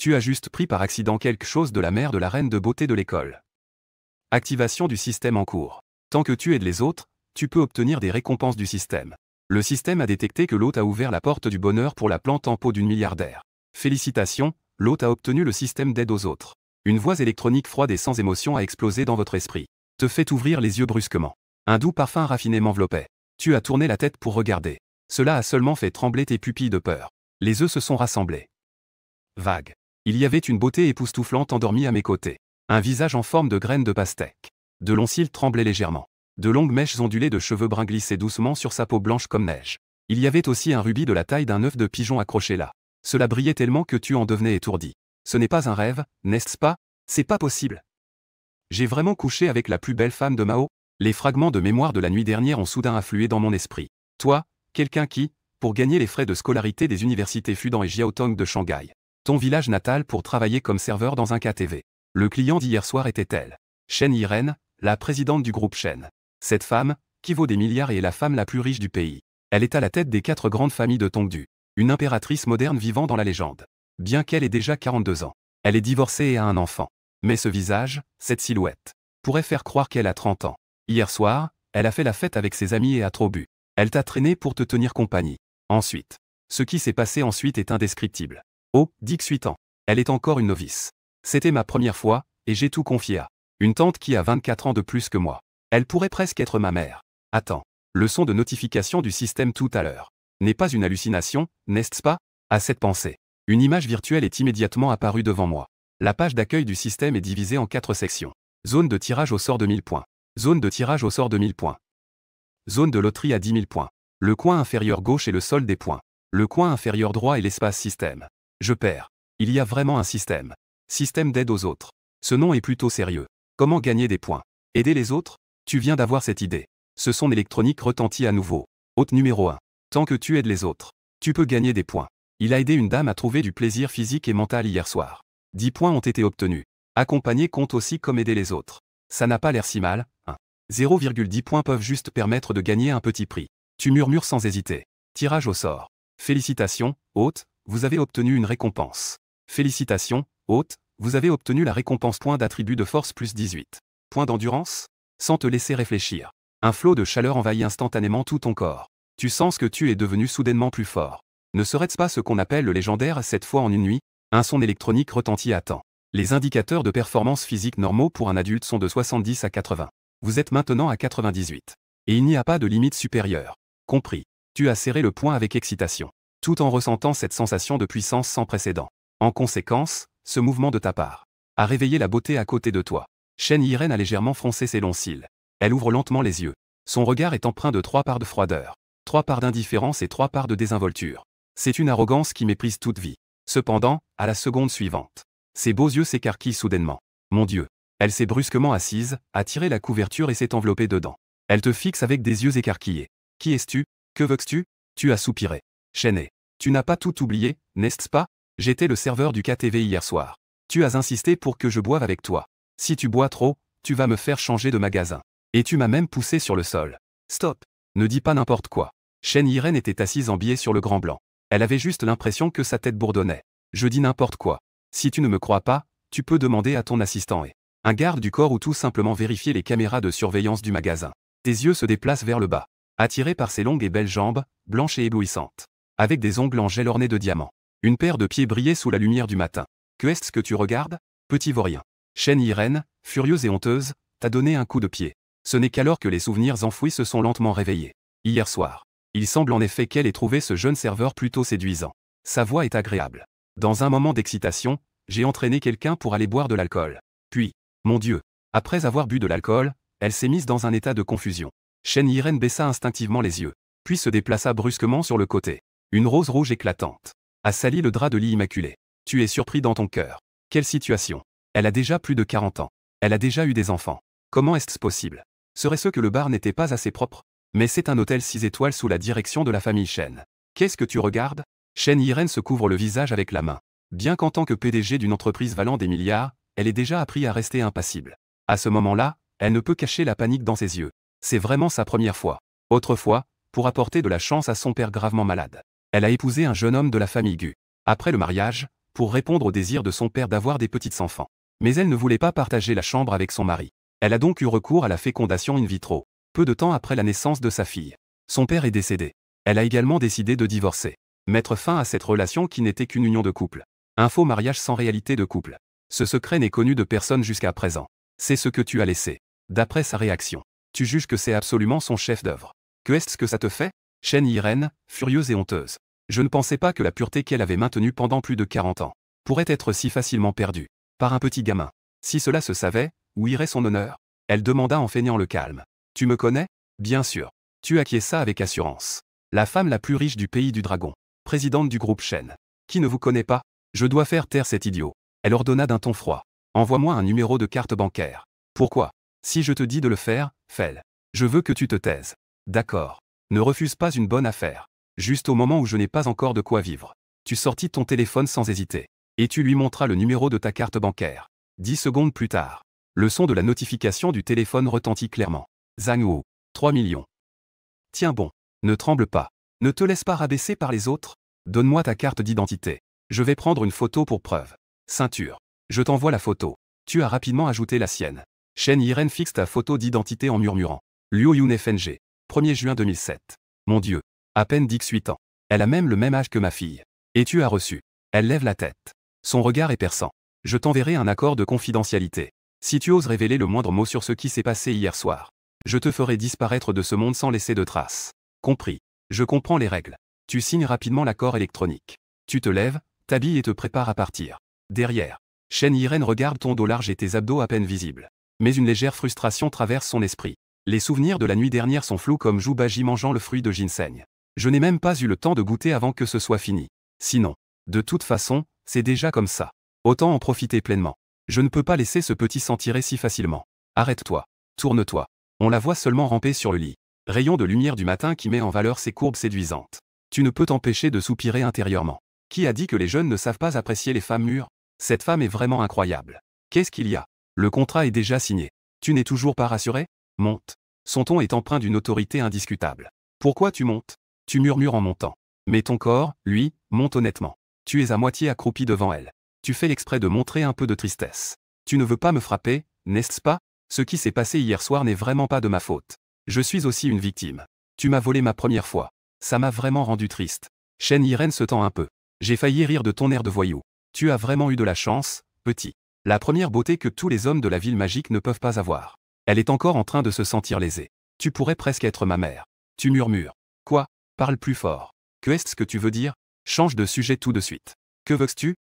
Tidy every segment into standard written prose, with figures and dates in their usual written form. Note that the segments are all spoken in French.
Tu as juste pris par accident quelque chose de la mère de la reine de beauté de l'école. Activation du système en cours. Tant que tu aides les autres, tu peux obtenir des récompenses du système. Le système a détecté que l'hôte a ouvert la porte du bonheur pour la plante en pot d'une milliardaire. Félicitations, l'hôte a obtenu le système d'aide aux autres. Une voix électronique froide et sans émotion a explosé dans votre esprit. Te fait ouvrir les yeux brusquement. Un doux parfum raffiné m'enveloppait. Tu as tourné la tête pour regarder. Cela a seulement fait trembler tes pupilles de peur. Les œufs se sont rassemblés. Vague. Il y avait une beauté époustouflante endormie à mes côtés. Un visage en forme de graine de pastèque. De longs cils tremblaient légèrement. De longues mèches ondulées de cheveux bruns glissaient doucement sur sa peau blanche comme neige. Il y avait aussi un rubis de la taille d'un œuf de pigeon accroché là. Cela brillait tellement que tu en devenais étourdi. Ce n'est pas un rêve, n'est-ce pas? C'est pas possible. J'ai vraiment couché avec la plus belle femme de Mao? Les fragments de mémoire de la nuit dernière ont soudain afflué dans mon esprit. Toi, quelqu'un qui, pour gagner les frais de scolarité des universités Fudan et Jiaotong de Shanghai, ton village natal pour travailler comme serveur dans un KTV. Le client d'hier soir était elle. Chen Yiren, la présidente du groupe Shen. Cette femme, qui vaut des milliards et est la femme la plus riche du pays. Elle est à la tête des 4 grandes familles de Tongdu. Une impératrice moderne vivant dans la légende. Bien qu'elle ait déjà 42 ans. Elle est divorcée et a un enfant. Mais ce visage, cette silhouette, pourrait faire croire qu'elle a 30 ans. Hier soir, elle a fait la fête avec ses amis et a trop bu. Elle t'a traîné pour te tenir compagnie. Ensuite. Ce qui s'est passé ensuite est indescriptible. Oh, 18 ans. Elle est encore une novice. C'était ma première fois, et j'ai tout confié à une tante qui a 24 ans de plus que moi. Elle pourrait presque être ma mère. Attends. Le son de notification du système tout à l'heure n'est pas une hallucination, n'est-ce pas? À cette pensée, une image virtuelle est immédiatement apparue devant moi. La page d'accueil du système est divisée en 4 sections. Zone de tirage au sort de 1000 points. Zone de tirage au sort de 1000 points. Zone de loterie à 10 000 points. Le coin inférieur gauche est le solde des points. Le coin inférieur droit est l'espace système. Je perds. Il y a vraiment un système. Système d'aide aux autres. Ce nom est plutôt sérieux. Comment gagner des points? Aider les autres? Tu viens d'avoir cette idée. Ce son électronique retentit à nouveau. Hôte numéro 1. Tant que tu aides les autres, tu peux gagner des points. Il a aidé une dame à trouver du plaisir physique et mental hier soir. 10 points ont été obtenus. Accompagner compte aussi comme aider les autres. Ça n'a pas l'air si mal, hein. 0,10 points peuvent juste permettre de gagner un petit prix. Tu murmures sans hésiter. Tirage au sort. Félicitations, hôte, vous avez obtenu une récompense. Félicitations, hôte, vous avez obtenu la récompense point d'attribut de force plus 18. Point d'endurance? Sans te laisser réfléchir. Un flot de chaleur envahit instantanément tout ton corps. Tu sens que tu es devenu soudainement plus fort. Ne serait-ce pas ce qu'on appelle le légendaire 7 fois en une nuit? Un son électronique retentit à temps. Les indicateurs de performance physique normaux pour un adulte sont de 70 à 80. Vous êtes maintenant à 98. Et il n'y a pas de limite supérieure. Compris. Tu as serré le poing avec excitation. Tout en ressentant cette sensation de puissance sans précédent. En conséquence, ce mouvement de ta part a réveillé la beauté à côté de toi. Chen Yiren a légèrement froncé ses longs cils. Elle ouvre lentement les yeux. Son regard est empreint de 3 parts de froideur, 3 parts d'indifférence et 3 parts de désinvolture. C'est une arrogance qui méprise toute vie. Cependant, à la seconde suivante, ses beaux yeux s'écarquillent soudainement. Mon Dieu. Elle s'est brusquement assise, a tiré la couverture et s'est enveloppée dedans. Elle te fixe avec des yeux écarquillés. Qui es-tu? Que veux-tu? Tu as soupiré. Chen, tu n'as pas tout oublié, n'est-ce pas? J'étais le serveur du KTV hier soir. Tu as insisté pour que je boive avec toi. Si tu bois trop, tu vas me faire changer de magasin. Et tu m'as même poussé sur le sol. Stop. Ne dis pas n'importe quoi. Chen Yiren était assise en biais sur le grand blanc. Elle avait juste l'impression que sa tête bourdonnait. Je dis n'importe quoi. Si tu ne me crois pas, tu peux demander à ton assistant et un garde du corps ou tout simplement vérifier les caméras de surveillance du magasin. Tes yeux se déplacent vers le bas, attirés par ses longues et belles jambes, blanches et éblouissantes, avec des ongles en gel ornés de diamants. Une paire de pieds brillait sous la lumière du matin. Que est-ce que tu regardes? Petit vaurien. Chen Yiren, furieuse et honteuse, t'a donné un coup de pied. Ce n'est qu'alors que les souvenirs enfouis se sont lentement réveillés. Hier soir. Il semble en effet qu'elle ait trouvé ce jeune serveur plutôt séduisant. Sa voix est agréable. Dans un moment d'excitation, j'ai entraîné quelqu'un pour aller boire de l'alcool. Puis, mon Dieu, après avoir bu de l'alcool, elle s'est mise dans un état de confusion. Chen Yiren baissa instinctivement les yeux, puis se déplaça brusquement sur le côté. Une rose rouge éclatante a sali le drap de lit immaculé. Tu es surpris dans ton cœur. Quelle situation? Elle a déjà plus de 40 ans. Elle a déjà eu des enfants. Comment est-ce possible? Serait-ce que le bar n'était pas assez propre? Mais c'est un hôtel 6 étoiles sous la direction de la famille Chen. Qu'est-ce que tu regardes? Chen Yiren se couvre le visage avec la main. Bien qu'en tant que PDG d'une entreprise valant des milliards, elle ait déjà appris à rester impassible. À ce moment-là, elle ne peut cacher la panique dans ses yeux. C'est vraiment sa première fois. Autrefois, pour apporter de la chance à son père gravement malade, elle a épousé un jeune homme de la famille Gu. Après le mariage, pour répondre au désir de son père d'avoir des petits enfants. Mais elle ne voulait pas partager la chambre avec son mari. Elle a donc eu recours à la fécondation in vitro, peu de temps après la naissance de sa fille. Son père est décédé. Elle a également décidé de divorcer. Mettre fin à cette relation qui n'était qu'une union de couple. Un faux mariage sans réalité de couple. Ce secret n'est connu de personne jusqu'à présent. C'est ce que tu as laissé. D'après sa réaction, tu juges que c'est absolument son chef-d'œuvre. Que est-ce que ça te fait? Chaîne Irène, furieuse et honteuse. Je ne pensais pas que la pureté qu'elle avait maintenue pendant plus de 40 ans pourrait être si facilement perdue par un petit gamin. Si cela se savait, où irait son honneur? Elle demanda en feignant le calme. Tu me connais? Bien sûr. Tu acquiesça avec assurance. La femme la plus riche du pays du dragon. Présidente du groupe Shen. Qui ne vous connaît pas? Je dois faire taire cet idiot. Elle ordonna d'un ton froid. Envoie-moi un numéro de carte bancaire. Pourquoi? Si je te dis de le faire, fais-le. Je veux que tu te taises. D'accord. Ne refuse pas une bonne affaire. Juste au moment où je n'ai pas encore de quoi vivre. Tu sortis ton téléphone sans hésiter. Et tu lui montras le numéro de ta carte bancaire. 10 secondes plus tard. Le son de la notification du téléphone retentit clairement. Zhang Wu. 3 millions. Tiens bon. Ne tremble pas. Ne te laisse pas rabaisser par les autres. Donne-moi ta carte d'identité. Je vais prendre une photo pour preuve. Ceinture. Je t'envoie la photo. Tu as rapidement ajouté la sienne. Chen Yiren fixe ta photo d'identité en murmurant. Luo Yun FNG. 1er juin 2007. Mon Dieu. À peine 18 ans. Elle a même le même âge que ma fille. Et tu as reçu. Elle lève la tête. Son regard est perçant. Je t'enverrai un accord de confidentialité. Si tu oses révéler le moindre mot sur ce qui s'est passé hier soir, je te ferai disparaître de ce monde sans laisser de traces. Compris. Je comprends les règles. Tu signes rapidement l'accord électronique. Tu te lèves, t'habilles et te prépares à partir. Derrière. Chen Yiren regarde ton dos large et tes abdos à peine visibles. Mais une légère frustration traverse son esprit. Les souvenirs de la nuit dernière sont flous comme Jubaji mangeant le fruit de ginseng. Je n'ai même pas eu le temps de goûter avant que ce soit fini. Sinon, de toute façon, c'est déjà comme ça. Autant en profiter pleinement. Je ne peux pas laisser ce petit s'en tirer si facilement. Arrête-toi. Tourne-toi. On la voit seulement ramper sur le lit. Rayon de lumière du matin qui met en valeur ses courbes séduisantes. Tu ne peux t'empêcher de soupirer intérieurement. Qui a dit que les jeunes ne savent pas apprécier les femmes mûres? Cette femme est vraiment incroyable. Qu'est-ce qu'il y a? Le contrat est déjà signé. Tu n'es toujours pas rassuré? Monte. Son ton est empreint d'une autorité indiscutable. Pourquoi tu montes? Tu murmures en montant. Mais ton corps, lui, monte honnêtement. Tu es à moitié accroupi devant elle. Tu fais l'exprès de montrer un peu de tristesse. Tu ne veux pas me frapper, n'est-ce pas? Ce qui s'est passé hier soir n'est vraiment pas de ma faute. Je suis aussi une victime. Tu m'as volé ma première fois. Ça m'a vraiment rendu triste. Chen Yiren se tend un peu. J'ai failli rire de ton air de voyou. Tu as vraiment eu de la chance, petit. La première beauté que tous les hommes de la ville magique ne peuvent pas avoir. Elle est encore en train de se sentir lésée. Tu pourrais presque être ma mère. Tu murmures. Quoi? Parle plus fort. Que est-ce que tu veux dire? Change de sujet tout de suite. Que veux-tu?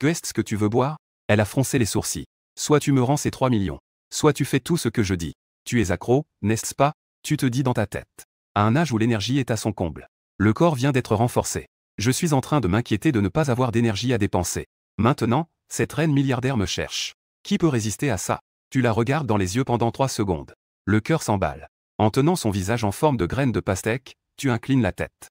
Que est-ce que tu veux boire? Elle a froncé les sourcils. Soit tu me rends ces 3 millions. Soit tu fais tout ce que je dis. Tu es accro, n'est-ce pas? Tu te dis dans ta tête. À un âge où l'énergie est à son comble. Le corps vient d'être renforcé. Je suis en train de m'inquiéter de ne pas avoir d'énergie à dépenser. Maintenant, cette reine milliardaire me cherche. Qui peut résister à ça? Tu la regardes dans les yeux pendant 3 secondes. Le cœur s'emballe. En tenant son visage en forme de graine de pastèque, tu inclines la tête.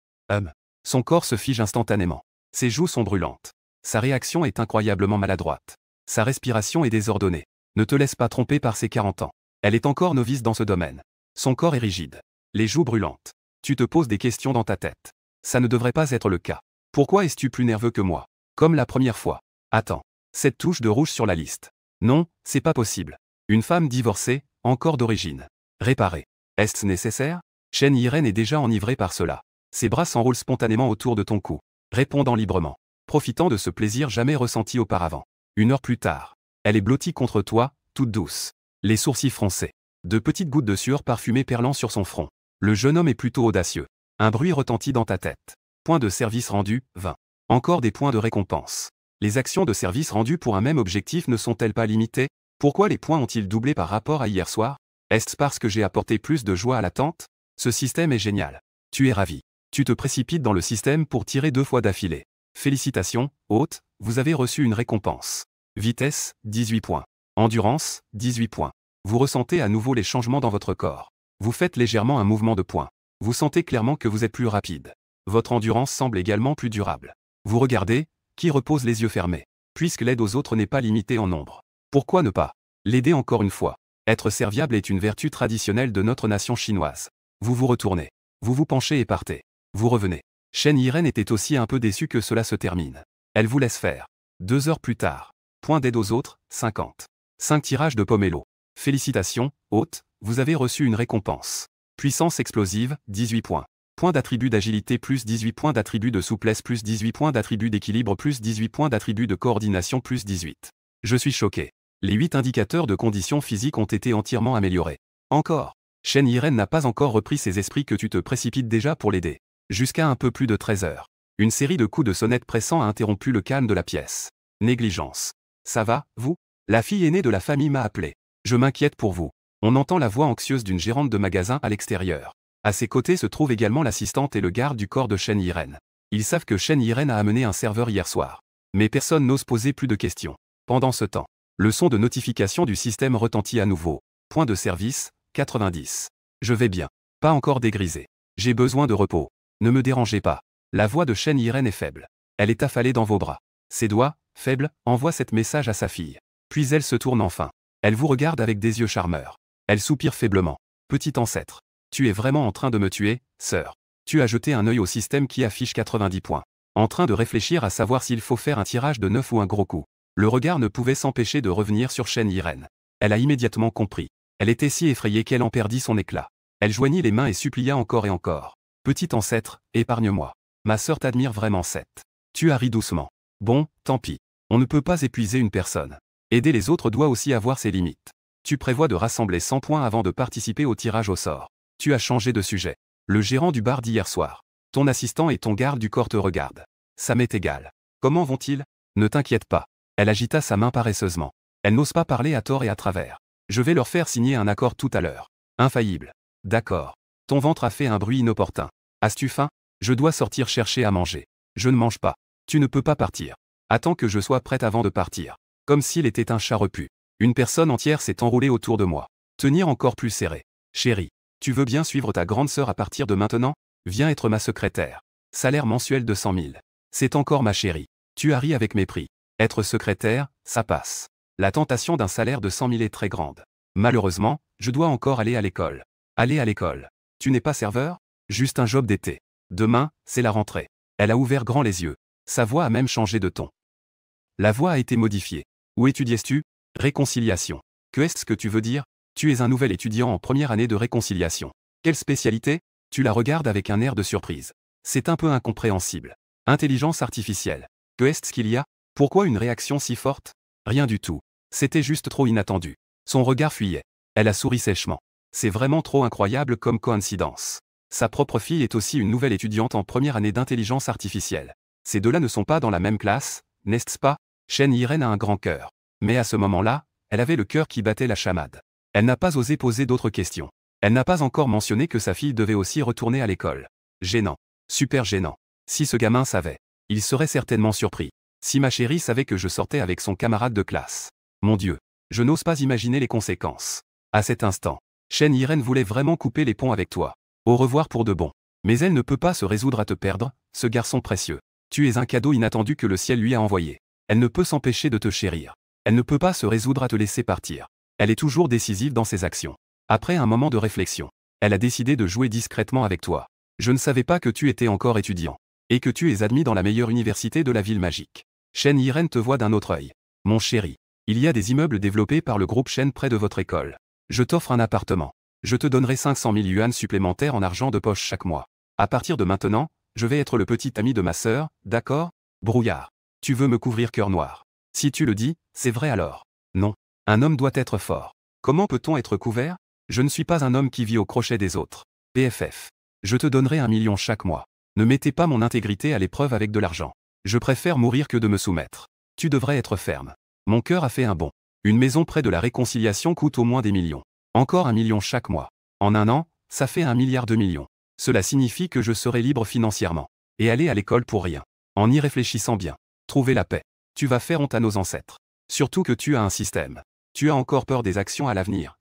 Son corps se fige instantanément. Ses joues sont brûlantes. Sa réaction est incroyablement maladroite. Sa respiration est désordonnée. Ne te laisse pas tromper par ses 40 ans. Elle est encore novice dans ce domaine. Son corps est rigide. Les joues brûlantes. Tu te poses des questions dans ta tête. Ça ne devrait pas être le cas. Pourquoi es-tu plus nerveux que moi? Comme la première fois. Attends. Cette touche de rouge sur la liste. Non, c'est pas possible. Une femme divorcée, encore d'origine. Réparée. Est-ce nécessaire? Chen Yiren est déjà enivré par cela. Ses bras s'enroulent spontanément autour de ton cou. Répondant librement. Profitant de ce plaisir jamais ressenti auparavant. 1 heure plus tard. Elle est blottie contre toi, toute douce. Les sourcils froncés. De petites gouttes de sueur parfumée perlant sur son front. Le jeune homme est plutôt audacieux. Un bruit retentit dans ta tête. Point de service rendu, 20. Encore des points de récompense. Les actions de service rendues pour un même objectif ne sont-elles pas limitées? Pourquoi les points ont-ils doublé par rapport à hier soir? Est-ce parce que j'ai apporté plus de joie à l'attente? Ce système est génial. Tu es ravi. Tu te précipites dans le système pour tirer 2 fois d'affilée. Félicitations, hôte, vous avez reçu une récompense. Vitesse, 18 points. Endurance, 18 points. Vous ressentez à nouveau les changements dans votre corps. Vous faites légèrement un mouvement de poing. Vous sentez clairement que vous êtes plus rapide. Votre endurance semble également plus durable. Vous regardez, qui repose les yeux fermés. Puisque l'aide aux autres n'est pas limitée en nombre. Pourquoi ne pas l'aider encore une fois? Être serviable est une vertu traditionnelle de notre nation chinoise. Vous vous retournez. Vous vous penchez et partez. Vous revenez. Chen Yiren était aussi un peu déçue que cela se termine. Elle vous laisse faire. 2 heures plus tard. Point d'aide aux autres, 50. 5 tirages de pomelo. Félicitations, hôte, vous avez reçu une récompense. Puissance explosive, 18 points. Points d'attribut d'agilité plus 18 points d'attribut de souplesse plus 18 points d'attribut d'équilibre plus 18 points d'attribut de coordination plus 18. Je suis choqué. Les 8 indicateurs de conditions physiques ont été entièrement améliorés. Encore. Shen Yiren n'a pas encore repris ses esprits que tu te précipites déjà pour l'aider. Jusqu'à un peu plus de 13 heures. Une série de coups de sonnette pressants a interrompu le calme de la pièce. Négligence. Ça va, vous? La fille aînée de la famille m'a appelé. Je m'inquiète pour vous. On entend la voix anxieuse d'une gérante de magasin à l'extérieur. À ses côtés se trouve également l'assistante et le garde du corps de Shen Yiren. Ils savent que Shen Yiren a amené un serveur hier soir. Mais personne n'ose poser plus de questions. Pendant ce temps, le son de notification du système retentit à nouveau. Point de service, 90. Je vais bien. Pas encore dégrisé. J'ai besoin de repos. Ne me dérangez pas. La voix de Shen Yiren est faible. Elle est affalée dans vos bras. Ses doigts, faibles, envoient cet message à sa fille. Puis elle se tourne enfin. Elle vous regarde avec des yeux charmeurs. Elle soupire faiblement. Petit ancêtre. Tu es vraiment en train de me tuer, sœur. Tu as jeté un œil au système qui affiche 90 points. En train de réfléchir à savoir s'il faut faire un tirage de 9 ou un gros coup. Le regard ne pouvait s'empêcher de revenir sur Shen Yiren. Elle a immédiatement compris. Elle était si effrayée qu'elle en perdit son éclat. Elle joignit les mains et supplia encore et encore. Petit ancêtre, épargne-moi. Ma sœur t'admire vraiment, Seth. Tu as ri doucement. Bon, tant pis. On ne peut pas épuiser une personne. Aider les autres doit aussi avoir ses limites. Tu prévois de rassembler 100 points avant de participer au tirage au sort. Tu as changé de sujet. Le gérant du bar d'hier soir. Ton assistant et ton garde du corps te regardent. Ça m'est égal. Comment vont-ils? Ne t'inquiète pas. Elle agita sa main paresseusement. Elle n'ose pas parler à tort et à travers. Je vais leur faire signer un accord tout à l'heure. Infaillible. D'accord. Ton ventre a fait un bruit inopportun. As-tu faim? Je dois sortir chercher à manger. Je ne mange pas. Tu ne peux pas partir. Attends que je sois prête avant de partir. Comme s'il était un chat repu. Une personne entière s'est enroulée autour de moi. Tenir encore plus serré. Chérie, tu veux bien suivre ta grande sœur à partir de maintenant? Viens être ma secrétaire. Salaire mensuel de 100 000. C'est encore ma chérie. Tu as ri avec mépris. Être secrétaire, ça passe. La tentation d'un salaire de 100 000 est très grande. Malheureusement, je dois encore aller à l'école. Aller à l'école. Tu n'es pas serveur? Juste un job d'été. Demain, c'est la rentrée. Elle a ouvert grand les yeux. Sa voix a même changé de ton. La voix a été modifiée. Où étudies-tu? Réconciliation. Que est-ce que tu veux dire? Tu es un nouvel étudiant en première année de réconciliation. Quelle spécialité? Tu la regardes avec un air de surprise. C'est un peu incompréhensible. Intelligence artificielle. Que est-ce qu'il y a? Pourquoi une réaction si forte? Rien du tout. C'était juste trop inattendu. Son regard fuyait. Elle a souri sèchement. C'est vraiment trop incroyable comme coïncidence. Sa propre fille est aussi une nouvelle étudiante en première année d'intelligence artificielle. Ces deux-là ne sont pas dans la même classe, n'est-ce pas? Shen Yiren a un grand cœur. Mais à ce moment-là, elle avait le cœur qui battait la chamade. Elle n'a pas osé poser d'autres questions. Elle n'a pas encore mentionné que sa fille devait aussi retourner à l'école. Gênant. Super gênant. Si ce gamin savait, il serait certainement surpris. Si ma chérie savait que je sortais avec son camarade de classe. Mon Dieu. Je n'ose pas imaginer les conséquences. À cet instant, Shen Yiren voulait vraiment couper les ponts avec toi. Au revoir pour de bon. Mais elle ne peut pas se résoudre à te perdre, ce garçon précieux. Tu es un cadeau inattendu que le ciel lui a envoyé. Elle ne peut s'empêcher de te chérir. Elle ne peut pas se résoudre à te laisser partir. Elle est toujours décisive dans ses actions. Après un moment de réflexion, elle a décidé de jouer discrètement avec toi. Je ne savais pas que tu étais encore étudiant. Et que tu es admis dans la meilleure université de la ville magique. Shen Yiren te voit d'un autre œil. Mon chéri. Il y a des immeubles développés par le groupe Shen près de votre école. Je t'offre un appartement. Je te donnerai 500 000 yuan supplémentaires en argent de poche chaque mois. À partir de maintenant, je vais être le petit ami de ma sœur, d'accord? Brouillard. Tu veux me couvrir cœur noir. Si tu le dis, c'est vrai alors. Non. Un homme doit être fort. Comment peut-on être couvert? Je ne suis pas un homme qui vit au crochet des autres. PFF. Je te donnerai 1 million chaque mois. Ne mettez pas mon intégrité à l'épreuve avec de l'argent. Je préfère mourir que de me soumettre. Tu devrais être ferme. Mon cœur a fait un bond. Une maison près de la réconciliation coûte au moins des millions. Encore 1 million chaque mois. En un an, ça fait 1 milliard de millions. Cela signifie que je serai libre financièrement. Et aller à l'école pour rien. En y réfléchissant bien. Trouver la paix. Tu vas faire honte à nos ancêtres. Surtout que tu as un système. Tu as encore peur des actions à l'avenir.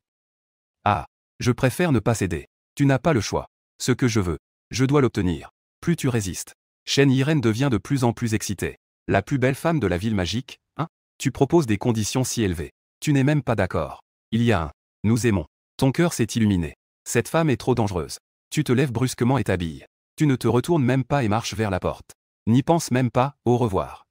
Ah. Je préfère ne pas céder. Tu n'as pas le choix. Ce que je veux, je dois l'obtenir. Plus tu résistes. Shen Yiren devient de plus en plus excitée. La plus belle femme de la ville magique, hein? Tu proposes des conditions si élevées. Tu n'es même pas d'accord. Il y a un. Nous aimons. Ton cœur s'est illuminé. Cette femme est trop dangereuse. Tu te lèves brusquement et t'habilles. Tu ne te retournes même pas et marches vers la porte. N'y pense même pas, au revoir.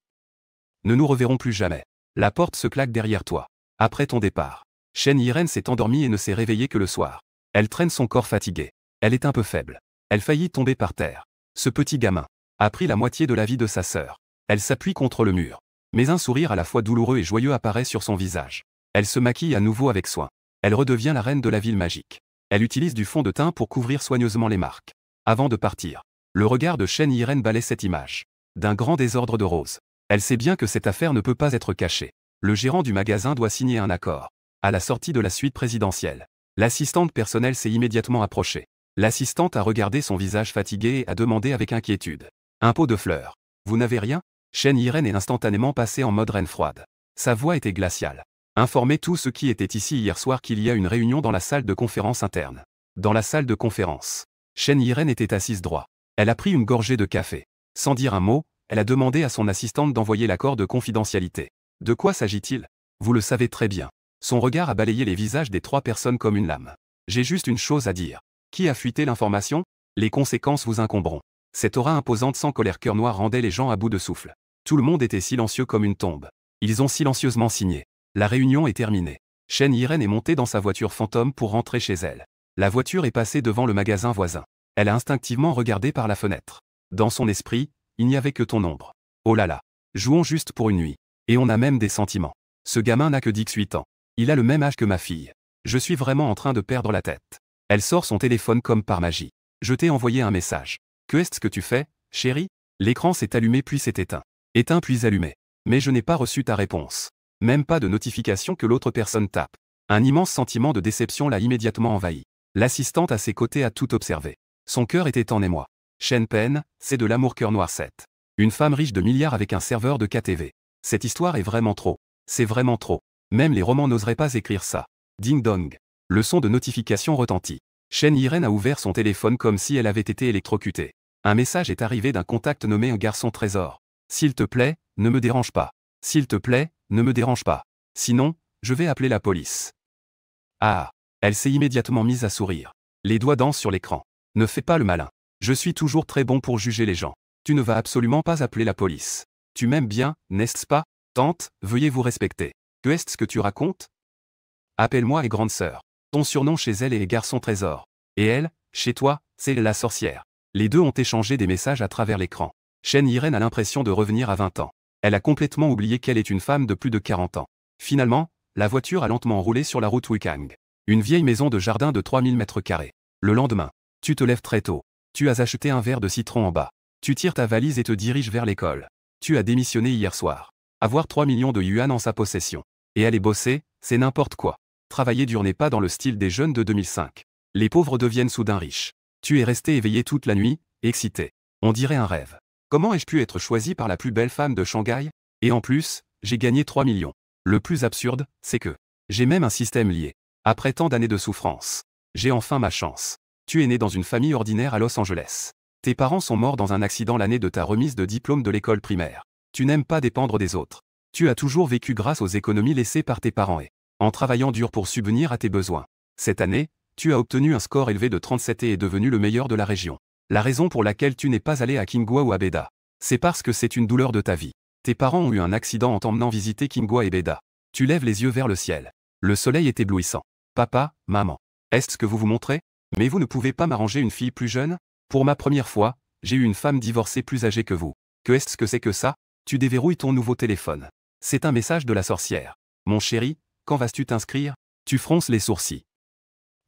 Ne nous reverrons plus jamais. La porte se claque derrière toi. Après ton départ, Shen Yiren s'est endormie et ne s'est réveillée que le soir. Elle traîne son corps fatigué. Elle est un peu faible. Elle faillit tomber par terre. Ce petit gamin a pris la moitié de la vie de sa sœur. Elle s'appuie contre le mur. Mais un sourire à la fois douloureux et joyeux apparaît sur son visage. Elle se maquille à nouveau avec soin. Elle redevient la reine de la ville magique. Elle utilise du fond de teint pour couvrir soigneusement les marques. Avant de partir, le regard de Shen Yiren balaie cette image. D'un grand désordre de roses. Elle sait bien que cette affaire ne peut pas être cachée. Le gérant du magasin doit signer un accord. À la sortie de la suite présidentielle, l'assistante personnelle s'est immédiatement approchée. L'assistante a regardé son visage fatigué et a demandé avec inquiétude. Un pot de fleurs. Vous n'avez rien? Shen Yiren est instantanément passé en mode reine froide. Sa voix était glaciale. Informez tous ceux qui étaient ici hier soir qu'il y a une réunion dans la salle de conférence interne. Dans la salle de conférence, Shen Yiren était assise droit. Elle a pris une gorgée de café. Sans dire un mot, elle a demandé à son assistante d'envoyer l'accord de confidentialité. De quoi s'agit-il? Vous le savez très bien. Son regard a balayé les visages des trois personnes comme une lame. J'ai juste une chose à dire. Qui a fuité l'information? Les conséquences vous incomberont. Cette aura imposante sans colère cœur noir rendait les gens à bout de souffle. Tout le monde était silencieux comme une tombe. Ils ont silencieusement signé. La réunion est terminée. Shen Yiren est montée dans sa voiture fantôme pour rentrer chez elle. La voiture est passée devant le magasin voisin. Elle a instinctivement regardé par la fenêtre. Dans son esprit, il n'y avait que ton ombre. Oh là là. Jouons juste pour une nuit. Et on a même des sentiments. Ce gamin n'a que 18 ans. Il a le même âge que ma fille. Je suis vraiment en train de perdre la tête. Elle sort son téléphone comme par magie. Je t'ai envoyé un message. Que est-ce que tu fais, chérie? L'écran s'est allumé puis s'est éteint. Éteint puis allumé. Mais je n'ai pas reçu ta réponse. Même pas de notification que l'autre personne tape. Un immense sentiment de déception l'a immédiatement envahi. L'assistante à ses côtés a tout observé. Son cœur était en émoi. Shen Pen, c'est de l'amour cœur noir 7. Une femme riche de milliards avec un serveur de KTV. Cette histoire est vraiment trop. C'est vraiment trop. Même les romans n'oseraient pas écrire ça. Ding dong. Le son de notification retentit. Shen Yiren a ouvert son téléphone comme si elle avait été électrocutée. Un message est arrivé d'un contact nommé un garçon trésor. S'il te plaît, ne me dérange pas. S'il te plaît, ne me dérange pas. Sinon, je vais appeler la police. Ah. Elle s'est immédiatement mise à sourire. Les doigts dansent sur l'écran. Ne fais pas le malin. Je suis toujours très bon pour juger les gens. Tu ne vas absolument pas appeler la police. Tu m'aimes bien, n'est-ce pas? Tante, veuillez vous respecter. Que est-ce que tu racontes? Appelle-moi et grande sœur. Ton surnom chez elle est garçon trésor. Et elle, chez toi, c'est la sorcière. Les deux ont échangé des messages à travers l'écran. Shen Yiren a l'impression de revenir à 20 ans. Elle a complètement oublié qu'elle est une femme de plus de 40 ans. Finalement, la voiture a lentement roulé sur la route Wikang. Une vieille maison de jardin de 3000 mètres carrés. Le lendemain, tu te lèves très tôt. Tu as acheté un verre de citron en bas. Tu tires ta valise et te diriges vers l'école. Tu as démissionné hier soir. Avoir 3 millions de yuan en sa possession. Et aller bosser, c'est n'importe quoi. Travailler dur n'est pas dans le style des jeunes de 2005. Les pauvres deviennent soudain riches. Tu es resté éveillé toute la nuit, excité. On dirait un rêve. Comment ai-je pu être choisi par la plus belle femme de Shanghai? Et en plus, j'ai gagné 3 millions. Le plus absurde, c'est que j'ai même un système lié. Après tant d'années de souffrance, j'ai enfin ma chance. Tu es né dans une famille ordinaire à Los Angeles. Tes parents sont morts dans un accident l'année de ta remise de diplôme de l'école primaire. Tu n'aimes pas dépendre des autres. Tu as toujours vécu grâce aux économies laissées par tes parents et en travaillant dur pour subvenir à tes besoins. Cette année, tu as obtenu un score élevé de 37 et es devenu le meilleur de la région. La raison pour laquelle tu n'es pas allé à Qinghua ou à Beda, c'est parce que c'est une douleur de ta vie. Tes parents ont eu un accident en t'emmenant visiter Qinghua et Beda. Tu lèves les yeux vers le ciel. Le soleil est éblouissant. Papa, maman, est-ce que vous vous montrez? Mais vous ne pouvez pas m'arranger une fille plus jeune? Pour ma première fois, j'ai eu une femme divorcée plus âgée que vous. Que est-ce que c'est que ça? Tu déverrouilles ton nouveau téléphone. C'est un message de la sorcière. Mon chéri, quand vas-tu t'inscrire? Tu fronces les sourcils.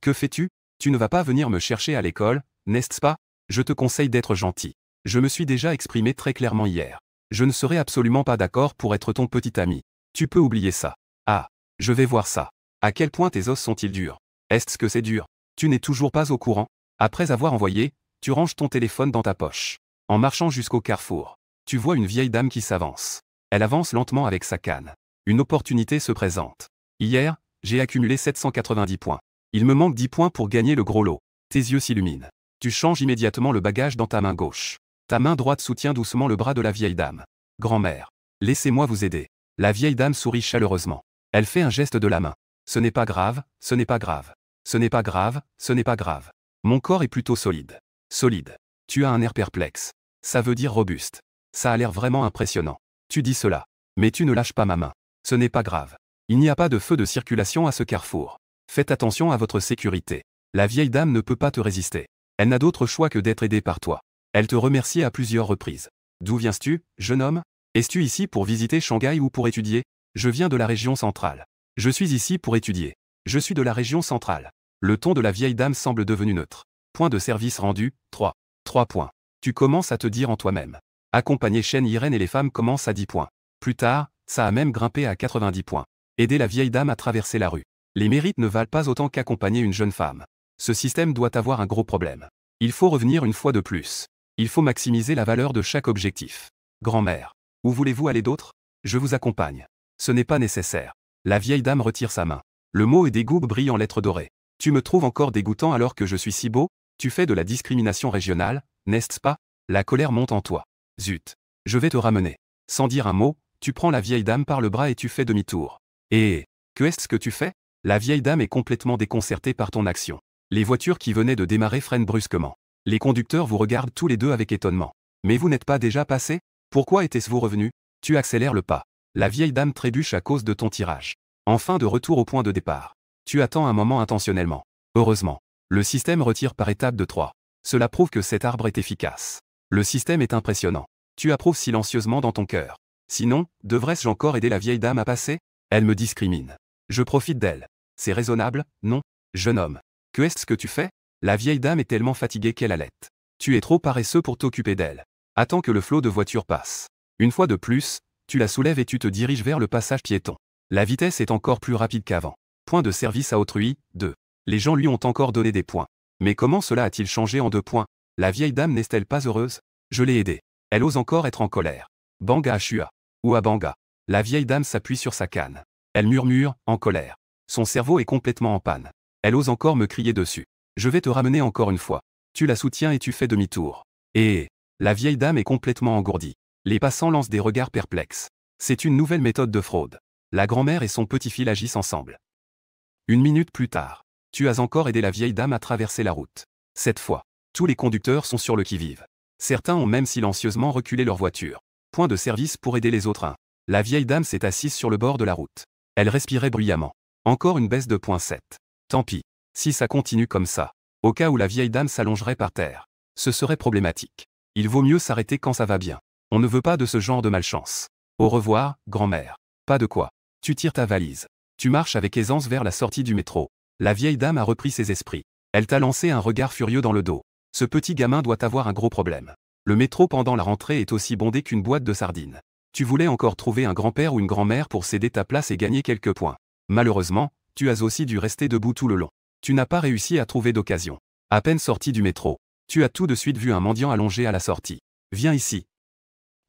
Que fais-tu? Tu ne vas pas venir me chercher à l'école, n'est-ce pas? Je te conseille d'être gentil. Je me suis déjà exprimé très clairement hier. Je ne serai absolument pas d'accord pour être ton petit ami. Tu peux oublier ça. Ah, je vais voir ça. À quel point tes os sont-ils durs? Est-ce que c'est dur? Tu n'es toujours pas au courant? Après avoir envoyé, tu ranges ton téléphone dans ta poche. En marchant jusqu'au carrefour, tu vois une vieille dame qui s'avance. Elle avance lentement avec sa canne. Une opportunité se présente. Hier, j'ai accumulé 790 points. Il me manque 10 points pour gagner le gros lot. Tes yeux s'illuminent. Tu changes immédiatement le bagage dans ta main gauche. Ta main droite soutient doucement le bras de la vieille dame. Grand-mère, laissez-moi vous aider. La vieille dame sourit chaleureusement. Elle fait un geste de la main. Ce n'est pas grave, ce n'est pas grave. Ce n'est pas grave, ce n'est pas grave. Mon corps est plutôt solide. Solide. Tu as un air perplexe. Ça veut dire robuste. Ça a l'air vraiment impressionnant. Tu dis cela. Mais tu ne lâches pas ma main. Ce n'est pas grave. Il n'y a pas de feu de circulation à ce carrefour. Faites attention à votre sécurité. La vieille dame ne peut pas te résister. Elle n'a d'autre choix que d'être aidée par toi. Elle te remercie à plusieurs reprises. D'où viens-tu, jeune homme? Es-tu ici pour visiter Shanghai ou pour étudier? Je viens de la région centrale. Je suis ici pour étudier. Je suis de la région centrale. Le ton de la vieille dame semble devenu neutre. Point de service rendu, 3. 3 points. Tu commences à te dire en toi-même. Accompagner Shen Yiren et les femmes commence à 10 points. Plus tard, ça a même grimpé à 90 points. Aider la vieille dame à traverser la rue. Les mérites ne valent pas autant qu'accompagner une jeune femme. Ce système doit avoir un gros problème. Il faut revenir une fois de plus. Il faut maximiser la valeur de chaque objectif. Grand-mère. Où voulez-vous aller d'autre? Je vous accompagne. Ce n'est pas nécessaire. La vieille dame retire sa main. Le mot et dégoût brille en lettres dorées. Tu me trouves encore dégoûtant alors que je suis si beau? Tu fais de la discrimination régionale, n'est-ce pas? La colère monte en toi. Zut. Je vais te ramener. Sans dire un mot, tu prends la vieille dame par le bras et tu fais demi-tour. Et que est-ce que tu fais? La vieille dame est complètement déconcertée par ton action. Les voitures qui venaient de démarrer freinent brusquement. Les conducteurs vous regardent tous les deux avec étonnement. Mais vous n'êtes pas déjà passé? Pourquoi était-ce-vous revenu? Tu accélères le pas. La vieille dame trébuche à cause de ton tirage. Enfin de retour au point de départ. Tu attends un moment intentionnellement. Heureusement. Le système retire par étapes de 3. Cela prouve que cet arbre est efficace. Le système est impressionnant. Tu approuves silencieusement dans ton cœur. Sinon, devrais-je encore aider la vieille dame à passer? Elle me discrimine. Je profite d'elle. C'est raisonnable, non? Jeune homme. Que est-ce que tu fais? La vieille dame est tellement fatiguée qu'elle halète. Tu es trop paresseux pour t'occuper d'elle. Attends que le flot de voitures passe. Une fois de plus, tu la soulèves et tu te diriges vers le passage piéton. La vitesse est encore plus rapide qu'avant. Point de service à autrui, 2. Les gens lui ont encore donné des points. Mais comment cela a-t-il changé en 2 points? La vieille dame n'est-elle pas heureuse? Je l'ai aidée. Elle ose encore être en colère. Banga Ashua. Ou à Banga. La vieille dame s'appuie sur sa canne. Elle murmure, en colère. Son cerveau est complètement en panne. Elle ose encore me crier dessus. Je vais te ramener encore une fois. Tu la soutiens et tu fais demi-tour. Et la vieille dame est complètement engourdie. Les passants lancent des regards perplexes. C'est une nouvelle méthode de fraude. La grand-mère et son petit-fils agissent ensemble. 1 minute plus tard. Tu as encore aidé la vieille dame à traverser la route. Cette fois, tous les conducteurs sont sur le qui-vive. Certains ont même silencieusement reculé leur voiture. Point de service pour aider les autres. 1. La vieille dame s'est assise sur le bord de la route. Elle respirait bruyamment. Encore une baisse de 0.7. Tant pis. Si ça continue comme ça, au cas où la vieille dame s'allongerait par terre, ce serait problématique. Il vaut mieux s'arrêter quand ça va bien. On ne veut pas de ce genre de malchance. Au revoir, grand-mère. Pas de quoi. Tu tires ta valise. Tu marches avec aisance vers la sortie du métro. La vieille dame a repris ses esprits. Elle t'a lancé un regard furieux dans le dos. Ce petit gamin doit avoir un gros problème. Le métro pendant la rentrée est aussi bondé qu'une boîte de sardines. Tu voulais encore trouver un grand-père ou une grand-mère pour céder ta place et gagner quelques points. Malheureusement, tu as aussi dû rester debout tout le long. Tu n'as pas réussi à trouver d'occasion. À peine sorti du métro, tu as tout de suite vu un mendiant allongé à la sortie. Viens ici.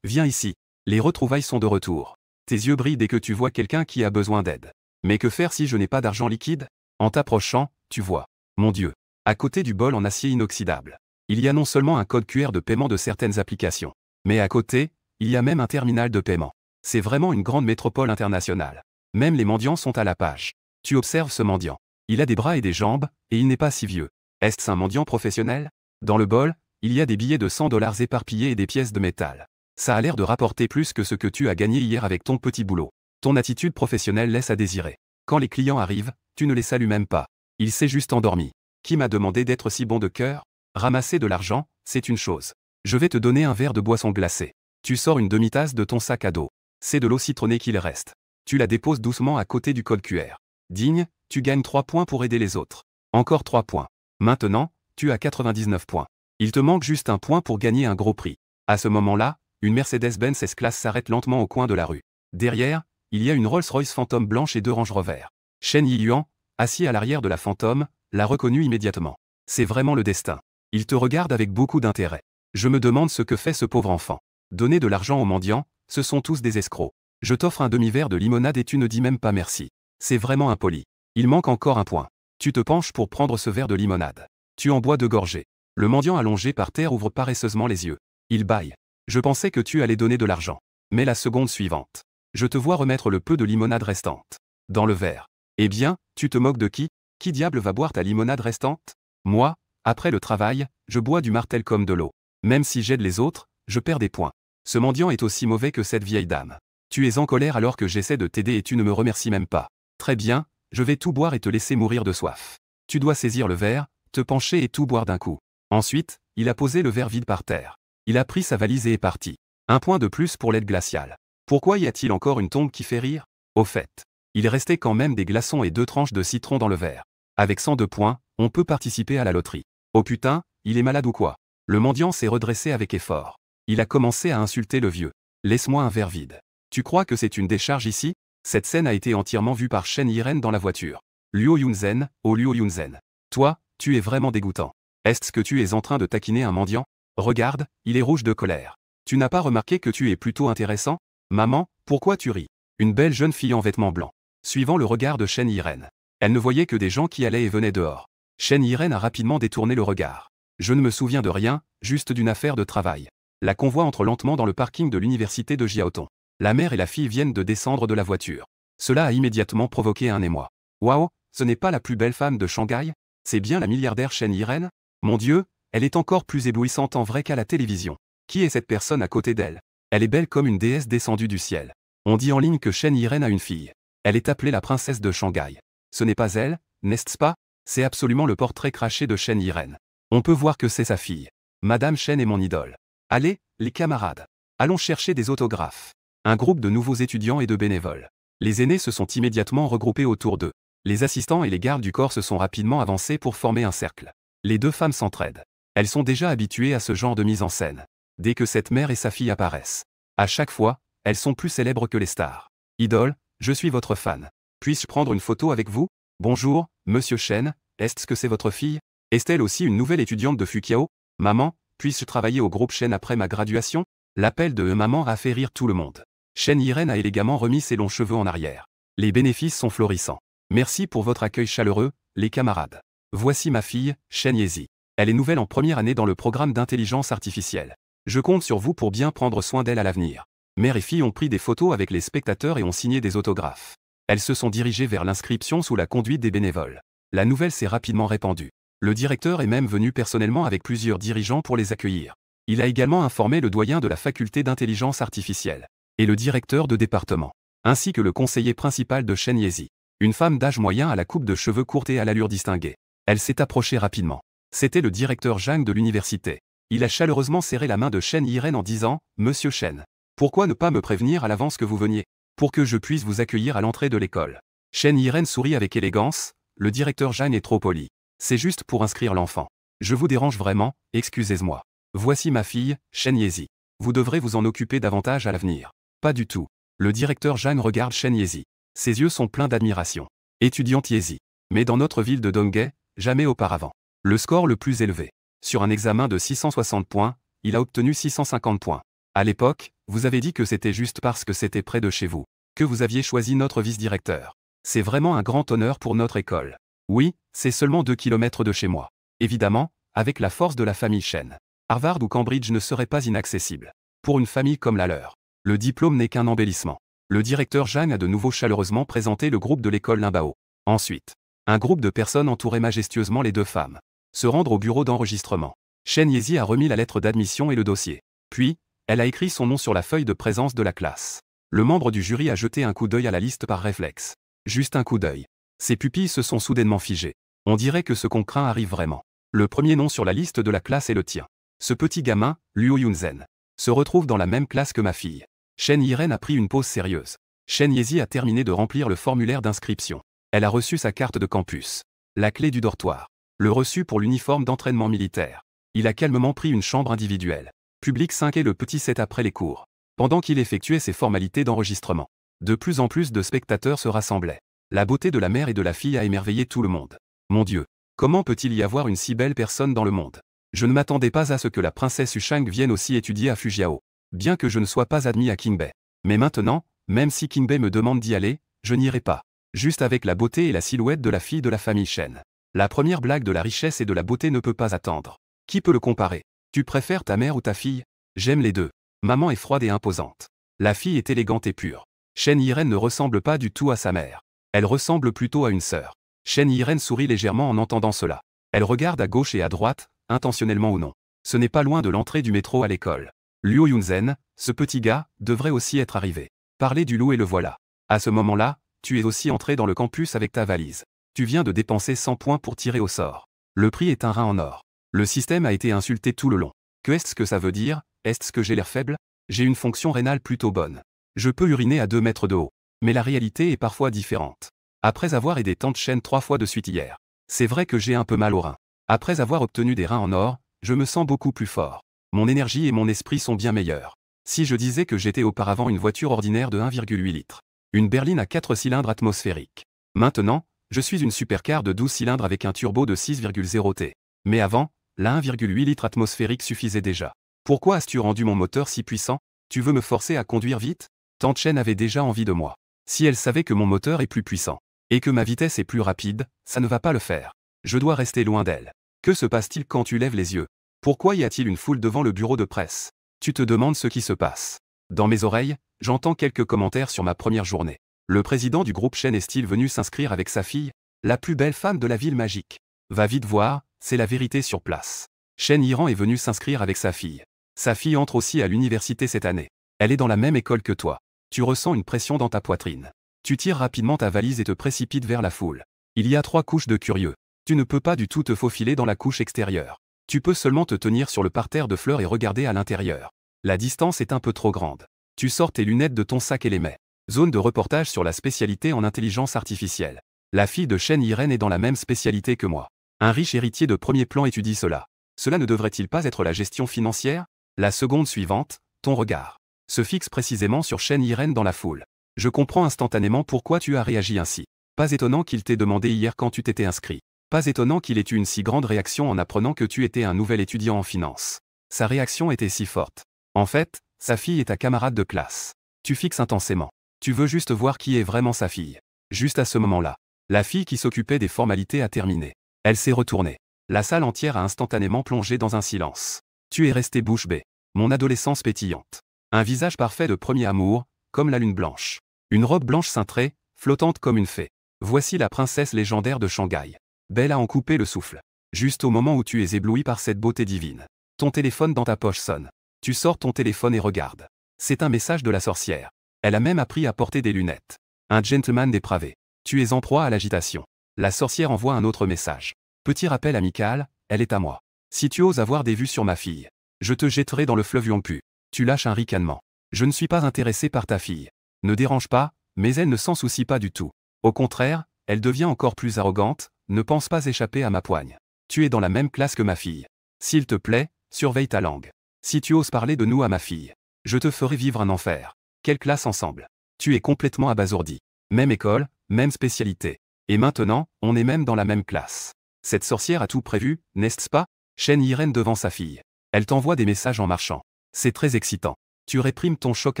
Viens ici. Les retrouvailles sont de retour. Tes yeux brillent dès que tu vois quelqu'un qui a besoin d'aide. Mais que faire si je n'ai pas d'argent liquide? En t'approchant, tu vois. Mon Dieu. À côté du bol en acier inoxydable, il y a non seulement un code QR de paiement de certaines applications, mais à côté, il y a même un terminal de paiement. C'est vraiment une grande métropole internationale. Même les mendiants sont à la page. Tu observes ce mendiant. Il a des bras et des jambes, et il n'est pas si vieux. Est-ce un mendiant professionnel? Dans le bol, il y a des billets de 100 $ éparpillés et des pièces de métal. Ça a l'air de rapporter plus que ce que tu as gagné hier avec ton petit boulot. Ton attitude professionnelle laisse à désirer. Quand les clients arrivent, tu ne les salues même pas. Il s'est juste endormi. Qui m'a demandé d'être si bon de cœur? Ramasser de l'argent, c'est une chose. Je vais te donner un verre de boisson glacée. Tu sors une demi-tasse de ton sac à dos. C'est de l'eau citronnée qu'il reste. Tu la déposes doucement à côté du code QR. Digne, tu gagnes 3 points pour aider les autres. Encore 3 points. Maintenant, tu as 99 points. Il te manque juste un point pour gagner un gros prix. À ce moment-là, une Mercedes-Benz S-Class s'arrête lentement au coin de la rue. Derrière, il y a une Rolls-Royce Phantom blanche et 2 Range Rover. Shen Yiyuan, assis à l'arrière de la Phantom, l'a reconnu immédiatement. C'est vraiment le destin. Il te regarde avec beaucoup d'intérêt. Je me demande ce que fait ce pauvre enfant. Donner de l'argent aux mendiants, ce sont tous des escrocs. Je t'offre un demi-verre de limonade et tu ne dis même pas merci. C'est vraiment impoli. Il manque encore un point. Tu te penches pour prendre ce verre de limonade. Tu en bois 2 gorgées. Le mendiant allongé par terre ouvre paresseusement les yeux. Il bâille. Je pensais que tu allais donner de l'argent. Mais la seconde suivante, je te vois remettre le peu de limonade restante dans le verre. Eh bien, tu te moques de qui? Qui diable va boire ta limonade restante? Moi, après le travail, je bois du martel comme de l'eau. Même si j'aide les autres, je perds des points. Ce mendiant est aussi mauvais que cette vieille dame. Tu es en colère alors que j'essaie de t'aider et tu ne me remercies même pas. Très bien, je vais tout boire et te laisser mourir de soif. Tu dois saisir le verre, te pencher et tout boire d'un coup. Ensuite, il a posé le verre vide par terre. Il a pris sa valise et est parti. Un point de plus pour l'aide glaciale. Pourquoi y a-t-il encore une tombe qui fait rire? Au fait, il restait quand même des glaçons et 2 tranches de citron dans le verre. Avec 102 points, on peut participer à la loterie. Oh putain, il est malade ou quoi? Le mendiant s'est redressé avec effort. Il a commencé à insulter le vieux. Laisse-moi un verre vide. Tu crois que c'est une décharge ici? Cette scène a été entièrement vue par Shen Yiren dans la voiture. Luo Yunzen, oh Luo Yunzen. Toi, tu es vraiment dégoûtant. Est-ce que tu es en train de taquiner un mendiant? Regarde, il est rouge de colère. Tu n'as pas remarqué que tu es plutôt intéressant? Maman, pourquoi tu ris? Une belle jeune fille en vêtements blancs. Suivant le regard de Shen Yiren. Elle ne voyait que des gens qui allaient et venaient dehors. Shen Yiren a rapidement détourné le regard. Je ne me souviens de rien, juste d'une affaire de travail. La convoi entre lentement dans le parking de l'université de Jiaotong. La mère et la fille viennent de descendre de la voiture. Cela a immédiatement provoqué un émoi. Waouh, ce n'est pas la plus belle femme de Shanghai? C'est bien la milliardaire Shen Yiren? Mon Dieu, elle est encore plus éblouissante en vrai qu'à la télévision. Qui est cette personne à côté d'elle? Elle est belle comme une déesse descendue du ciel. On dit en ligne que Shen Yiren a une fille. Elle est appelée la princesse de Shanghai. Ce n'est pas elle, n'est-ce pas? C'est absolument le portrait craché de Shen Yiren. On peut voir que c'est sa fille. Madame Shen est mon idole. Allez, les camarades. Allons chercher des autographes. Un groupe de nouveaux étudiants et de bénévoles. Les aînés se sont immédiatement regroupés autour d'eux. Les assistants et les gardes du corps se sont rapidement avancés pour former un cercle. Les 2 femmes s'entraident. Elles sont déjà habituées à ce genre de mise en scène. Dès que cette mère et sa fille apparaissent. À chaque fois, elles sont plus célèbres que les stars. Idole, je suis votre fan. Puis-je prendre une photo avec vous? Bonjour, monsieur Shen, est-ce que c'est votre fille? Est-elle aussi une nouvelle étudiante de Fukiao? Maman, puis-je travailler au groupe Shen après ma graduation? L'appel de maman a fait rire tout le monde. Shen Yiren a élégamment remis ses longs cheveux en arrière. Les bénéfices sont florissants. Merci pour votre accueil chaleureux, les camarades. Voici ma fille, Shen Yezi. Elle est nouvelle en première année dans le programme d'intelligence artificielle. Je compte sur vous pour bien prendre soin d'elle à l'avenir. Mère et fille ont pris des photos avec les spectateurs et ont signé des autographes. Elles se sont dirigées vers l'inscription sous la conduite des bénévoles. La nouvelle s'est rapidement répandue. Le directeur est même venu personnellement avec plusieurs dirigeants pour les accueillir. Il a également informé le doyen de la faculté d'intelligence artificielle et le directeur de département, ainsi que le conseiller principal de Shen Yezi. Une femme d'âge moyen à la coupe de cheveux courte et à l'allure distinguée. Elle s'est approchée rapidement. C'était le directeur Zhang de l'université. Il a chaleureusement serré la main de Shen Yiren en disant « Monsieur Shen, pourquoi ne pas me prévenir à l'avance que vous veniez, pour que je puisse vous accueillir à l'entrée de l'école ?» Shen Yiren sourit avec élégance, le directeur Zhang est trop poli. C'est juste pour inscrire l'enfant. Je vous dérange vraiment, excusez-moi. Voici ma fille, Shen Yezi. Vous devrez vous en occuper davantage à l'avenir. Pas du tout. Le directeur Zhang regarde Shen Yezi. Ses yeux sont pleins d'admiration. Étudiante Yezi. Mais dans notre ville de Donghae, jamais auparavant. Le score le plus élevé. Sur un examen de 660 points, il a obtenu 650 points. À l'époque, vous avez dit que c'était juste parce que c'était près de chez vous, que vous aviez choisi notre vice-directeur. C'est vraiment un grand honneur pour notre école. Oui, c'est seulement 2 kilomètres de chez moi. Évidemment, avec la force de la famille Shen. Harvard ou Cambridge ne serait pas inaccessible. Pour une famille comme la leur. Le diplôme n'est qu'un embellissement. Le directeur Zhang a de nouveau chaleureusement présenté le groupe de l'école Limbao. Ensuite, un groupe de personnes entourait majestueusement les 2 femmes. Se rendre au bureau d'enregistrement. Shen Yezi a remis la lettre d'admission et le dossier. Puis, elle a écrit son nom sur la feuille de présence de la classe. Le membre du jury a jeté un coup d'œil à la liste par réflexe. Juste un coup d'œil. Ses pupilles se sont soudainement figées. On dirait que ce qu'on craint arrive vraiment. Le premier nom sur la liste de la classe est le tien. Ce petit gamin, Luo Yunzen, se retrouve dans la même classe que ma fille. Shen Yiren a pris une pause sérieuse. Shen Yezi a terminé de remplir le formulaire d'inscription. Elle a reçu sa carte de campus. La clé du dortoir. Le reçu pour l'uniforme d'entraînement militaire. Il a calmement pris une chambre individuelle. Public 5 et le petit 7 après les cours. Pendant qu'il effectuait ses formalités d'enregistrement. De plus en plus de spectateurs se rassemblaient. La beauté de la mère et de la fille a émerveillé tout le monde. Mon Dieu, comment peut-il y avoir une si belle personne dans le monde? Je ne m'attendais pas à ce que la princesse Yushang vienne aussi étudier à Fujiao. Bien que je ne sois pas admis à Qingbei. Mais maintenant, même si Qingbei me demande d'y aller, je n'irai pas. Juste avec la beauté et la silhouette de la fille de la famille Shen. La première blague de la richesse et de la beauté ne peut pas attendre. Qui peut le comparer? Tu préfères ta mère ou ta fille? J'aime les deux. Maman est froide et imposante. La fille est élégante et pure. Shen Yiren ne ressemble pas du tout à sa mère. Elle ressemble plutôt à une sœur. Shen Yiren sourit légèrement en entendant cela. Elle regarde à gauche et à droite, intentionnellement ou non. Ce n'est pas loin de l'entrée du métro à l'école. Luo Yunzen, ce petit gars, devrait aussi être arrivé. Parler du lot et le voilà. À ce moment-là, tu es aussi entré dans le campus avec ta valise. Tu viens de dépenser 100 points pour tirer au sort. Le prix est un rein en or. Le système a été insulté tout le long. Qu'est-ce que ça veut dire? Est-ce que j'ai l'air faible? J'ai une fonction rénale plutôt bonne. Je peux uriner à 2 mètres de haut. Mais la réalité est parfois différente. Après avoir aidé tante Chen 3 fois de suite hier, c'est vrai que j'ai un peu mal aux reins. Après avoir obtenu des reins en or, je me sens beaucoup plus fort. Mon énergie et mon esprit sont bien meilleurs. Si je disais que j'étais auparavant une voiture ordinaire de 1,8 litres, une berline à 4 cylindres atmosphériques. Maintenant, je suis une supercar de 12 cylindres avec un turbo de 6,0 T. Mais avant, la 1,8 litres atmosphérique suffisait déjà. Pourquoi as-tu rendu mon moteur si puissant? Tu veux me forcer à conduire vite? Tante Chen avait déjà envie de moi. Si elle savait que mon moteur est plus puissant, et que ma vitesse est plus rapide, ça ne va pas le faire. Je dois rester loin d'elle. Que se passe-t-il quand tu lèves les yeux? Pourquoi y a-t-il une foule devant le bureau de presse? Tu te demandes ce qui se passe. Dans mes oreilles, j'entends quelques commentaires sur ma première journée. Le président du groupe Chen est-il venu s'inscrire avec sa fille, la plus belle femme de la ville magique? Va vite voir, c'est la vérité sur place. Chen Yiran est venu s'inscrire avec sa fille. Sa fille entre aussi à l'université cette année. Elle est dans la même école que toi. Tu ressens une pression dans ta poitrine. Tu tires rapidement ta valise et te précipites vers la foule. Il y a 3 couches de curieux. Tu ne peux pas du tout te faufiler dans la couche extérieure. Tu peux seulement te tenir sur le parterre de fleurs et regarder à l'intérieur. La distance est un peu trop grande. Tu sors tes lunettes de ton sac et les mets. Zone de reportage sur la spécialité en intelligence artificielle. La fille de Chen Yiren est dans la même spécialité que moi. Un riche héritier de premier plan étudie cela. Cela ne devrait-il pas être la gestion financière? La seconde suivante, ton regard se fixe précisément sur Chen Yiren dans la foule. Je comprends instantanément pourquoi tu as réagi ainsi. Pas étonnant qu'il t'ait demandé hier quand tu t'étais inscrit. Pas étonnant qu'il ait eu une si grande réaction en apprenant que tu étais un nouvel étudiant en finance. Sa réaction était si forte. En fait, sa fille est ta camarade de classe. Tu fixes intensément. Tu veux juste voir qui est vraiment sa fille. Juste à ce moment-là, la fille qui s'occupait des formalités a terminé. Elle s'est retournée. La salle entière a instantanément plongé dans un silence. Tu es resté bouche bée. Mon adolescence pétillante. Un visage parfait de premier amour, comme la lune blanche. Une robe blanche cintrée, flottante comme une fée. Voici la princesse légendaire de Shanghai. Belle à en couper le souffle. Juste au moment où tu es ébloui par cette beauté divine. Ton téléphone dans ta poche sonne. Tu sors ton téléphone et regardes. C'est un message de la sorcière. Elle a même appris à porter des lunettes. Un gentleman dépravé. Tu es en proie à l'agitation. La sorcière envoie un autre message. Petit rappel amical, elle est à moi. Si tu oses avoir des vues sur ma fille, je te jetterai dans le fleuve Yongpu. Tu lâches un ricanement. Je ne suis pas intéressé par ta fille. Ne dérange pas, mais elle ne s'en soucie pas du tout. Au contraire, elle devient encore plus arrogante, ne pense pas échapper à ma poigne. Tu es dans la même classe que ma fille. S'il te plaît, surveille ta langue. Si tu oses parler de nous à ma fille, je te ferai vivre un enfer. Quelle classe ensemble. Tu es complètement abasourdi. Même école, même spécialité. Et maintenant, on est même dans la même classe. Cette sorcière a tout prévu, n'est-ce pas? Chen Yiren devant sa fille. Elle t'envoie des messages en marchant. C'est très excitant. Tu réprimes ton choc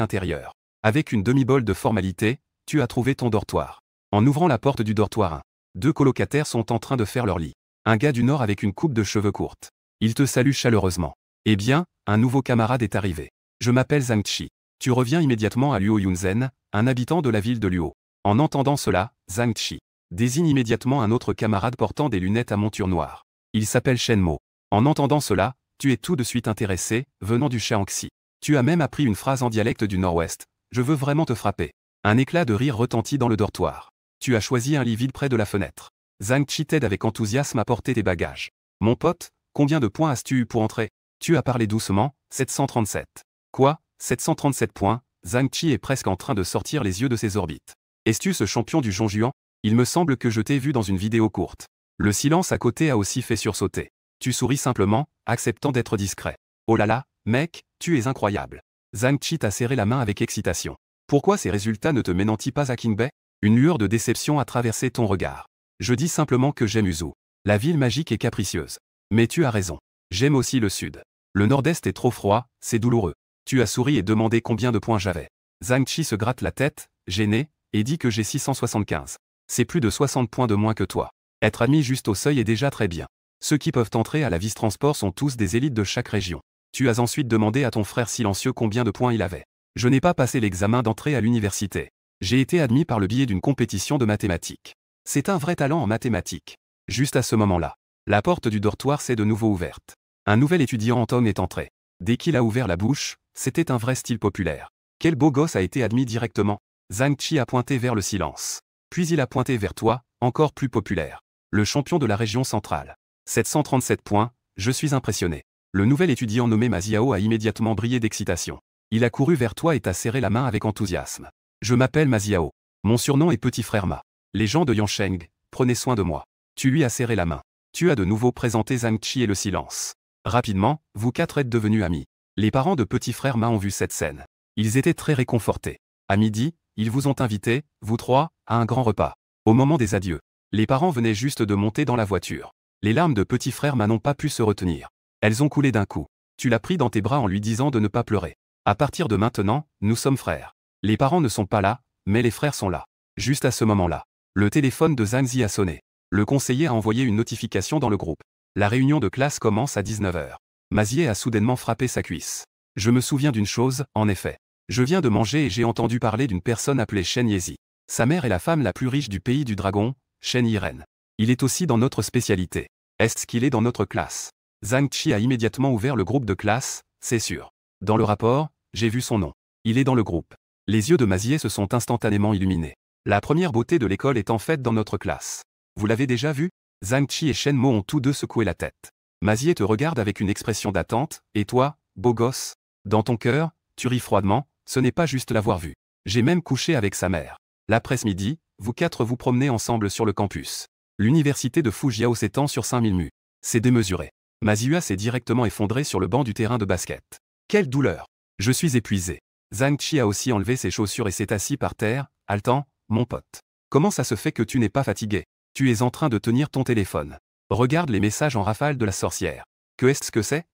intérieur. Avec une demi-bole de formalité, tu as trouvé ton dortoir. En ouvrant la porte du dortoir 1, 2 colocataires sont en train de faire leur lit. Un gars du Nord avec une coupe de cheveux courte. Il te salue chaleureusement. Eh bien, un nouveau camarade est arrivé. Je m'appelle Zhang Chi. Tu reviens immédiatement à Luo Yunzhen, un habitant de la ville de Luo. En entendant cela, Zhang Chi désigne immédiatement un autre camarade portant des lunettes à monture noire. Il s'appelle Shen Mo. En entendant cela, tu es tout de suite intéressé, venant du Shaanxi. Tu as même appris une phrase en dialecte du Nord-Ouest. Je veux vraiment te frapper. Un éclat de rire retentit dans le dortoir. Tu as choisi un lit vide près de la fenêtre. Zhang Chi t'aide avec enthousiasme à porter tes bagages. Mon pote, combien de points as-tu eu pour entrer? Tu as parlé doucement, 737. Quoi, 737 points? Zhang Chi est presque en train de sortir les yeux de ses orbites. Es-tu ce champion du Zhongjuan? Il me semble que je t'ai vu dans une vidéo courte. Le silence à côté a aussi fait sursauter. Tu souris simplement, acceptant d'être discret. Oh là là, mec, tu es incroyable. Zhang Chi t'a serré la main avec excitation. Pourquoi ces résultats ne te mènent-ils pas à Qingbei? Une lueur de déception a traversé ton regard. Je dis simplement que j'aime Uzu. La ville magique est capricieuse. Mais tu as raison. J'aime aussi le sud. Le nord-est est trop froid, c'est douloureux. Tu as souri et demandé combien de points j'avais. Zhang Chi se gratte la tête, gêné, et dit que j'ai 675. C'est plus de 60 points de moins que toi. Être admis juste au seuil est déjà très bien. Ceux qui peuvent entrer à la Vice Transport sont tous des élites de chaque région. Tu as ensuite demandé à ton frère silencieux combien de points il avait. Je n'ai pas passé l'examen d'entrée à l'université. J'ai été admis par le biais d'une compétition de mathématiques. C'est un vrai talent en mathématiques. Juste à ce moment-là, la porte du dortoir s'est de nouveau ouverte. Un nouvel étudiant en tome est entré. Dès qu'il a ouvert la bouche, c'était un vrai style populaire. Quel beau gosse a été admis directement. Zhang Qi a pointé vers le silence. Puis il a pointé vers toi, encore plus populaire. Le champion de la région centrale. 737 points, je suis impressionné. Le nouvel étudiant nommé Ma Xiao a immédiatement brillé d'excitation. Il a couru vers toi et t'a serré la main avec enthousiasme. Je m'appelle Ma Xiao. Mon surnom est Petit Frère Ma. Les gens de Yansheng, prenez soin de moi. Tu lui as serré la main. Tu as de nouveau présenté Zhang Qi et le silence. Rapidement, vous quatre êtes devenus amis. Les parents de Petit Frère Ma ont vu cette scène. Ils étaient très réconfortés. À midi, ils vous ont invité, vous trois, à un grand repas. Au moment des adieux, les parents venaient juste de monter dans la voiture. Les larmes de Petit Frère Ma n'ont pas pu se retenir. Elles ont coulé d'un coup. Tu l'as pris dans tes bras en lui disant de ne pas pleurer. À partir de maintenant, nous sommes frères. Les parents ne sont pas là, mais les frères sont là. Juste à ce moment-là, le téléphone de Zhang Zi a sonné. Le conseiller a envoyé une notification dans le groupe. La réunion de classe commence à 19h. Ma Xiao a soudainement frappé sa cuisse. Je me souviens d'une chose, en effet. Je viens de manger et j'ai entendu parler d'une personne appelée Shen Yezi. Sa mère est la femme la plus riche du pays du dragon, Shen Yiren. Il est aussi dans notre spécialité. Est-ce qu'il est dans notre classe? Zhang Qi a immédiatement ouvert le groupe de classe, c'est sûr. Dans le rapport, j'ai vu son nom. Il est dans le groupe. Les yeux de Ma Xiao se sont instantanément illuminés. La première beauté de l'école est en fait dans notre classe. Vous l'avez déjà vu? Zhang Qi et Shen Mo ont tous deux secoué la tête. Ma Xiao te regarde avec une expression d'attente, et toi, beau gosse? Dans ton cœur, tu ris froidement, ce n'est pas juste l'avoir vu. J'ai même couché avec sa mère. L'après-midi, vous quatre vous promenez ensemble sur le campus. L'université de Fujiao s'étend sur 5000 mu. C'est démesuré. Ma Xiao s'est directement effondrée sur le banc du terrain de basket. Quelle douleur! Je suis épuisé. Zhang Qi a aussi enlevé ses chaussures et s'est assis par terre, haletant, mon pote. Comment ça se fait que tu n'es pas fatigué? Tu es en train de tenir ton téléphone. Regarde les messages en rafale de la sorcière. Que est-ce que c'est?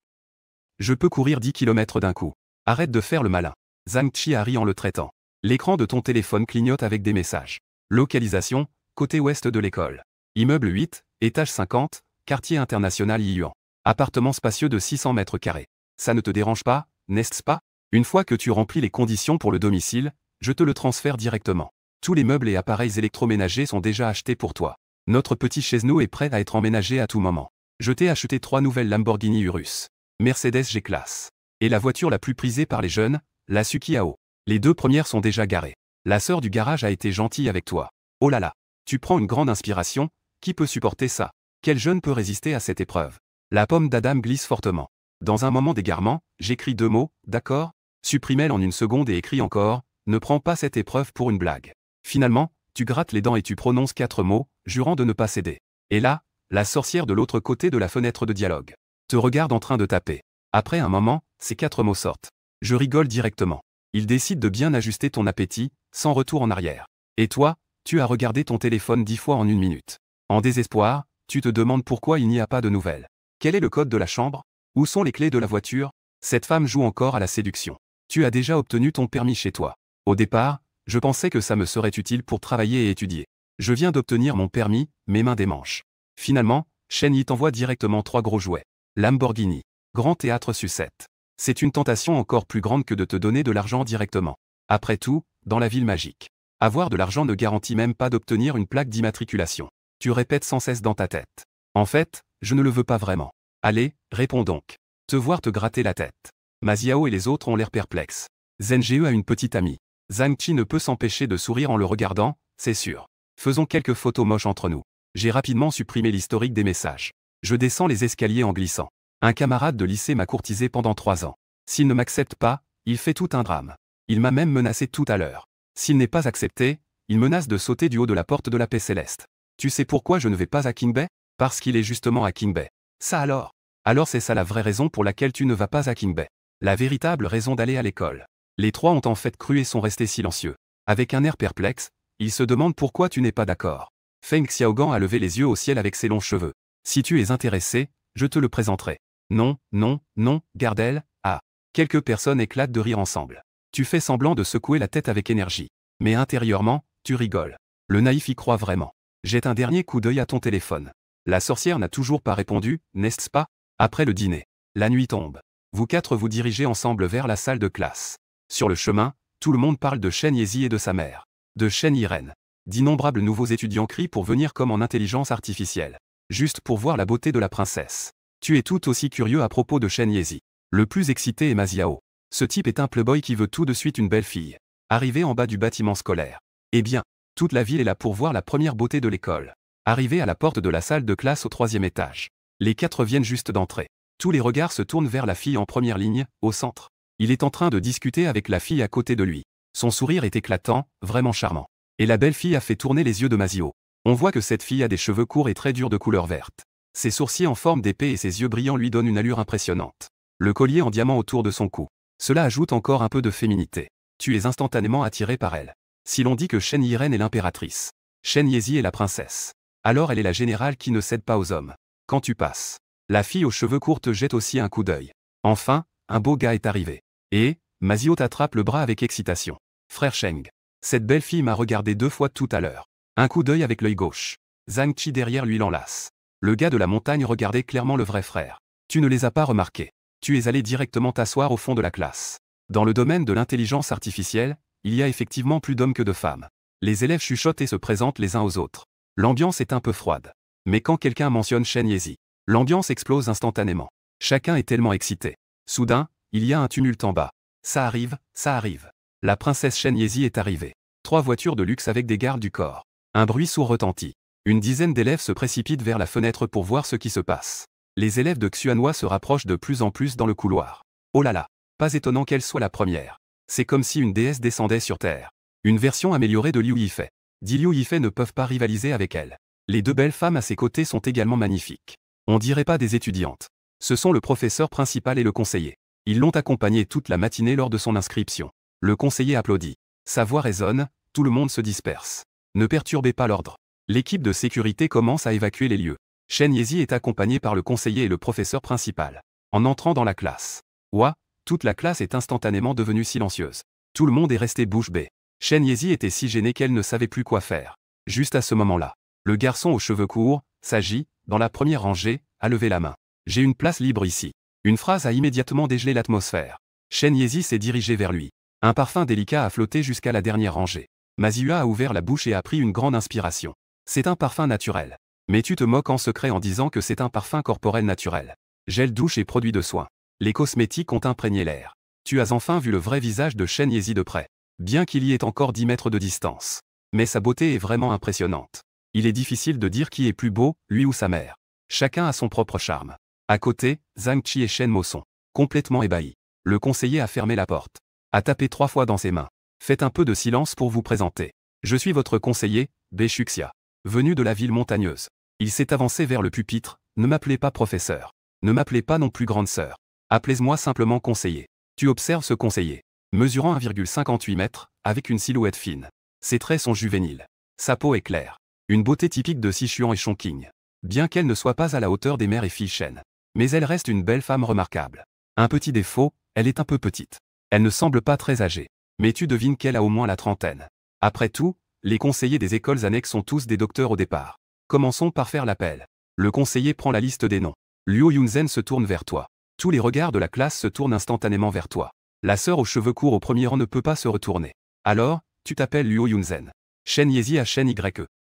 Je peux courir 10 km d'un coup. Arrête de faire le malin. Zhang Qi a ri en le traitant. L'écran de ton téléphone clignote avec des messages. Localisation, côté ouest de l'école. Immeuble 8, étage 50, quartier international Yiyuan. Appartement spacieux de 600 mètres carrés. Ça ne te dérange pas, n'est-ce pas? Une fois que tu remplis les conditions pour le domicile, je te le transfère directement. Tous les meubles et appareils électroménagers sont déjà achetés pour toi. Notre petit Chesno est prêt à être emménagé à tout moment. Je t'ai acheté 3 nouvelles Lamborghini Urus. Mercedes G-Class. Et la voiture la plus prisée par les jeunes, la Suzuki AO. Les 2 premières sont déjà garées. La sœur du garage a été gentille avec toi. Oh là là. Tu prends une grande inspiration, qui peut supporter ça? Quel jeune peut résister à cette épreuve? La pomme d'Adam glisse fortement. Dans un moment d'égarement, j'écris 2 mots, d'accord? Supprime-le en une seconde et écris encore, ne prends pas cette épreuve pour une blague. Finalement, tu grattes les dents et tu prononces 4 mots, jurant de ne pas céder. Et là, la sorcière de l'autre côté de la fenêtre de dialogue te regarde en train de taper. Après un moment, ces 4 mots sortent. Je rigole directement. Il décide de bien ajuster ton appétit, sans retour en arrière. Et toi, tu as regardé ton téléphone 10 fois en 1 minute. En désespoir, tu te demandes pourquoi il n'y a pas de nouvelles. Quel est le code de la chambre? Où sont les clés de la voiture? Cette femme joue encore à la séduction. Tu as déjà obtenu ton permis chez toi. Au départ, je pensais que ça me serait utile pour travailler et étudier. Je viens d'obtenir mon permis, mes mains des manches. Finalement, Shen Yi t'envoie directement 3 gros jouets. Lamborghini. Grand théâtre sucette. C'est une tentation encore plus grande que de te donner de l'argent directement. Après tout, dans la ville magique. Avoir de l'argent ne garantit même pas d'obtenir une plaque d'immatriculation. Tu répètes sans cesse dans ta tête. En fait, je ne le veux pas vraiment. Allez, réponds donc. Te voir te gratter la tête. Ma Xiao et les autres ont l'air perplexes. Zheng a une petite amie. Zhang Qi ne peut s'empêcher de sourire en le regardant, c'est sûr. Faisons quelques photos moches entre nous. J'ai rapidement supprimé l'historique des messages. Je descends les escaliers en glissant. Un camarade de lycée m'a courtisé pendant 3 ans. S'il ne m'accepte pas, il fait tout un drame. Il m'a même menacé tout à l'heure. S'il n'est pas accepté, il menace de sauter du haut de la porte de la paix céleste. Tu sais pourquoi je ne vais pas à King Bay? Parce qu'il est justement à King Bay. Ça alors? Alors c'est ça la vraie raison pour laquelle tu ne vas pas à King Bay. La véritable raison d'aller à l'école. Les 3 ont en fait cru et sont restés silencieux. Avec un air perplexe, ils se demandent pourquoi tu n'es pas d'accord. Feng Xiaogan a levé les yeux au ciel avec ses longs cheveux. Si tu es intéressé, je te le présenterai. Non, non, non, Gardel, ah. Quelques personnes éclatent de rire ensemble. Tu fais semblant de secouer la tête avec énergie. Mais intérieurement, tu rigoles. Le naïf y croit vraiment. Jette un dernier coup d'œil à ton téléphone. La sorcière n'a toujours pas répondu, n'est-ce pas? Après le dîner. La nuit tombe. Vous 4 vous dirigez ensemble vers la salle de classe. Sur le chemin, tout le monde parle de Shen Yezi et de sa mère. De Shen Yiren. D'innombrables nouveaux étudiants crient pour venir comme en intelligence artificielle. Juste pour voir la beauté de la princesse. Tu es tout aussi curieux à propos de Shen Yezi. Le plus excité est Ma Xiao. Ce type est un playboy qui veut tout de suite une belle fille. Arrivé en bas du bâtiment scolaire. Eh bien, toute la ville est là pour voir la première beauté de l'école. Arrivé à la porte de la salle de classe au 3e étage. Les 4 viennent juste d'entrer. Tous les regards se tournent vers la fille en première ligne, au centre. Il est en train de discuter avec la fille à côté de lui. Son sourire est éclatant, vraiment charmant. Et la belle fille a fait tourner les yeux de Masio. On voit que cette fille a des cheveux courts et très durs de couleur verte. Ses sourcils en forme d'épée et ses yeux brillants lui donnent une allure impressionnante. Le collier en diamant autour de son cou. Cela ajoute encore un peu de féminité. Tu es instantanément attiré par elle. Si l'on dit que Shen Yiren est l'impératrice, Shen Yezi est la princesse, alors elle est la générale qui ne cède pas aux hommes. Quand tu passes, la fille aux cheveux courts te jette aussi un coup d'œil. Enfin, un beau gars est arrivé. Et, Masio t'attrape le bras avec excitation. Frère Sheng. Cette belle fille m'a regardé 2 fois tout à l'heure. Un coup d'œil avec l'œil gauche. Zhang Qi derrière lui l'enlace. Le gars de la montagne regardait clairement le vrai frère. Tu ne les as pas remarqués. Tu es allé directement t'asseoir au fond de la classe. Dans le domaine de l'intelligence artificielle, il y a effectivement plus d'hommes que de femmes. Les élèves chuchotent et se présentent les uns aux autres. L'ambiance est un peu froide. Mais quand quelqu'un mentionne Shen Yezi, l'ambiance explose instantanément. Chacun est tellement excité. Soudain, il y a un tumulte en bas. Ça arrive, ça arrive. La princesse Shen Yezi est arrivée. 3 voitures de luxe avec des gardes du corps. Un bruit sourd retentit. Une dizaine d'élèves se précipitent vers la fenêtre pour voir ce qui se passe. Les élèves de Xuanhua se rapprochent de plus en plus dans le couloir. Oh là là, pas étonnant qu'elle soit la première. C'est comme si une déesse descendait sur Terre. Une version améliorée de Liu Yifei. Liu Yifei ne peuvent pas rivaliser avec elle. Les 2 belles femmes à ses côtés sont également magnifiques. On dirait pas des étudiantes. Ce sont le professeur principal et le conseiller. Ils l'ont accompagné toute la matinée lors de son inscription. Le conseiller applaudit. Sa voix résonne, tout le monde se disperse. Ne perturbez pas l'ordre. L'équipe de sécurité commence à évacuer les lieux. Shen Yezi est accompagné par le conseiller et le professeur principal. En entrant dans la classe. Ouah, toute la classe est instantanément devenue silencieuse. Tout le monde est resté bouche bée. Shen Yezi était si gênée qu'elle ne savait plus quoi faire. Juste à ce moment-là, le garçon aux cheveux courts, s'agit, dans la première rangée, a levé la main. J'ai une place libre ici. Une phrase a immédiatement dégelé l'atmosphère. Shen Yezi s'est dirigé vers lui. Un parfum délicat a flotté jusqu'à la dernière rangée. Mazihua a ouvert la bouche et a pris une grande inspiration. C'est un parfum naturel. Mais tu te moques en secret en disant que c'est un parfum corporel naturel. Gel douche et produits de soins. Les cosmétiques ont imprégné l'air. Tu as enfin vu le vrai visage de Shen Yezi de près. Bien qu'il y ait encore 10 mètres de distance. Mais sa beauté est vraiment impressionnante. Il est difficile de dire qui est plus beau, lui ou sa mère. Chacun a son propre charme. À côté, Zhang Qi et Shen Mo sont complètement ébahis. Le conseiller a fermé la porte. A tapé 3 fois dans ses mains. Faites un peu de silence pour vous présenter. Je suis votre conseiller, Beshuxia. Venu de la ville montagneuse. Il s'est avancé vers le pupitre. Ne m'appelez pas professeur. Ne m'appelez pas non plus grande sœur. Appelez-moi simplement conseiller. Tu observes ce conseiller. Mesurant 1,58 mètres, avec une silhouette fine. Ses traits sont juvéniles. Sa peau est claire. Une beauté typique de Sichuan et Chongqing. Bien qu'elle ne soit pas à la hauteur des mères et filles Shen. Mais elle reste une belle femme remarquable. Un petit défaut, elle est un peu petite. Elle ne semble pas très âgée. Mais tu devines qu'elle a au moins la trentaine. Après tout, les conseillers des écoles annexes sont tous des docteurs au départ. Commençons par faire l'appel. Le conseiller prend la liste des noms. Liu Yunzhen se tourne vers toi. Tous les regards de la classe se tournent instantanément vers toi. La sœur aux cheveux courts au premier rang ne peut pas se retourner. Alors, tu t'appelles Liu Yunzhen. Shen Yezi à Shen Ye.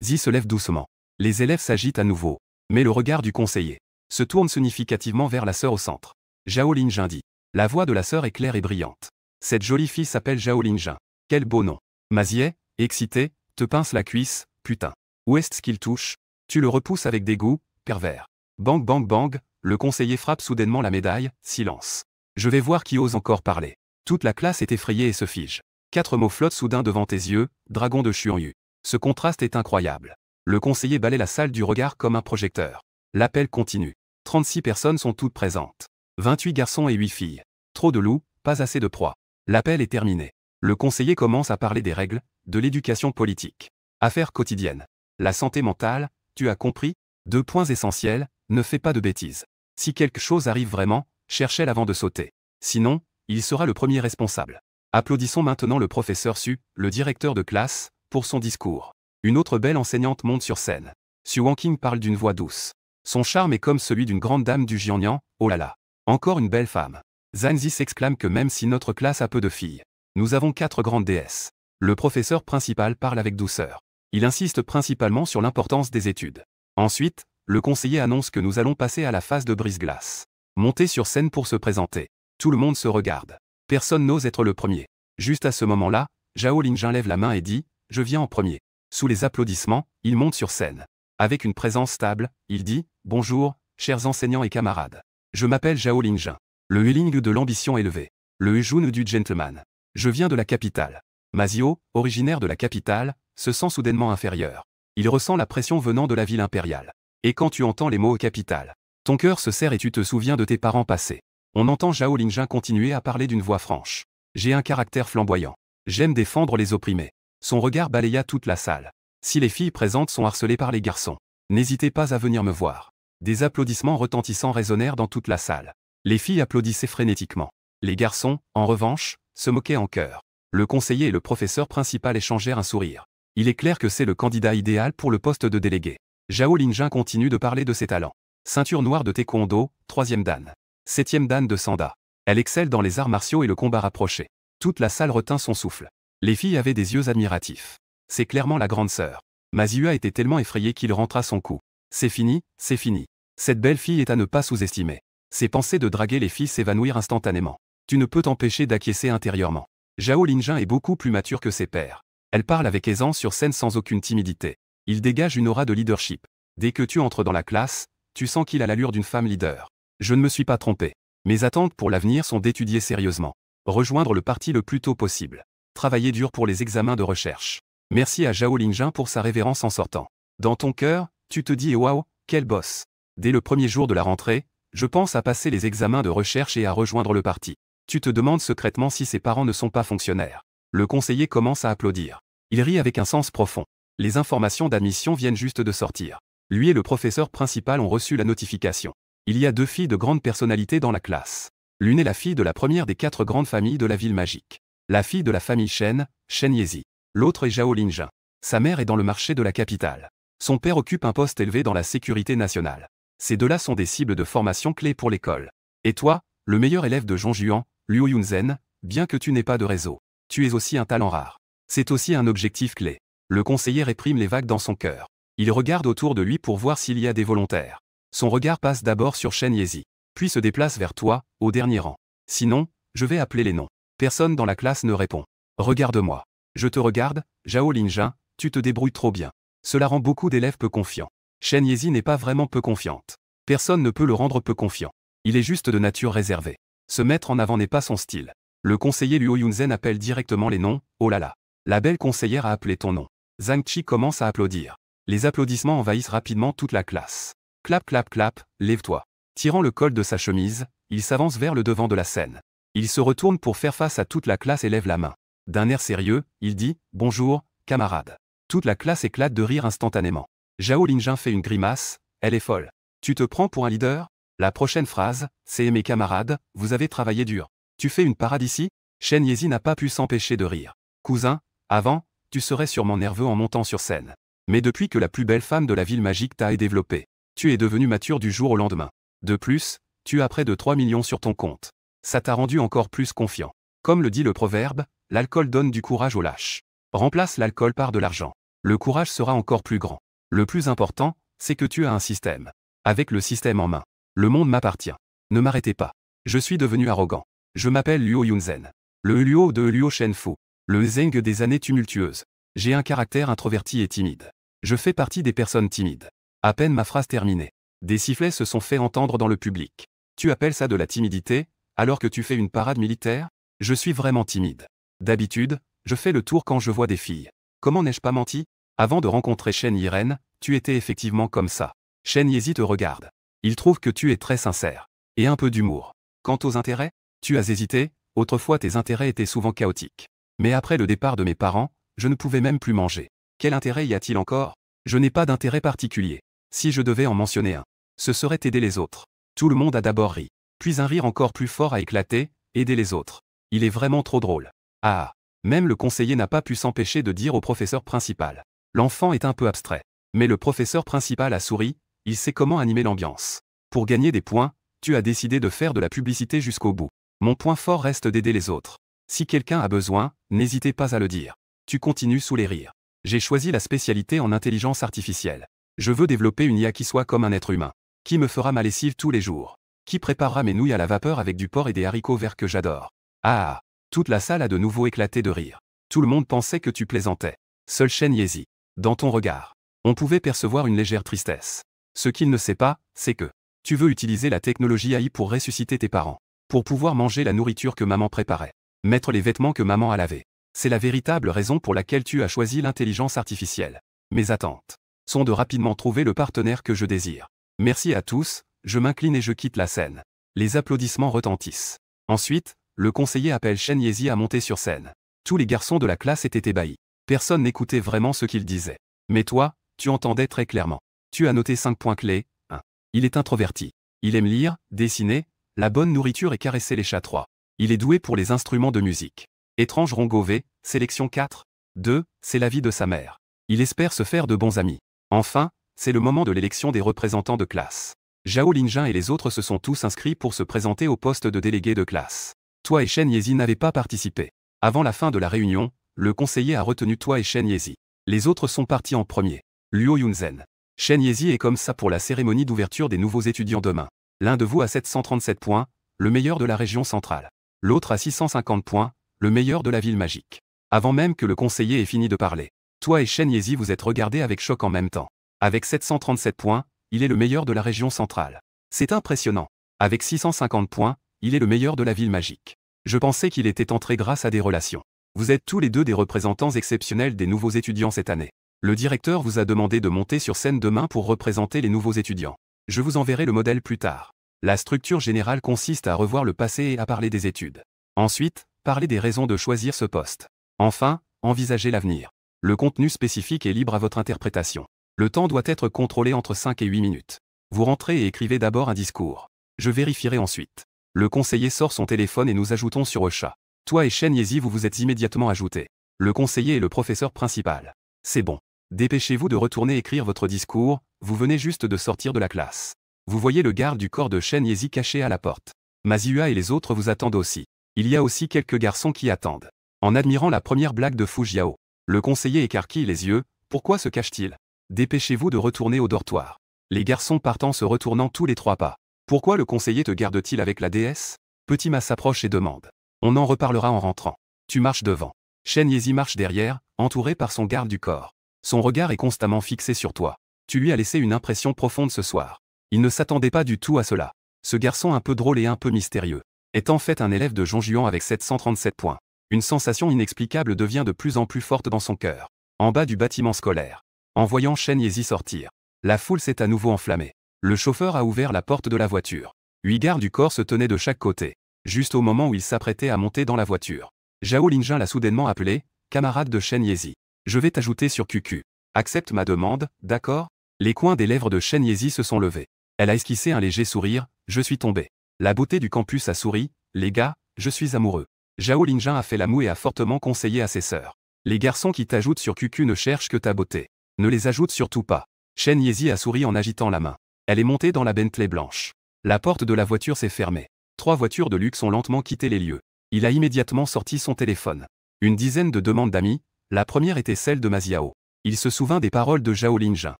Zi se lève doucement. Les élèves s'agitent à nouveau. Mais le regard du conseiller se tourne significativement vers la sœur au centre. Zhao Linjin dit. La voix de la sœur est claire et brillante. Cette jolie fille s'appelle Zhao Linjin. Quel beau nom. Mazie, excité, te pince la cuisse, putain. Où est-ce qu'il touche? Tu le repousses avec dégoût, pervers. Bang bang bang, le conseiller frappe soudainement la médaille, silence. Je vais voir qui ose encore parler. Toute la classe est effrayée et se fige. 4 mots flottent soudain devant tes yeux, dragon de Xuanyu. Ce contraste est incroyable. Le conseiller balaie la salle du regard comme un projecteur. L'appel continue. 36 personnes sont toutes présentes. 28 garçons et 8 filles. Trop de loups, pas assez de proies. L'appel est terminé. Le conseiller commence à parler des règles, de l'éducation politique. Affaires quotidiennes. La santé mentale, tu as compris? 2 points essentiels, ne fais pas de bêtises. Si quelque chose arrive vraiment, cherchez-le avant de sauter. Sinon, il sera le premier responsable. Applaudissons maintenant le professeur Su, le directeur de classe, pour son discours. Une autre belle enseignante monte sur scène. Su Wangqing parle d'une voix douce. Son charme est comme celui d'une grande dame du Jiangnan, oh là là. Encore une belle femme. Zanzi s'exclame que même si notre classe a peu de filles, nous avons 4 grandes déesses. Le professeur principal parle avec douceur. Il insiste principalement sur l'importance des études. Ensuite, le conseiller annonce que nous allons passer à la phase de brise-glace. Monter sur scène pour se présenter. Tout le monde se regarde. Personne n'ose être le premier. Juste à ce moment-là, Zhao Lingjun lève la main et dit « Je viens en premier ». Sous les applaudissements, il monte sur scène. Avec une présence stable, il dit « Bonjour, chers enseignants et camarades. Je m'appelle Zhao Lingjun. Le Huling de l'ambition élevée. Le Hujun du gentleman. Je viens de la capitale. » Mazio, originaire de la capitale, se sent soudainement inférieur. Il ressent la pression venant de la ville impériale. Et quand tu entends les mots capitale, ton cœur se serre et tu te souviens de tes parents passés. On entend Zhao Lingjun continuer à parler d'une voix franche. J'ai un caractère flamboyant. J'aime défendre les opprimés. Son regard balaya toute la salle. Si les filles présentes sont harcelées par les garçons, n'hésitez pas à venir me voir. Des applaudissements retentissants résonnèrent dans toute la salle. Les filles applaudissaient frénétiquement. Les garçons, en revanche, se moquaient en chœur. Le conseiller et le professeur principal échangèrent un sourire. Il est clair que c'est le candidat idéal pour le poste de délégué. Zhao Lingjun continue de parler de ses talents. Ceinture noire de taekwondo, 3e dan. 7e dan de sanda. Elle excelle dans les arts martiaux et le combat rapproché. Toute la salle retint son souffle. Les filles avaient des yeux admiratifs. C'est clairement la grande sœur. Mazua était tellement effrayé qu'il rentra son cou. C'est fini, c'est fini. Cette belle fille est à ne pas sous-estimer. Ses pensées de draguer les filles s'évanouirent instantanément. Tu ne peux t'empêcher d'acquiescer intérieurement. Zhao Lingjun est beaucoup plus mature que ses pairs. Elle parle avec aisance sur scène sans aucune timidité. Il dégage une aura de leadership. Dès que tu entres dans la classe, tu sens qu'il a l'allure d'une femme leader. Je ne me suis pas trompé. Mes attentes pour l'avenir sont d'étudier sérieusement. Rejoindre le parti le plus tôt possible. Travailler dur pour les examens de recherche. Merci à Zhao Lingjun pour sa révérence en sortant. Dans ton cœur, tu te dis « Waouh, quel boss !» Dès le premier jour de la rentrée, je pense à passer les examens de recherche et à rejoindre le parti. Tu te demandes secrètement si ses parents ne sont pas fonctionnaires. Le conseiller commence à applaudir. Il rit avec un sens profond. Les informations d'admission viennent juste de sortir. Lui et le professeur principal ont reçu la notification. Il y a 2 filles de grandes personnalités dans la classe. L'une est la fille de la première des 4 grandes familles de la ville magique. La fille de la famille Shen, Shen Yezi. L'autre est Zhao Lingjun. Sa mère est dans le marché de la capitale. Son père occupe un poste élevé dans la sécurité nationale. Ces deux-là sont des cibles de formation clés pour l'école. Et toi, le meilleur élève de Zhongjuan, Liu Yunzhen, bien que tu n'aies pas de réseau, tu es aussi un talent rare. C'est aussi un objectif clé. Le conseiller réprime les vagues dans son cœur. Il regarde autour de lui pour voir s'il y a des volontaires. Son regard passe d'abord sur Shen Yezi, puis se déplace vers toi, au dernier rang. Sinon, je vais appeler les noms. Personne dans la classe ne répond. Regarde-moi. Je te regarde, Zhao Lingjun, tu te débrouilles trop bien. Cela rend beaucoup d'élèves peu confiants. Shen Yezi n'est pas vraiment peu confiante. Personne ne peut le rendre peu confiant. Il est juste de nature réservée. Se mettre en avant n'est pas son style. Le conseiller Liu Yunzhen appelle directement les noms, oh là là. La belle conseillère a appelé ton nom. Zhang Qi commence à applaudir. Les applaudissements envahissent rapidement toute la classe. Clap clap clap, lève-toi. Tirant le col de sa chemise, il s'avance vers le devant de la scène. Il se retourne pour faire face à toute la classe et lève la main. D'un air sérieux, il dit « Bonjour, camarades ». Toute la classe éclate de rire instantanément. Zhao Lingjun fait une grimace, elle est folle. Tu te prends pour un leader? La prochaine phrase, c'est « Mes camarades, vous avez travaillé dur. Tu fais une parade ici ?» Shen Yezi n'a pas pu s'empêcher de rire. Cousin, avant, tu serais sûrement nerveux en montant sur scène. Mais depuis que la plus belle femme de la ville magique t'a développé, tu es devenu mature du jour au lendemain. De plus, tu as près de 3 millions sur ton compte. Ça t'a rendu encore plus confiant. Comme le dit le proverbe, l'alcool donne du courage aux lâches. Remplace l'alcool par de l'argent. Le courage sera encore plus grand. Le plus important, c'est que tu as un système. Avec le système en main, le monde m'appartient. Ne m'arrêtez pas. Je suis devenu arrogant. Je m'appelle Liu Yunzhen. Le Luo de Luo Shenfu. Le Zeng des années tumultueuses. J'ai un caractère introverti et timide. Je fais partie des personnes timides. À peine ma phrase terminée. Des sifflets se sont fait entendre dans le public. Tu appelles ça de la timidité, alors que tu fais une parade militaire? Je suis vraiment timide. D'habitude, je fais le tour quand je vois des filles. Comment n'ai-je pas menti? Avant de rencontrer Shen Yiren, tu étais effectivement comme ça. Shen Yezi te regarde. Il trouve que tu es très sincère. Et un peu d'humour. Quant aux intérêts, tu as hésité, autrefois tes intérêts étaient souvent chaotiques. Mais après le départ de mes parents, je ne pouvais même plus manger. Quel intérêt y a-t-il encore? Je n'ai pas d'intérêt particulier. Si je devais en mentionner un, ce serait aider les autres. Tout le monde a d'abord ri. Puis un rire encore plus fort a éclaté, aider les autres. Il est vraiment trop drôle. Ah! Même le conseiller n'a pas pu s'empêcher de dire au professeur principal. L'enfant est un peu abstrait. Mais le professeur principal a souri, il sait comment animer l'ambiance. Pour gagner des points, tu as décidé de faire de la publicité jusqu'au bout. Mon point fort reste d'aider les autres. Si quelqu'un a besoin, n'hésitez pas à le dire. Tu continues sous les rires. J'ai choisi la spécialité en intelligence artificielle. Je veux développer une IA qui soit comme un être humain. Qui me fera ma lessive tous les jours. Qui préparera mes nouilles à la vapeur avec du porc et des haricots verts que j'adore. Ah. Toute la salle a de nouveau éclaté de rire. Tout le monde pensait que tu plaisantais. Seul Shen Yezi. Dans ton regard, on pouvait percevoir une légère tristesse. Ce qu'il ne sait pas, c'est que tu veux utiliser la technologie AI pour ressusciter tes parents. Pour pouvoir manger la nourriture que maman préparait. Mettre les vêtements que maman a lavés. C'est la véritable raison pour laquelle tu as choisi l'intelligence artificielle. Mes attentes sont de rapidement trouver le partenaire que je désire. Merci à tous, je m'incline et je quitte la scène. Les applaudissements retentissent. Ensuite, le conseiller appelle Shen Yezi à monter sur scène. Tous les garçons de la classe étaient ébahis. Personne n'écoutait vraiment ce qu'il disait. Mais toi, tu entendais très clairement. Tu as noté 5 points clés. 1. Il est introverti. Il aime lire, dessiner, la bonne nourriture et caresser les chats. 3. Il est doué pour les instruments de musique. Étrange Rongové, sélection 4. 2. C'est la vie de sa mère. Il espère se faire de bons amis. Enfin, c'est le moment de l'élection des représentants de classe. Zhao Linjun et les autres se sont tous inscrits pour se présenter au poste de délégué de classe. Toi et Shen Yezi n'avaient pas participé. Avant la fin de la réunion, le conseiller a retenu toi et Shen Yezi. Les autres sont partis en premier. Luo Yunzhen. Shen Yezi est comme ça pour la cérémonie d'ouverture des nouveaux étudiants demain. L'un de vous a 737 points, le meilleur de la région centrale. L'autre a 650 points, le meilleur de la ville magique. Avant même que le conseiller ait fini de parler. Toi et Shen Yezi vous êtes regardés avec choc en même temps. Avec 737 points, il est le meilleur de la région centrale. C'est impressionnant. Avec 650 points, il est le meilleur de la ville magique. Je pensais qu'il était entré grâce à des relations. Vous êtes tous les deux des représentants exceptionnels des nouveaux étudiants cette année. Le directeur vous a demandé de monter sur scène demain pour représenter les nouveaux étudiants. Je vous enverrai le modèle plus tard. La structure générale consiste à revoir le passé et à parler des études. Ensuite, parler des raisons de choisir ce poste. Enfin, envisager l'avenir. Le contenu spécifique est libre à votre interprétation. Le temps doit être contrôlé entre 5 et 8 minutes. Vous rentrez et écrivez d'abord un discours. Je vérifierai ensuite. Le conseiller sort son téléphone et nous ajoutons sur Ocha. Toi et Shen Yezi vous vous êtes immédiatement ajoutés. Le conseiller est le professeur principal. C'est bon. Dépêchez-vous de retourner écrire votre discours, vous venez juste de sortir de la classe. Vous voyez le garde du corps de Shen Yezi caché à la porte. Mazihua et les autres vous attendent aussi. Il y a aussi quelques garçons qui attendent. En admirant la première blague de Fu Jiao, le conseiller écarquille les yeux, pourquoi se cache-t-il? Dépêchez-vous de retourner au dortoir. Les garçons partant se retournant tous les 3 pas. Pourquoi le conseiller te garde-t-il avec la déesse? Petit Ma s'approche et demande. On en reparlera en rentrant. Tu marches devant. Shen Yezi marche derrière, entouré par son garde du corps. Son regard est constamment fixé sur toi. Tu lui as laissé une impression profonde ce soir. Il ne s'attendait pas du tout à cela. Ce garçon un peu drôle et un peu mystérieux est en fait un élève de Zhongjuan avec 737 points. Une sensation inexplicable devient de plus en plus forte dans son cœur. En bas du bâtiment scolaire. En voyant Shen Yezi sortir, la foule s'est à nouveau enflammée. Le chauffeur a ouvert la porte de la voiture. 8 gardes du corps se tenaient de chaque côté. Juste au moment où il s'apprêtait à monter dans la voiture. Zhao Linjun l'a soudainement appelé, camarade de Shen Yezi. Je vais t'ajouter sur QQ. Accepte ma demande, d'accord? Les coins des lèvres de Shen Yezi se sont levés. Elle a esquissé un léger sourire, je suis tombé. La beauté du campus a souri, les gars, je suis amoureux. Zhao Linjun a fait la moue et a fortement conseillé à ses sœurs. Les garçons qui t'ajoutent sur QQ ne cherchent que ta beauté. Ne les ajoute surtout pas. Shen Yezi a souri en agitant la main. Elle est montée dans la Bentley blanche. La porte de la voiture s'est fermée. 3 voitures de luxe ont lentement quitté les lieux. Il a immédiatement sorti son téléphone. Une dizaine de demandes d'amis, la première était celle de Maziao. Il se souvint des paroles de Zhao Linjun.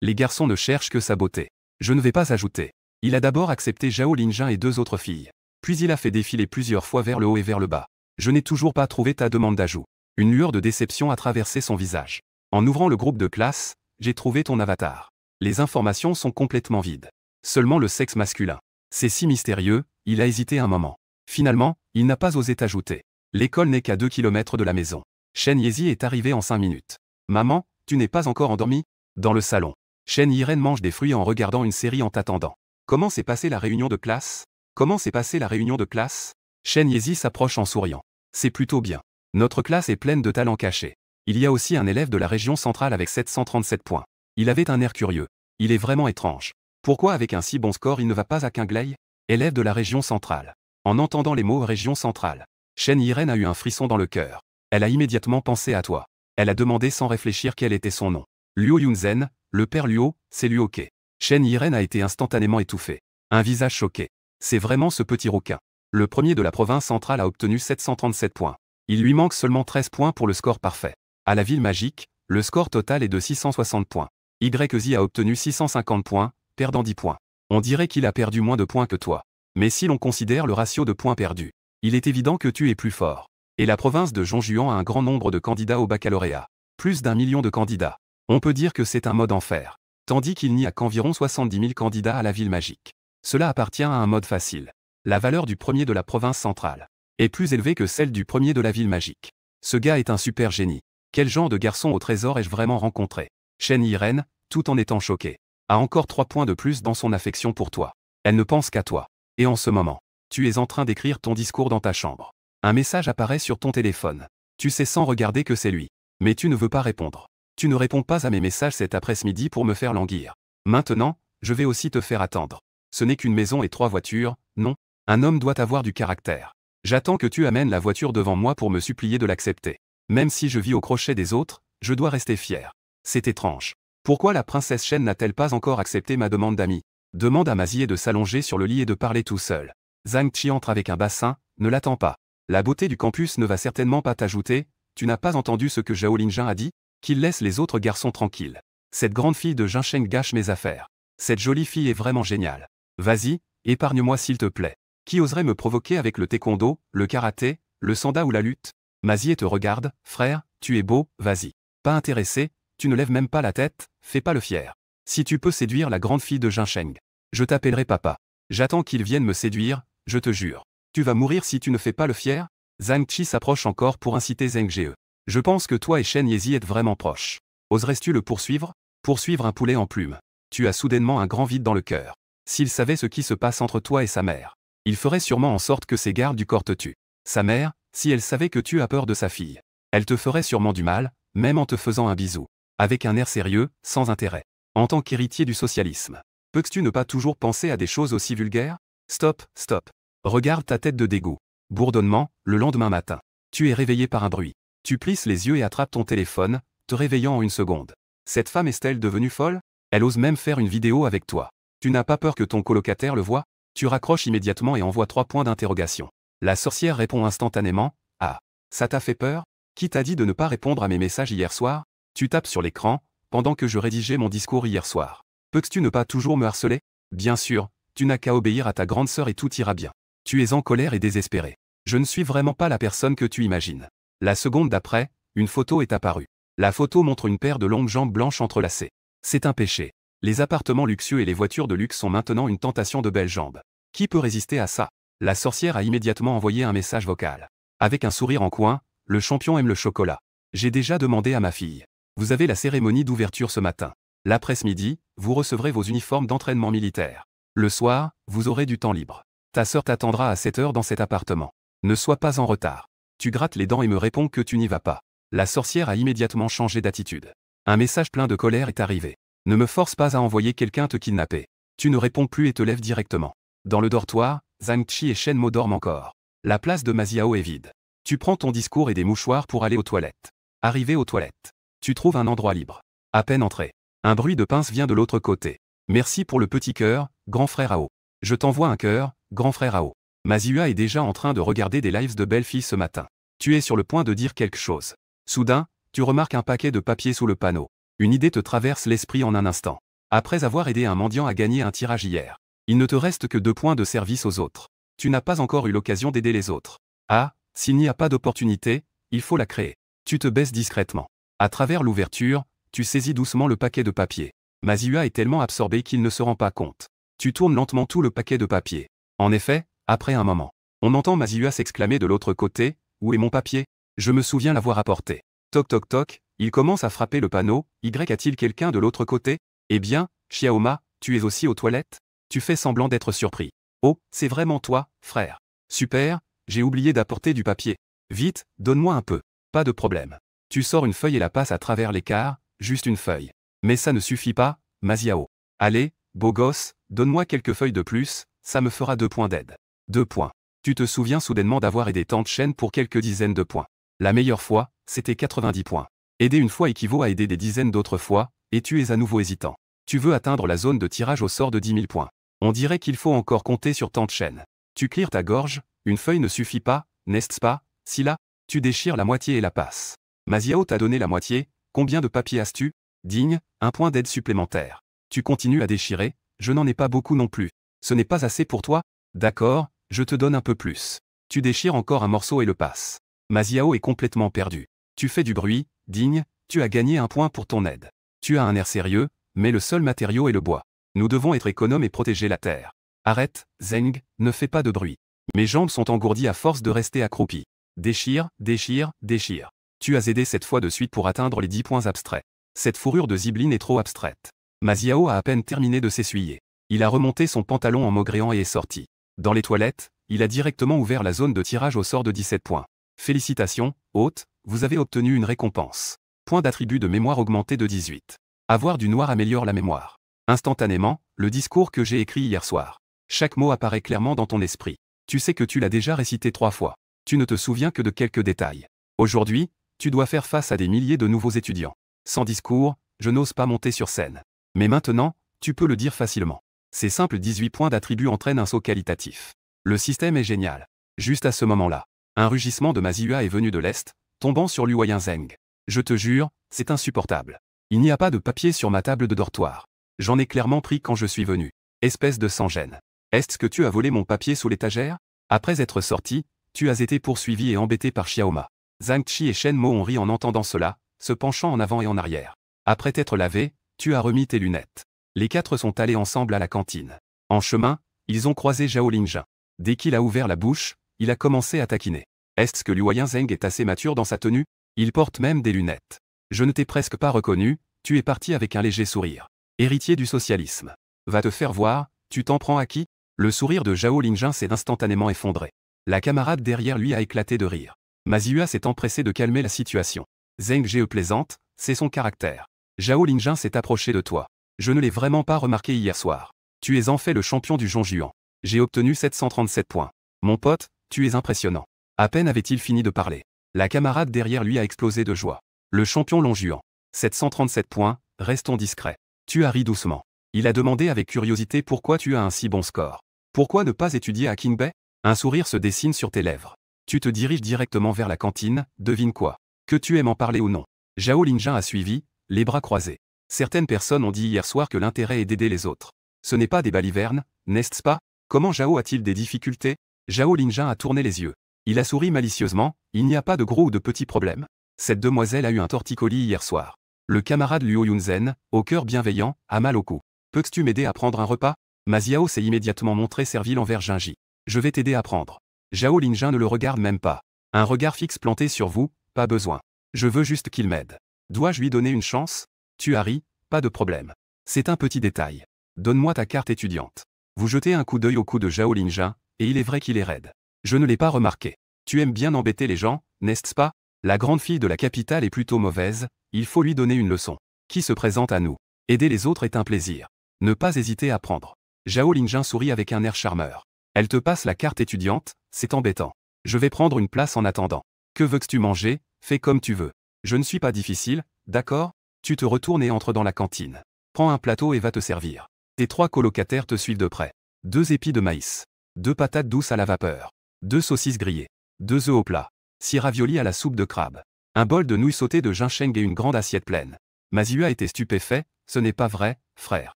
Les garçons ne cherchent que sa beauté. Je ne vais pas ajouter. Il a d'abord accepté Zhao Linjun et 2 autres filles. Puis il a fait défiler plusieurs fois vers le haut et vers le bas. Je n'ai toujours pas trouvé ta demande d'ajout. Une lueur de déception a traversé son visage. En ouvrant le groupe de classe, j'ai trouvé ton avatar. Les informations sont complètement vides. Seulement le sexe masculin. C'est si mystérieux, il a hésité un moment. Finalement, il n'a pas osé t'ajouter. L'école n'est qu'à 2 km de la maison. Shen Yezi est arrivé en 5 minutes. Maman, tu n'es pas encore endormie? Dans le salon. Shen Yiren mange des fruits en regardant une série en t'attendant. Comment s'est passée la réunion de classe? Comment s'est passée la réunion de classe? Shen Yezi s'approche en souriant. C'est plutôt bien. Notre classe est pleine de talents cachés. Il y a aussi un élève de la région centrale avec 737 points. Il avait un air curieux. Il est vraiment étrange. Pourquoi avec un si bon score il ne va pas à Qinglai? Élève de la région centrale. En entendant les mots région centrale, Shen Yiren a eu un frisson dans le cœur. Elle a immédiatement pensé à toi. Elle a demandé sans réfléchir quel était son nom. Luo Yunzhen, le père Luo, c'est Luoke. Shen Yiren a été instantanément étouffé. Un visage choqué. C'est vraiment ce petit rouquin. Le premier de la province centrale a obtenu 737 points. Il lui manque seulement 13 points pour le score parfait. À la ville magique, le score total est de 660 points. YZ a obtenu 650 points, perdant 10 points. On dirait qu'il a perdu moins de points que toi. Mais si l'on considère le ratio de points perdus, Il est évident que tu es plus fort. Et la province de Zhongjuan a un grand nombre de candidats au baccalauréat. Plus d'1 million de candidats. On peut dire que c'est un mode enfer. Tandis qu'il n'y a qu'environ 70 000 candidats à la ville magique. Cela appartient à un mode facile. La valeur du premier de la province centrale est plus élevée que celle du premier de la ville magique. Ce gars est un super génie. Quel genre de garçon au trésor ai-je vraiment rencontré? Shen Yiren, tout en étant choqué, a encore 3 points de plus dans son affection pour toi. Elle ne pense qu'à toi. Et en ce moment, tu es en train d'écrire ton discours dans ta chambre. Un message apparaît sur ton téléphone. Tu sais sans regarder que c'est lui. Mais tu ne veux pas répondre. Tu ne réponds pas à mes messages cet après-midi pour me faire languir. Maintenant, je vais aussi te faire attendre. Ce n'est qu'une maison et 3 voitures, non? Un homme doit avoir du caractère. J'attends que tu amènes la voiture devant moi pour me supplier de l'accepter. Même si je vis au crochet des autres, je dois rester fier. C'est étrange. Pourquoi la princesse Shen n'a-t-elle pas encore accepté ma demande d'ami? Demande à Mazier de s'allonger sur le lit et de parler tout seul. Zhang Qi entre avec un bassin, ne l'attends pas. La beauté du campus ne va certainement pas t'ajouter. Tu n'as pas entendu ce que Zhao Linjin a dit? Qu'il laisse les autres garçons tranquilles. Cette grande fille de Jinsheng gâche mes affaires. Cette jolie fille est vraiment géniale. Vas-y, épargne-moi s'il te plaît. Qui oserait me provoquer avec le taekwondo, le karaté, le sanda ou la lutte? Mazier te regarde, frère, tu es beau, vas-y. Pas intéressé, tu ne lèves même pas la tête, fais pas le fier. Si tu peux séduire la grande fille de Jinsheng, je t'appellerai papa. J'attends qu'il vienne me séduire, je te jure. Tu vas mourir si tu ne fais pas le fier? Zhang Qi s'approche encore pour inciter Zheng Jie. Je pense que toi et Shen Yezi êtes vraiment proches. Oserais-tu le poursuivre? Poursuivre un poulet en plume. Tu as soudainement un grand vide dans le cœur. S'il savait ce qui se passe entre toi et sa mère, il ferait sûrement en sorte que ses gardes du corps te tuent. Sa mère, si elle savait que tu as peur de sa fille, elle te ferait sûrement du mal, même en te faisant un bisou. Avec un air sérieux, sans intérêt. En tant qu'héritier du socialisme, peux-tu ne pas toujours penser à des choses aussi vulgaires? Stop, stop. Regarde ta tête de dégoût. Bourdonnement, le lendemain matin. Tu es réveillé par un bruit. Tu plisses les yeux et attrapes ton téléphone, te réveillant en une seconde. Cette femme est-elle devenue folle? Elle ose même faire une vidéo avec toi. Tu n'as pas peur que ton colocataire le voie? Tu raccroches immédiatement et envoies 3 points d'interrogation. La sorcière répond instantanément. Ah, ça t'a fait peur? Qui t'a dit de ne pas répondre à mes messages hier soir? Tu tapes sur l'écran, pendant que je rédigeais mon discours hier soir. Peux-tu ne pas toujours me harceler? Bien sûr, tu n'as qu'à obéir à ta grande sœur et tout ira bien. Tu es en colère et désespéré. Je ne suis vraiment pas la personne que tu imagines. La seconde d'après, une photo est apparue. La photo montre une paire de longues jambes blanches entrelacées. C'est un péché. Les appartements luxueux et les voitures de luxe sont maintenant une tentation de belles jambes. Qui peut résister à ça? La sorcière a immédiatement envoyé un message vocal. Avec un sourire en coin, le champion aime le chocolat. J'ai déjà demandé à ma fille. Vous avez la cérémonie d'ouverture ce matin. L'après-midi, vous recevrez vos uniformes d'entraînement militaire. Le soir, vous aurez du temps libre. Ta sœur t'attendra à 7 heures dans cet appartement. Ne sois pas en retard. Tu grattes les dents et me réponds que tu n'y vas pas. La sorcière a immédiatement changé d'attitude. Un message plein de colère est arrivé. Ne me force pas à envoyer quelqu'un te kidnapper. Tu ne réponds plus et te lèves directement. Dans le dortoir, Zhang Qi et Shen Mo dorment encore. La place de Maziao est vide. Tu prends ton discours et des mouchoirs pour aller aux toilettes. Arrivé aux toilettes, tu trouves un endroit libre. À peine entré, un bruit de pince vient de l'autre côté. Merci pour le petit cœur, grand frère Ao. Je t'envoie un cœur, grand frère Ao. Mazua est déjà en train de regarder des lives de belles filles ce matin. Tu es sur le point de dire quelque chose. Soudain, tu remarques un paquet de papier sous le panneau. Une idée te traverse l'esprit en un instant. Après avoir aidé un mendiant à gagner un tirage hier, il ne te reste que 2 points de service aux autres. Tu n'as pas encore eu l'occasion d'aider les autres. Ah, s'il n'y a pas d'opportunité, il faut la créer. Tu te baisses discrètement. À travers l'ouverture, tu saisis doucement le paquet de papier. Mazua est tellement absorbé qu'il ne se rend pas compte. Tu tournes lentement tout le paquet de papier. En effet, après un moment, on entend Mazua s'exclamer de l'autre côté. Où est mon papier? Je me souviens l'avoir apporté. Toc toc toc, il commence à frapper le panneau. A-t-il quelqu'un de l'autre côté? Eh bien, Xiaoma, tu es aussi aux toilettes? Tu fais semblant d'être surpris. Oh, c'est vraiment toi, frère. Super, j'ai oublié d'apporter du papier. Vite, donne-moi un peu. Pas de problème. Tu sors une feuille et la passes à travers l'écart, juste une feuille. Mais ça ne suffit pas, Maziao. Allez, beau gosse, donne-moi quelques feuilles de plus, ça me fera 2 points d'aide. 2 points. Tu te souviens soudainement d'avoir aidé Tante Shen pour quelques dizaines de points. La meilleure fois, c'était 90 points. Aider une fois équivaut à aider des dizaines d'autres fois, et tu es à nouveau hésitant. Tu veux atteindre la zone de tirage au sort de 10 000 points. On dirait qu'il faut encore compter sur Tante Shen. Tu clears ta gorge, une feuille ne suffit pas, n'est-ce pas? Si là, tu déchires la moitié et la passes. Maziao t'a donné la moitié, combien de papier as-tu? Digne, 1 point d'aide supplémentaire. Tu continues à déchirer, je n'en ai pas beaucoup non plus. Ce n'est pas assez pour toi? D'accord, je te donne un peu plus. Tu déchires encore un morceau et le passes. Ma Xiao est complètement perdu. Tu fais du bruit, digne, tu as gagné un point pour ton aide. Tu as un air sérieux, mais le seul matériau est le bois. Nous devons être économes et protéger la terre. Arrête, Zeng, ne fais pas de bruit. Mes jambes sont engourdies à force de rester accroupies. Déchire, déchire, déchire. Tu as aidé cette fois de suite pour atteindre les 10 points abstraits. Cette fourrure de zibeline est trop abstraite. Ma Xiao a à peine terminé de s'essuyer. Il a remonté son pantalon en maugréant et est sorti. Dans les toilettes, il a directement ouvert la zone de tirage au sort de 17 points. Félicitations, hôte, vous avez obtenu une récompense. Point d'attribut de mémoire augmenté de 18. Avoir du noir améliore la mémoire. Instantanément, le discours que j'ai écrit hier soir. Chaque mot apparaît clairement dans ton esprit. Tu sais que tu l'as déjà récité 3 fois. Tu ne te souviens que de quelques détails. Aujourd'hui, tu dois faire face à des milliers de nouveaux étudiants. Sans discours, je n'ose pas monter sur scène. Mais maintenant, tu peux le dire facilement. Ces simples 18 points d'attribut entraînent un saut qualitatif. Le système est génial. Juste à ce moment-là, un rugissement de Mazihua est venu de l'est, tombant sur Luoyin Zeng. Je te jure, c'est insupportable. Il n'y a pas de papier sur ma table de dortoir. J'en ai clairement pris quand je suis venu. Espèce de sans-gêne. Est-ce que tu as volé mon papier sous l'étagère? Après être sorti, tu as été poursuivi et embêté par Xiaoma. Zhang Qi et Shen Mo ont ri en entendant cela, se penchant en avant et en arrière. Après t'être lavé, tu as remis tes lunettes. Les 4 sont allés ensemble à la cantine. En chemin, ils ont croisé Zhao Lingjun. Dès qu'il a ouvert la bouche, il a commencé à taquiner. Est-ce que Luoyin Zeng est assez mature dans sa tenue? Il porte même des lunettes. Je ne t'ai presque pas reconnu, tu es parti avec un léger sourire. Héritier du socialisme. Va te faire voir, tu t'en prends à qui? Le sourire de Zhao Lingjun s'est instantanément effondré. La camarade derrière lui a éclaté de rire. Mazihua s'est empressé de calmer la situation. Zeng Ge plaisante, c'est son caractère. Zhao Lingjun s'est approché de toi. Je ne l'ai vraiment pas remarqué hier soir. Tu es en fait le champion du Zhongjuan. J'ai obtenu 737 points. Mon pote, tu es impressionnant. À peine avait-il fini de parler. La camarade derrière lui a explosé de joie. Le champion Longjuan. 737 points, restons discrets. Tu as ri doucement. Il a demandé avec curiosité pourquoi tu as un si bon score. Pourquoi ne pas étudier à Qingbei? Un sourire se dessine sur tes lèvres. Tu te diriges directement vers la cantine, devine quoi? Que tu aimes en parler ou non? Zhao Lingjun a suivi, les bras croisés. Certaines personnes ont dit hier soir que l'intérêt est d'aider les autres. Ce n'est pas des balivernes, n'est-ce pas? Comment Zhao a-t-il des difficultés? Zhao Lingjun a tourné les yeux. Il a souri malicieusement, il n'y a pas de gros ou de petits problèmes. Cette demoiselle a eu un torticolis hier soir. Le camarade Luo Yunzen, au cœur bienveillant, a mal au cou. Peux-tu m'aider à prendre un repas? Ma Xiao s'est immédiatement montré servile envers Jinji. Je vais t'aider à prendre. Zhao Lingjun ne le regarde même pas. Un regard fixe planté sur vous, pas besoin. Je veux juste qu'il m'aide. Dois-je lui donner une chance? Tu as ri, pas de problème. C'est un petit détail. Donne-moi ta carte étudiante. Vous jetez un coup d'œil au cou de Zhao Lingjun, et il est vrai qu'il est raide. Je ne l'ai pas remarqué. Tu aimes bien embêter les gens, n'est-ce pas? La grande fille de la capitale est plutôt mauvaise, il faut lui donner une leçon. Qui se présente à nous? Aider les autres est un plaisir. Ne pas hésiter à prendre. Zhao Lingjun sourit avec un air charmeur. Elle te passe la carte étudiante, c'est embêtant. Je vais prendre une place en attendant. Que veux-tu manger? Fais comme tu veux. Je ne suis pas difficile, d'accord? Tu te retournes et entres dans la cantine. Prends un plateau et va te servir. Tes 3 colocataires te suivent de près. 2 épis de maïs. 2 patates douces à la vapeur. 2 saucisses grillées. 2 œufs au plat. 6 raviolis à la soupe de crabe. Un bol de nouilles sautées de ginseng et une grande assiette pleine. Mazihua était stupéfait, ce n'est pas vrai, frère.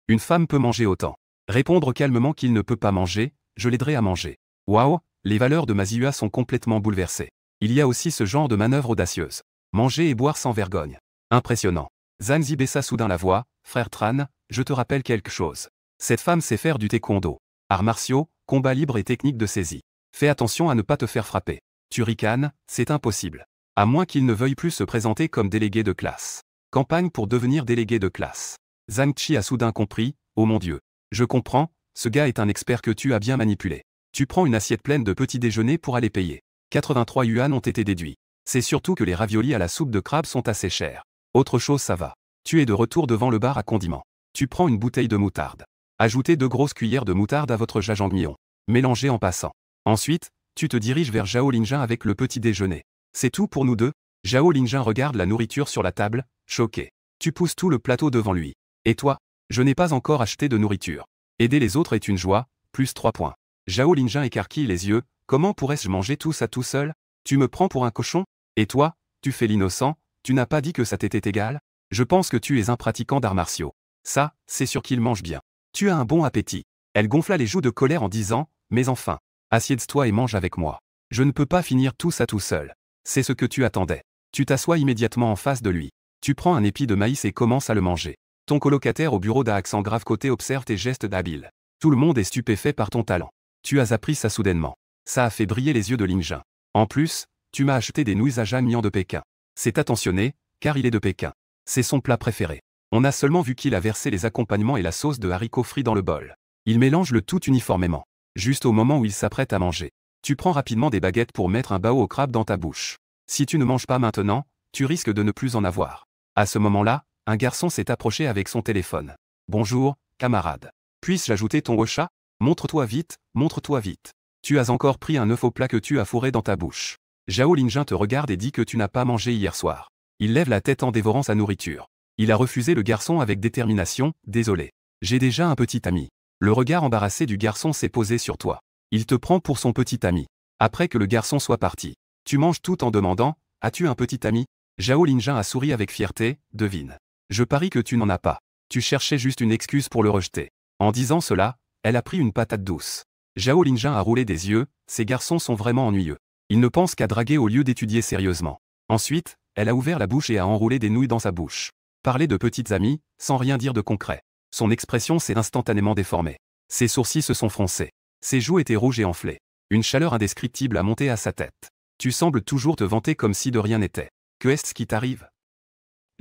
Une femme peut manger autant. Répondre calmement qu'il ne peut pas manger, je l'aiderai à manger. Waouh, les valeurs de Mazihua sont complètement bouleversées. Il y a aussi ce genre de manœuvre audacieuse. Manger et boire sans vergogne. Impressionnant. Zanzi baissa soudain la voix, frère Tran, je te rappelle quelque chose. Cette femme sait faire du taekwondo. Arts martiaux, combat libre et technique de saisie. Fais attention à ne pas te faire frapper. Tu ricanes, c'est impossible. À moins qu'il ne veuille plus se présenter comme délégué de classe. Campagne pour devenir délégué de classe. Zhang Qi a soudain compris, oh mon Dieu. Je comprends, ce gars est un expert que tu as bien manipulé. Tu prends une assiette pleine de petits déjeuners pour aller payer. 83 yuan ont été déduits. C'est surtout que les raviolis à la soupe de crabe sont assez chers. Autre chose ça va. Tu es de retour devant le bar à condiments. Tu prends une bouteille de moutarde. Ajoutez 2 grosses cuillères de moutarde à votre jajangmyeon. Mélangez en passant. Ensuite, tu te diriges vers Zhao Lingjun avec le petit déjeuner. C'est tout pour nous deux? Zhao Lingjun regarde la nourriture sur la table, choqué. Tu pousses tout le plateau devant lui. Et toi? Je n'ai pas encore acheté de nourriture. Aider les autres est une joie, plus 3 points. Zhao Lingjun écarquille les yeux, comment pourrais-je manger tout ça tout seul? Tu me prends pour un cochon? Et toi, tu fais l'innocent, tu n'as pas dit que ça t'était égal? Je pense que tu es un pratiquant d'arts martiaux. Ça, c'est sûr qu'il mange bien. Tu as un bon appétit. Elle gonfla les joues de colère en disant, mais enfin, assieds-toi et mange avec moi. Je ne peux pas finir tout ça tout seul. C'est ce que tu attendais. Tu t'assois immédiatement en face de lui. Tu prends un épi de maïs et commences à le manger. Ton colocataire au bureau d'un accent grave côté observe tes gestes d'habile. Tout le monde est stupéfait par ton talent. Tu as appris ça soudainement. Ça a fait briller les yeux de Ling Jin. En plus, tu m'as acheté des nouilles à Jamyan de Pékin. C'est attentionné, car il est de Pékin. C'est son plat préféré. On a seulement vu qu'il a versé les accompagnements et la sauce de haricots frits dans le bol. Il mélange le tout uniformément. Juste au moment où il s'apprête à manger. Tu prends rapidement des baguettes pour mettre un bao au crabe dans ta bouche. Si tu ne manges pas maintenant, tu risques de ne plus en avoir. À ce moment-là, un garçon s'est approché avec son téléphone. Bonjour, camarade. Puis-je ajouter ton ocha? Montre-toi vite, montre-toi vite. Tu as encore pris un œuf au plat que tu as fourré dans ta bouche. Zhao Lingjun te regarde et dit que tu n'as pas mangé hier soir. Il lève la tête en dévorant sa nourriture. Il a refusé le garçon avec détermination, désolé. J'ai déjà un petit ami. Le regard embarrassé du garçon s'est posé sur toi. Il te prend pour son petit ami. Après que le garçon soit parti, tu manges tout en demandant, as-tu un petit ami? Zhao Lingjun a souri avec fierté, devine. Je parie que tu n'en as pas. Tu cherchais juste une excuse pour le rejeter. En disant cela, elle a pris une patate douce. Zhao Lingjun a roulé des yeux, ces garçons sont vraiment ennuyeux. Ils ne pensent qu'à draguer au lieu d'étudier sérieusement. Ensuite, elle a ouvert la bouche et a enroulé des nouilles dans sa bouche. Parler de petites amies, sans rien dire de concret. Son expression s'est instantanément déformée. Ses sourcils se sont froncés. Ses joues étaient rouges et enflées. Une chaleur indescriptible a monté à sa tête. Tu sembles toujours te vanter comme si de rien n'était. Que est-ce qui t'arrive?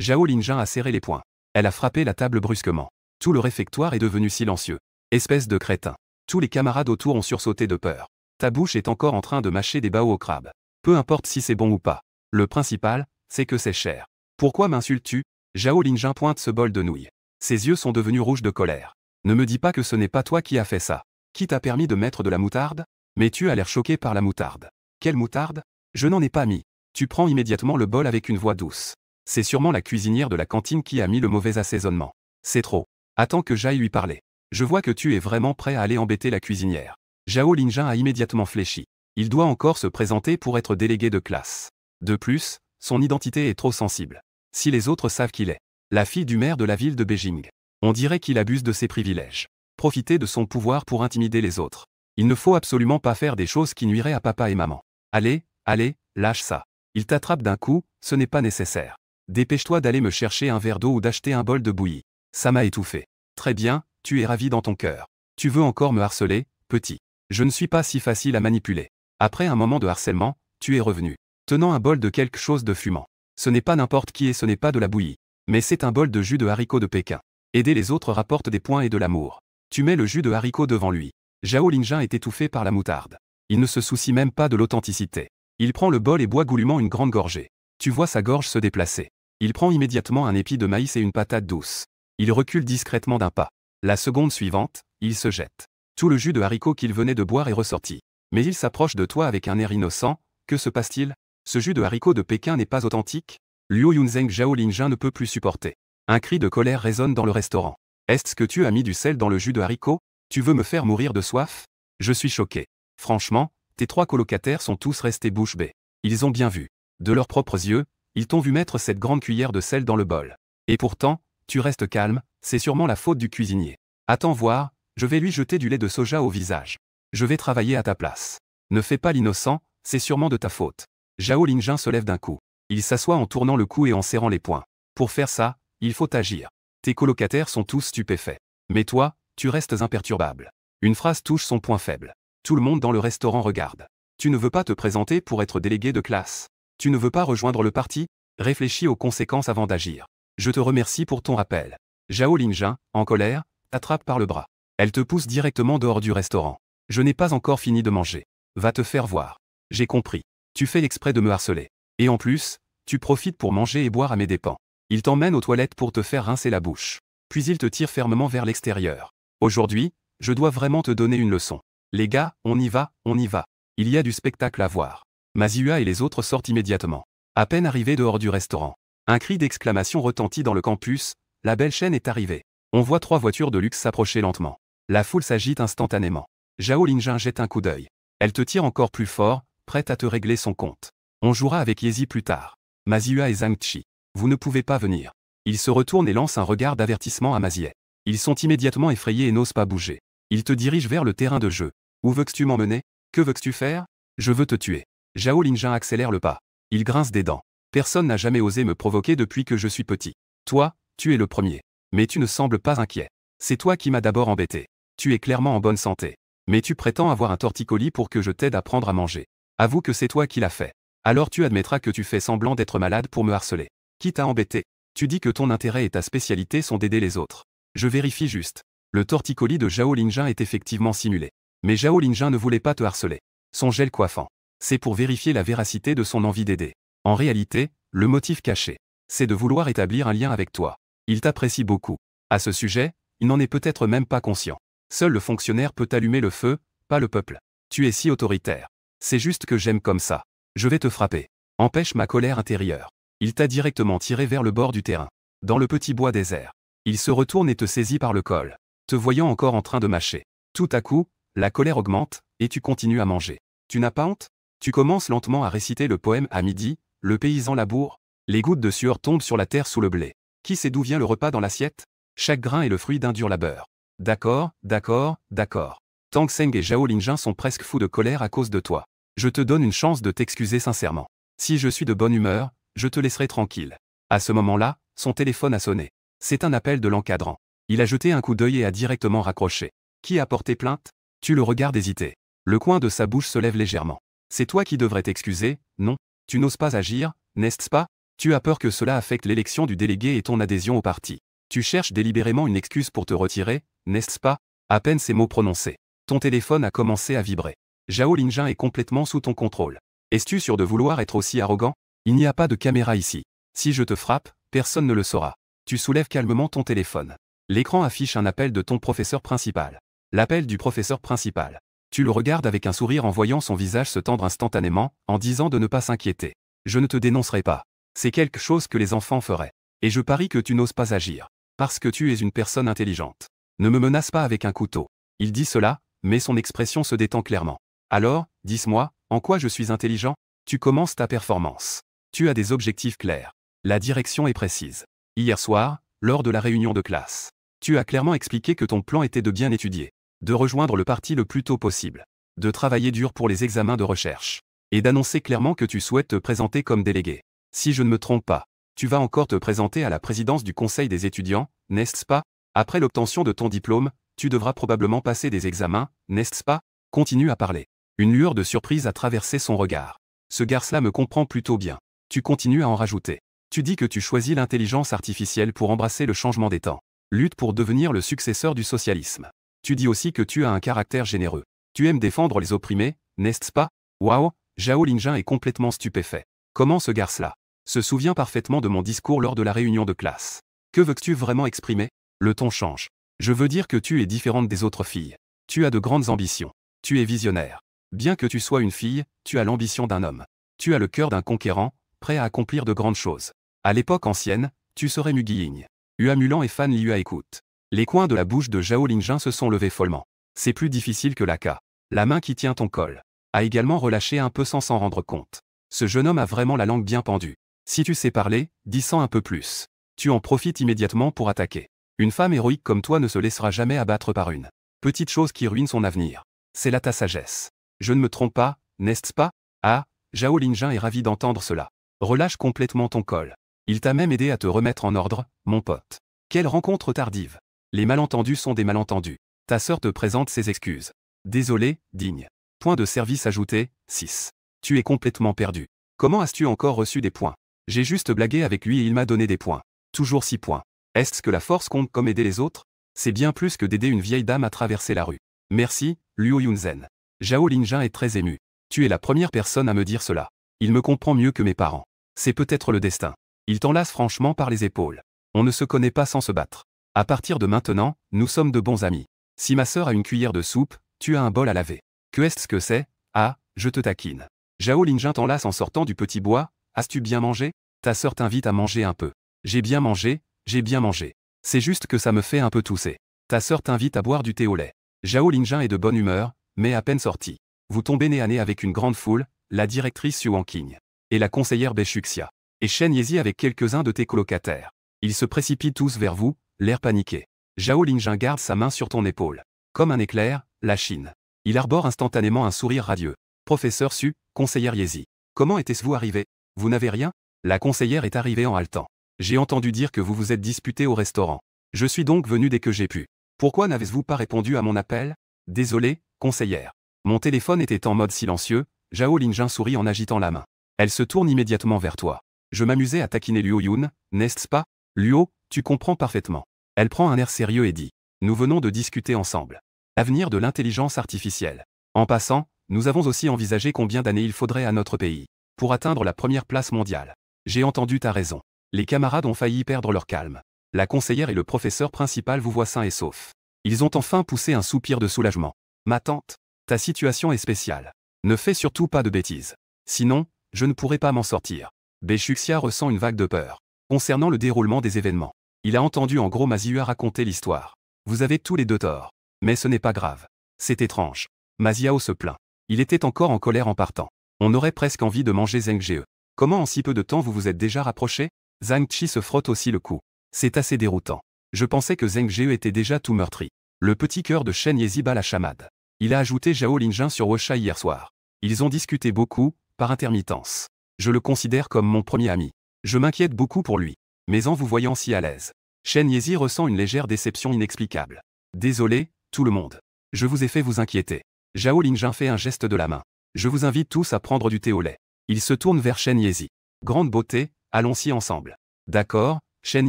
Zhao Lingjun a serré les poings. Elle a frappé la table brusquement. Tout le réfectoire est devenu silencieux. Espèce de crétin. Tous les camarades autour ont sursauté de peur. Ta bouche est encore en train de mâcher des bao au crabe. Peu importe si c'est bon ou pas. Le principal, c'est que c'est cher. Pourquoi m'insultes-tu? Zhao Lingjun pointe ce bol de nouilles. Ses yeux sont devenus rouges de colère. Ne me dis pas que ce n'est pas toi qui as fait ça. Qui t'a permis de mettre de la moutarde? Mais tu as l'air choqué par la moutarde. Quelle moutarde? Je n'en ai pas mis. Tu prends immédiatement le bol avec une voix douce. C'est sûrement la cuisinière de la cantine qui a mis le mauvais assaisonnement. C'est trop. Attends que j'aille lui parler. Je vois que tu es vraiment prêt à aller embêter la cuisinière. Zhao Lingjun a immédiatement fléchi. Il doit encore se présenter pour être délégué de classe. De plus, son identité est trop sensible. Si les autres savent qu'il est la fille du maire de la ville de Beijing, on dirait qu'il abuse de ses privilèges. Profiter de son pouvoir pour intimider les autres. Il ne faut absolument pas faire des choses qui nuiraient à papa et maman. Allez, allez, lâche ça. Il t'attrape d'un coup, ce n'est pas nécessaire. Dépêche-toi d'aller me chercher un verre d'eau ou d'acheter un bol de bouillie. Ça m'a étouffé. Très bien, tu es ravi dans ton cœur. Tu veux encore me harceler, petit. Je ne suis pas si facile à manipuler. Après un moment de harcèlement, tu es revenu. Tenant un bol de quelque chose de fumant. Ce n'est pas n'importe qui et ce n'est pas de la bouillie. Mais c'est un bol de jus de haricots de Pékin. Aider les autres rapporte des points et de l'amour. Tu mets le jus de haricots devant lui. Zhao Lingjun est étouffé par la moutarde. Il ne se soucie même pas de l'authenticité. Il prend le bol et boit goulûment une grande gorgée. Tu vois sa gorge se déplacer. Il prend immédiatement un épi de maïs et une patate douce. Il recule discrètement d'un pas. La seconde suivante, il se jette. Tout le jus de haricots qu'il venait de boire est ressorti. Mais il s'approche de toi avec un air innocent. Que se passe-t-il? Ce jus de haricots de Pékin n'est pas authentique? Luo Yunzeng Zhao Lingjun ne peut plus supporter. Un cri de colère résonne dans le restaurant. Est-ce que tu as mis du sel dans le jus de haricots? Tu veux me faire mourir de soif? Je suis choqué. Franchement, tes 3 colocataires sont tous restés bouche bée. Ils ont bien vu. De leurs propres yeux, ils t'ont vu mettre cette grande cuillère de sel dans le bol. Et pourtant, tu restes calme, c'est sûrement la faute du cuisinier. Attends voir, je vais lui jeter du lait de soja au visage. Je vais travailler à ta place. Ne fais pas l'innocent, c'est sûrement de ta faute. Zhao Lingjun se lève d'un coup. Il s'assoit en tournant le cou et en serrant les poings. Pour faire ça, il faut agir. Tes colocataires sont tous stupéfaits. Mais toi, tu restes imperturbable. Une phrase touche son point faible. Tout le monde dans le restaurant regarde. Tu ne veux pas te présenter pour être délégué de classe. Tu ne veux pas rejoindre le parti? Réfléchis aux conséquences avant d'agir. Je te remercie pour ton rappel. Zhao Lingjun, en colère, t'attrape par le bras. Elle te pousse directement dehors du restaurant. Je n'ai pas encore fini de manger. Va te faire voir. J'ai compris. Tu fais exprès de me harceler. Et en plus, tu profites pour manger et boire à mes dépens. Il t'emmène aux toilettes pour te faire rincer la bouche. Puis il te tire fermement vers l'extérieur. Aujourd'hui, je dois vraiment te donner une leçon. Les gars, on y va, on y va. Il y a du spectacle à voir. Mazihua et les autres sortent immédiatement. À peine arrivés dehors du restaurant. Un cri d'exclamation retentit dans le campus, la belle chaîne est arrivée. On voit 3 voitures de luxe s'approcher lentement. La foule s'agite instantanément. Zhao Lingjun jette un coup d'œil. Elle te tire encore plus fort, prête à te régler son compte. On jouera avec Yezi plus tard. Mazihua et Zhang Chi. Vous ne pouvez pas venir. Il se retourne et lance un regard d'avertissement à Mazie. Ils sont immédiatement effrayés et n'osent pas bouger. Il te dirige vers le terrain de jeu. Où veux-tu m'emmener? Que veux-tu faire? Je veux te tuer. Zhao Linjin accélère le pas. Il grince des dents. Personne n'a jamais osé me provoquer depuis que je suis petit. Toi, tu es le premier. Mais tu ne sembles pas inquiet. C'est toi qui m'as d'abord embêté. Tu es clairement en bonne santé. Mais tu prétends avoir un torticolis pour que je t'aide à prendre à manger. Avoue que c'est toi qui l'as fait. Alors tu admettras que tu fais semblant d'être malade pour me harceler. Qui t'a embêté? Tu dis que ton intérêt et ta spécialité sont d'aider les autres. Je vérifie juste. Le torticolis de Zhao Linjin est effectivement simulé. Mais Zhao Linjin ne voulait pas te harceler. Son gel coiffant. C'est pour vérifier la véracité de son envie d'aider. En réalité, le motif caché, c'est de vouloir établir un lien avec toi. Il t'apprécie beaucoup. À ce sujet, il n'en est peut-être même pas conscient. Seul le fonctionnaire peut allumer le feu, pas le peuple. Tu es si autoritaire. C'est juste que j'aime comme ça. Je vais te frapper. Empêche ma colère intérieure. Il t'a directement tiré vers le bord du terrain. Dans le petit bois désert. Il se retourne et te saisit par le col. Te voyant encore en train de mâcher. Tout à coup, la colère augmente, et tu continues à manger. Tu n'as pas honte? Tu commences lentement à réciter le poème à midi, le paysan laboure. Les gouttes de sueur tombent sur la terre sous le blé. Qui sait d'où vient le repas dans l'assiette? Chaque grain est le fruit d'un dur labeur. D'accord, d'accord, d'accord. Tang Seng et Zhao Linjin sont presque fous de colère à cause de toi. Je te donne une chance de t'excuser sincèrement. Si je suis de bonne humeur, je te laisserai tranquille. À ce moment-là, son téléphone a sonné. C'est un appel de l'encadrant. Il a jeté un coup d'œil et a directement raccroché. Qui a porté plainte? Tu le regardes hésiter. Le coin de sa bouche se lève légèrement. C'est toi qui devrais t'excuser, non? Tu n'oses pas agir, n'est-ce pas? Tu as peur que cela affecte l'élection du délégué et ton adhésion au parti. Tu cherches délibérément une excuse pour te retirer, n'est-ce pas? À peine ces mots prononcés. Ton téléphone a commencé à vibrer. Zhao Linjin est complètement sous ton contrôle. Es-tu sûr de vouloir être aussi arrogant? Il n'y a pas de caméra ici. Si je te frappe, personne ne le saura. Tu soulèves calmement ton téléphone. L'écran affiche un appel de ton professeur principal. L'appel du professeur principal. Tu le regardes avec un sourire en voyant son visage se tendre instantanément, en disant de ne pas s'inquiéter. Je ne te dénoncerai pas. C'est quelque chose que les enfants feraient. Et je parie que tu n'oses pas agir. Parce que tu es une personne intelligente. Ne me menace pas avec un couteau. Il dit cela, mais son expression se détend clairement. Alors, dis-moi, en quoi je suis intelligent? Tu commences ta performance. Tu as des objectifs clairs. La direction est précise. Hier soir, lors de la réunion de classe, tu as clairement expliqué que ton plan était de bien étudier, de rejoindre le parti le plus tôt possible, de travailler dur pour les examens de recherche, et d'annoncer clairement que tu souhaites te présenter comme délégué. Si je ne me trompe pas, tu vas encore te présenter à la présidence du conseil des étudiants, n'est-ce pas? Après l'obtention de ton diplôme, tu devras probablement passer des examens, n'est-ce pas? Continue à parler. Une lueur de surprise a traversé son regard. Ce garçon-là me comprend plutôt bien. Tu continues à en rajouter. Tu dis que tu choisis l'intelligence artificielle pour embrasser le changement des temps. Lutte pour devenir le successeur du socialisme. Tu dis aussi que tu as un caractère généreux. Tu aimes défendre les opprimés, n'est-ce pas? Waouh, Zhao Linjin est complètement stupéfait. Comment ce garçon-là se souvient parfaitement de mon discours lors de la réunion de classe? Que veux-tu vraiment exprimer? Le ton change. Je veux dire que tu es différente des autres filles. Tu as de grandes ambitions. Tu es visionnaire. Bien que tu sois une fille, tu as l'ambition d'un homme. Tu as le cœur d'un conquérant, prêt à accomplir de grandes choses. À l'époque ancienne, tu serais Mugiing. Hua et Fan Liyue écoutent. Les coins de la bouche de Zhao Linjin se sont levés follement. C'est plus difficile que l'aka. La main qui tient ton col a également relâché un peu sans s'en rendre compte. Ce jeune homme a vraiment la langue bien pendue. Si tu sais parler, dis-en un peu plus. Tu en profites immédiatement pour attaquer. Une femme héroïque comme toi ne se laissera jamais abattre par une petite chose qui ruine son avenir. C'est là ta sagesse. Je ne me trompe pas, n'est-ce pas? Ah, Zhao Linjin est ravi d'entendre cela. Relâche complètement ton col. Il t'a même aidé à te remettre en ordre, mon pote. Quelle rencontre tardive. Les malentendus sont des malentendus. Ta sœur te présente ses excuses. Désolé, digne. Point de service ajouté, 6. Tu es complètement perdu. Comment as-tu encore reçu des points? J'ai juste blagué avec lui et il m'a donné des points. Toujours 6 points. Est-ce que la force compte comme aider les autres? C'est bien plus que d'aider une vieille dame à traverser la rue. Merci, Luo Yunzen. Zhao Linjin est très ému. Tu es la première personne à me dire cela. Il me comprend mieux que mes parents. C'est peut-être le destin. Il t'enlace franchement par les épaules. On ne se connaît pas sans se battre. À partir de maintenant, nous sommes de bons amis. Si ma sœur a une cuillère de soupe, tu as un bol à laver. Que est-ce que c'est? Ah, je te taquine. Zhao Linjin t'enlace en sortant du petit bois. As-tu bien mangé? Ta sœur t'invite à manger un peu. J'ai bien mangé, j'ai bien mangé. C'est juste que ça me fait un peu tousser. Ta sœur t'invite à boire du thé au lait. Zhao Linjin est de bonne humeur, mais à peine sorti. Vous tombez nez à nez avec une grande foule, la directrice Yuan Qing, et la conseillère Beshuxia, et Shen Yezi avec quelques-uns de tes colocataires. Ils se précipitent tous vers vous, l'air paniqué. Zhao Linjin garde sa main sur ton épaule. Comme un éclair, la Chine. Il arbore instantanément un sourire radieux. Professeur Su, conseillère Yezi. Comment était-ce-vous arrivé? Vous n'avez rien? La conseillère est arrivée en haletant. J'ai entendu dire que vous vous êtes disputé au restaurant. Je suis donc venu dès que j'ai pu. Pourquoi n'avez-vous pas répondu à mon appel? Désolé, conseillère. Mon téléphone était en mode silencieux. Zhao Lingjun sourit en agitant la main. Elle se tourne immédiatement vers toi. Je m'amusais à taquiner Luo Yun, n'est-ce pas? Luo, tu comprends parfaitement. Elle prend un air sérieux et dit. Nous venons de discuter ensemble. L'avenir de l'intelligence artificielle. En passant, nous avons aussi envisagé combien d'années il faudrait à notre pays pour atteindre la première place mondiale. J'ai entendu ta raison. Les camarades ont failli perdre leur calme. La conseillère et le professeur principal vous voient sains et saufs. Ils ont enfin poussé un soupir de soulagement. Ma tante, ta situation est spéciale. Ne fais surtout pas de bêtises. Sinon, je ne pourrai pas m'en sortir. Beshuxia ressent une vague de peur. Concernant le déroulement des événements. Il a entendu en gros Maziua raconter l'histoire. Vous avez tous les deux tort. Mais ce n'est pas grave. C'est étrange. Maziao se plaint. Il était encore en colère en partant. On aurait presque envie de manger Zheng Jie. Comment en si peu de temps vous vous êtes déjà rapprochés? Zhang Chi se frotte aussi le cou. C'est assez déroutant. Je pensais que Zheng Jie était déjà tout meurtri. Le petit cœur de Shen Yezi bat la chamade. Il a ajouté Zhao Lingjun sur Wosha hier soir. Ils ont discuté beaucoup, par intermittence. Je le considère comme mon premier ami. Je m'inquiète beaucoup pour lui. Mais en vous voyant si à l'aise. Shen Yezi ressent une légère déception inexplicable. Désolé, tout le monde. Je vous ai fait vous inquiéter. Zhao Lingjun fait un geste de la main. Je vous invite tous à prendre du thé au lait. Il se tourne vers Shen Yezi. Grande beauté, allons-y ensemble. D'accord, Shen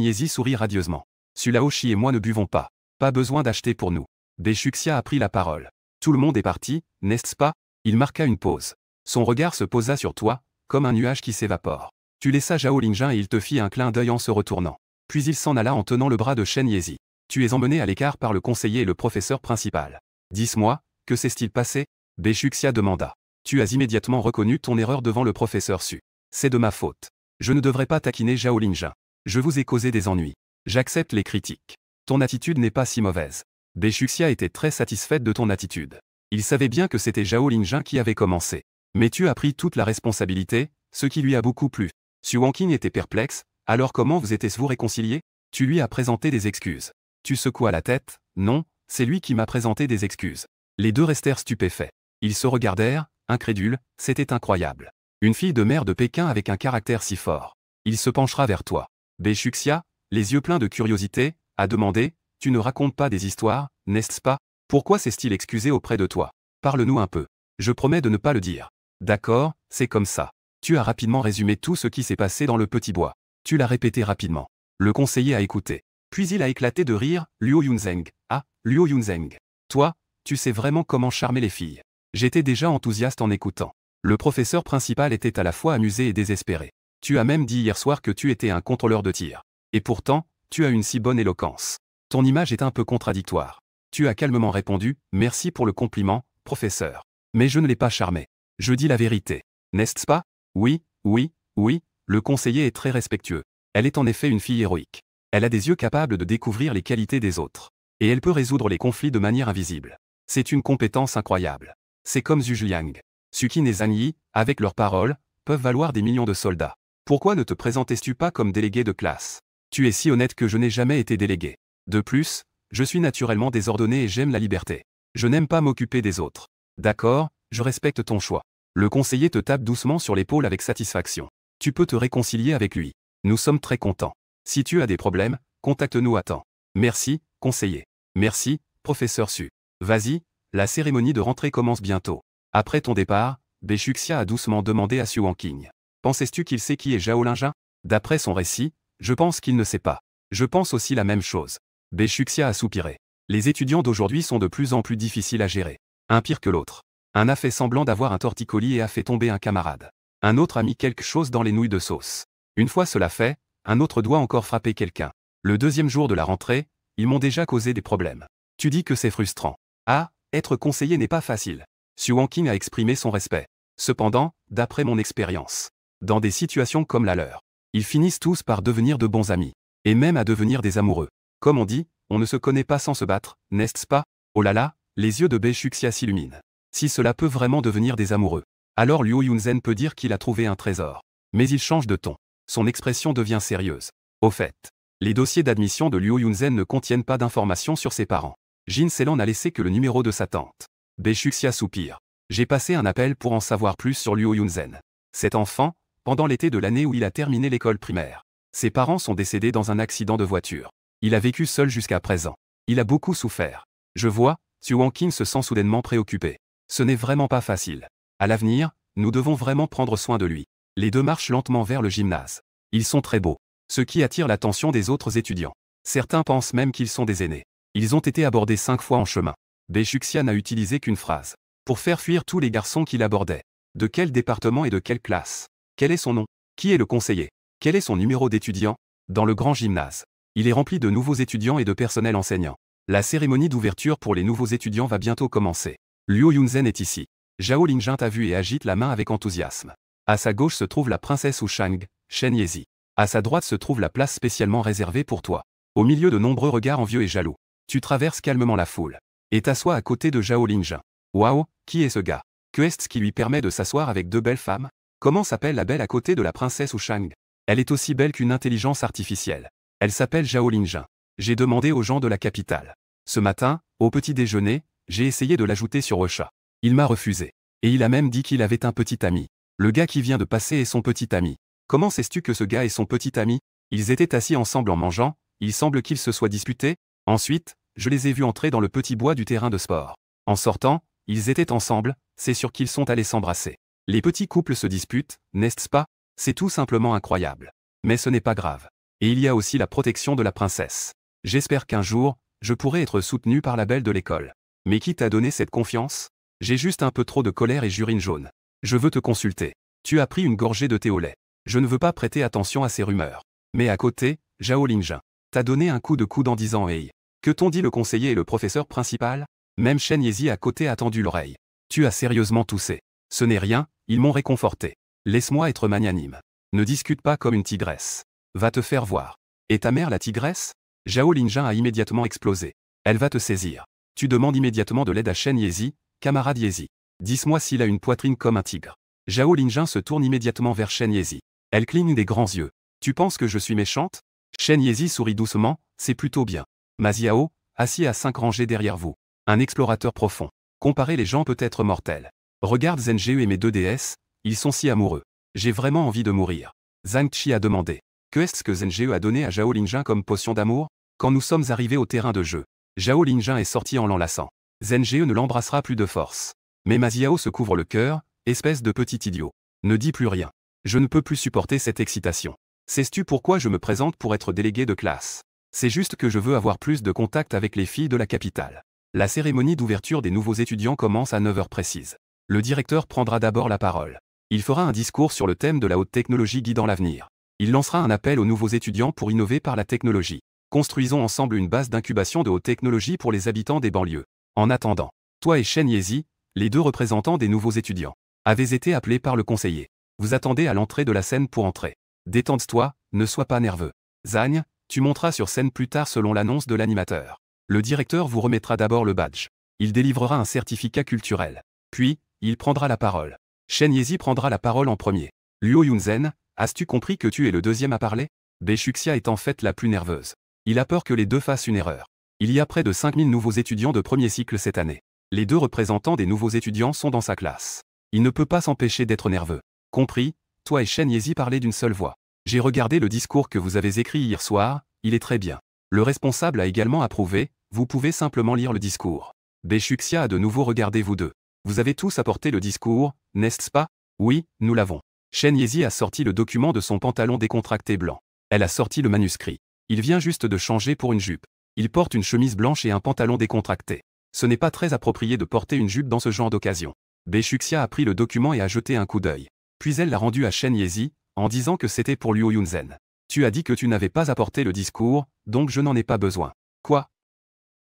Yezi sourit radieusement. Sulaoshi et moi ne buvons pas. Pas besoin d'acheter pour nous. Beshuxia a pris la parole. Tout le monde est parti, n'est-ce pas? Il marqua une pause. Son regard se posa sur toi, comme un nuage qui s'évapore. Tu laissas Zhao Lingjun et il te fit un clin d'œil en se retournant. Puis il s'en alla en tenant le bras de Shen Yezi. Tu es emmené à l'écart par le conseiller et le professeur principal. Dis-moi, que s'est-il passé? Beshuxia demanda. Tu as immédiatement reconnu ton erreur devant le professeur Su. C'est de ma faute. Je ne devrais pas taquiner Zhao Lingjun. Je vous ai causé des ennuis. J'accepte les critiques. Ton attitude n'est pas si mauvaise. Beshuxia était très satisfaite de ton attitude. Il savait bien que c'était Zhao Lingjun qui avait commencé. Mais tu as pris toute la responsabilité, ce qui lui a beaucoup plu. Su Wangqing était perplexe. Alors comment vous étiez-vous réconciliés? Tu lui as présenté des excuses. Tu secouas la tête. Non, c'est lui qui m'a présenté des excuses. Les deux restèrent stupéfaits. Ils se regardèrent, incrédules, c'était incroyable. Une fille de maire de Pékin avec un caractère si fort. Il se penchera vers toi. Beshuxia, les yeux pleins de curiosité, a demandé, tu ne racontes pas des histoires, n'est-ce pas? Pourquoi s'est-il excusé auprès de toi? Parle-nous un peu. Je promets de ne pas le dire. D'accord, c'est comme ça. Tu as rapidement résumé tout ce qui s'est passé dans le petit bois. Tu l'as répété rapidement. Le conseiller a écouté. Puis il a éclaté de rire, Luo Yunzheng. Ah, Luo Yunzheng. Toi, tu sais vraiment comment charmer les filles. J'étais déjà enthousiaste en écoutant. Le professeur principal était à la fois amusé et désespéré. Tu as même dit hier soir que tu étais un contrôleur de tir. Et pourtant, tu as une si bonne éloquence. Ton image est un peu contradictoire. Tu as calmement répondu, merci pour le compliment, professeur. Mais je ne l'ai pas charmé. Je dis la vérité. N'est-ce pas? Oui, oui, oui, le conseiller est très respectueux. Elle est en effet une fille héroïque. Elle a des yeux capables de découvrir les qualités des autres. Et elle peut résoudre les conflits de manière invisible. C'est une compétence incroyable. C'est comme Zhu Liang. Sukin et Zhang Yi, avec leurs paroles, peuvent valoir des millions de soldats. Pourquoi ne te présentais-tu pas comme délégué de classe? Tu es si honnête que je n'ai jamais été délégué. De plus, je suis naturellement désordonné et j'aime la liberté. Je n'aime pas m'occuper des autres. D'accord, je respecte ton choix. Le conseiller te tape doucement sur l'épaule avec satisfaction. Tu peux te réconcilier avec lui. Nous sommes très contents. Si tu as des problèmes, contacte-nous à temps. Merci, conseiller. Merci, professeur Su. Vas-y, la cérémonie de rentrée commence bientôt. Après ton départ, Beshuxia a doucement demandé à Su Wangqing. Penses-tu qu'il sait qui est Zhao Lingjun? D'après son récit, je pense qu'il ne sait pas. Je pense aussi la même chose. Beshuxia a soupiré. Les étudiants d'aujourd'hui sont de plus en plus difficiles à gérer. Un pire que l'autre. Un a fait semblant d'avoir un torticolis et a fait tomber un camarade. Un autre a mis quelque chose dans les nouilles de sauce. Une fois cela fait, un autre doit encore frapper quelqu'un. Le deuxième jour de la rentrée, ils m'ont déjà causé des problèmes. Tu dis que c'est frustrant. Ah, être conseiller n'est pas facile. Su Wangqing a exprimé son respect. Cependant, d'après mon expérience, dans des situations comme la leur, ils finissent tous par devenir de bons amis. Et même à devenir des amoureux. Comme on dit, on ne se connaît pas sans se battre, n'est-ce pas? Oh là là, les yeux de Beshuxia s'illuminent. Si cela peut vraiment devenir des amoureux, alors Luo Yunzhen peut dire qu'il a trouvé un trésor. Mais il change de ton. Son expression devient sérieuse. Au fait, les dossiers d'admission de Luo Yunzhen ne contiennent pas d'informations sur ses parents. Jin Selan n'a laissé que le numéro de sa tante. Beshuxia soupire. J'ai passé un appel pour en savoir plus sur Luo Yunzen. Cet enfant, pendant l'été de l'année où il a terminé l'école primaire. Ses parents sont décédés dans un accident de voiture. Il a vécu seul jusqu'à présent. Il a beaucoup souffert. Je vois, Xu Wangqing se sent soudainement préoccupé. Ce n'est vraiment pas facile. À l'avenir, nous devons vraiment prendre soin de lui. Les deux marchent lentement vers le gymnase. Ils sont très beaux. Ce qui attire l'attention des autres étudiants. Certains pensent même qu'ils sont des aînés. Ils ont été abordés 5 fois en chemin. Beixuxian n'a utilisé qu'une phrase. Pour faire fuir tous les garçons qu'il abordait. De quel département et de quelle classe? Quel est son nom? Qui est le conseiller? Quel est son numéro d'étudiant? Dans le grand gymnase. Il est rempli de nouveaux étudiants et de personnel enseignant. La cérémonie d'ouverture pour les nouveaux étudiants va bientôt commencer. Luo Yunzen est ici. Zhao Lingjun t'a vu et agite la main avec enthousiasme. À sa gauche se trouve la princesse Wushang, Shen Yezi. À sa droite se trouve la place spécialement réservée pour toi. Au milieu de nombreux regards envieux et jaloux. Tu traverses calmement la foule. Et t'assois à côté de Zhao Lingjun. Waouh, qui est ce gars? Que est-ce qui lui permet de s'asseoir avec deux belles femmes? Comment s'appelle la belle à côté de la princesse Wushang? Elle est aussi belle qu'une intelligence artificielle. Elle s'appelle Zhao Lingjun. J'ai demandé aux gens de la capitale. Ce matin, au petit déjeuner, j'ai essayé de l'ajouter sur WeChat. Il m'a refusé. Et il a même dit qu'il avait un petit ami. Le gars qui vient de passer est son petit ami. Comment sais-tu que ce gars est son petit ami? Ils étaient assis ensemble en mangeant, il semble qu'ils se soient disputés. Ensuite, je les ai vus entrer dans le petit bois du terrain de sport. En sortant, ils étaient ensemble, c'est sûr qu'ils sont allés s'embrasser. Les petits couples se disputent, n'est-ce pas? C'est tout simplement incroyable. Mais ce n'est pas grave. Et il y a aussi la protection de la princesse. J'espère qu'un jour, je pourrai être soutenu par la belle de l'école. Mais qui t'a donné cette confiance? J'ai juste un peu trop de colère et j'urine jaune. Je veux te consulter. Tu as pris une gorgée de thé au lait. Je ne veux pas prêter attention à ces rumeurs. Mais à côté, Zhao Lingjun t'a donné un coup de coude en disant « Hey ». Que t'ont dit le conseiller et le professeur principal? Même Shen Yezi à côté a tendu l'oreille. Tu as sérieusement toussé. Ce n'est rien, ils m'ont réconforté. Laisse-moi être magnanime. Ne discute pas comme une tigresse. Va te faire voir. Et ta mère la tigresse? Zhao Lingjun a immédiatement explosé. Elle va te saisir. Tu demandes immédiatement de l'aide à Shen Yezi, camarade Yezi. Dis-moi s'il a une poitrine comme un tigre. Zhao Lingjun se tourne immédiatement vers Shen Yezi. Elle cligne des grands yeux. Tu penses que je suis méchante? Shen Yezi sourit doucement, c'est plutôt bien. Ma Xiao, assis à 5 rangées derrière vous. Un explorateur profond. Comparer les gens peut être mortel. Regarde Zhengzheu et mes deux déesses, ils sont si amoureux. J'ai vraiment envie de mourir. Zhang Qi a demandé. Que est-ce que Zhengzheu a donné à Zhao Lingjun comme potion d'amour? Quand nous sommes arrivés au terrain de jeu, Zhao Lingjun est sorti en l'enlaçant. Zhengzheu ne l'embrassera plus de force. Mais ma Xiao se couvre le cœur, espèce de petit idiot. Ne dis plus rien. Je ne peux plus supporter cette excitation. Sais-tu pourquoi je me présente pour être délégué de classe? C'est juste que je veux avoir plus de contact avec les filles de la capitale. La cérémonie d'ouverture des nouveaux étudiants commence à 9 heures précises. Le directeur prendra d'abord la parole. Il fera un discours sur le thème de la haute technologie guidant l'avenir. Il lancera un appel aux nouveaux étudiants pour innover par la technologie. Construisons ensemble une base d'incubation de haute technologie pour les habitants des banlieues. En attendant, toi et Shen Yezi, les deux représentants des nouveaux étudiants, avez été appelés par le conseiller. Vous attendez à l'entrée de la scène pour entrer. Détende-toi, ne sois pas nerveux. Zhang, tu monteras sur scène plus tard selon l'annonce de l'animateur. Le directeur vous remettra d'abord le badge. Il délivrera un certificat culturel. Puis, il prendra la parole. Shen Yezi prendra la parole en premier. Luo Yunzen, as-tu compris que tu es le deuxième à parler? Beixuxia est en fait la plus nerveuse. Il a peur que les deux fassent une erreur. Il y a près de 5000 nouveaux étudiants de premier cycle cette année. Les deux représentants des nouveaux étudiants sont dans sa classe. Il ne peut pas s'empêcher d'être nerveux. Compris, toi et Shen Yezi parlez d'une seule voix. J'ai regardé le discours que vous avez écrit hier soir, il est très bien. Le responsable a également approuvé, vous pouvez simplement lire le discours. Beixuxia a de nouveau regardé vous deux. Vous avez tous apporté le discours, n'est-ce pas? Oui, nous l'avons. Shen Yezi a sorti le document de son pantalon décontracté blanc. Elle a sorti le manuscrit. Il vient juste de changer pour une jupe. Il porte une chemise blanche et un pantalon décontracté. Ce n'est pas très approprié de porter une jupe dans ce genre d'occasion. Beixuxia a pris le document et a jeté un coup d'œil. Puis elle l'a rendu à Shen Yezi, en disant que c'était pour Luo Yunzen. Tu as dit que tu n'avais pas apporté le discours, donc je n'en ai pas besoin. Quoi?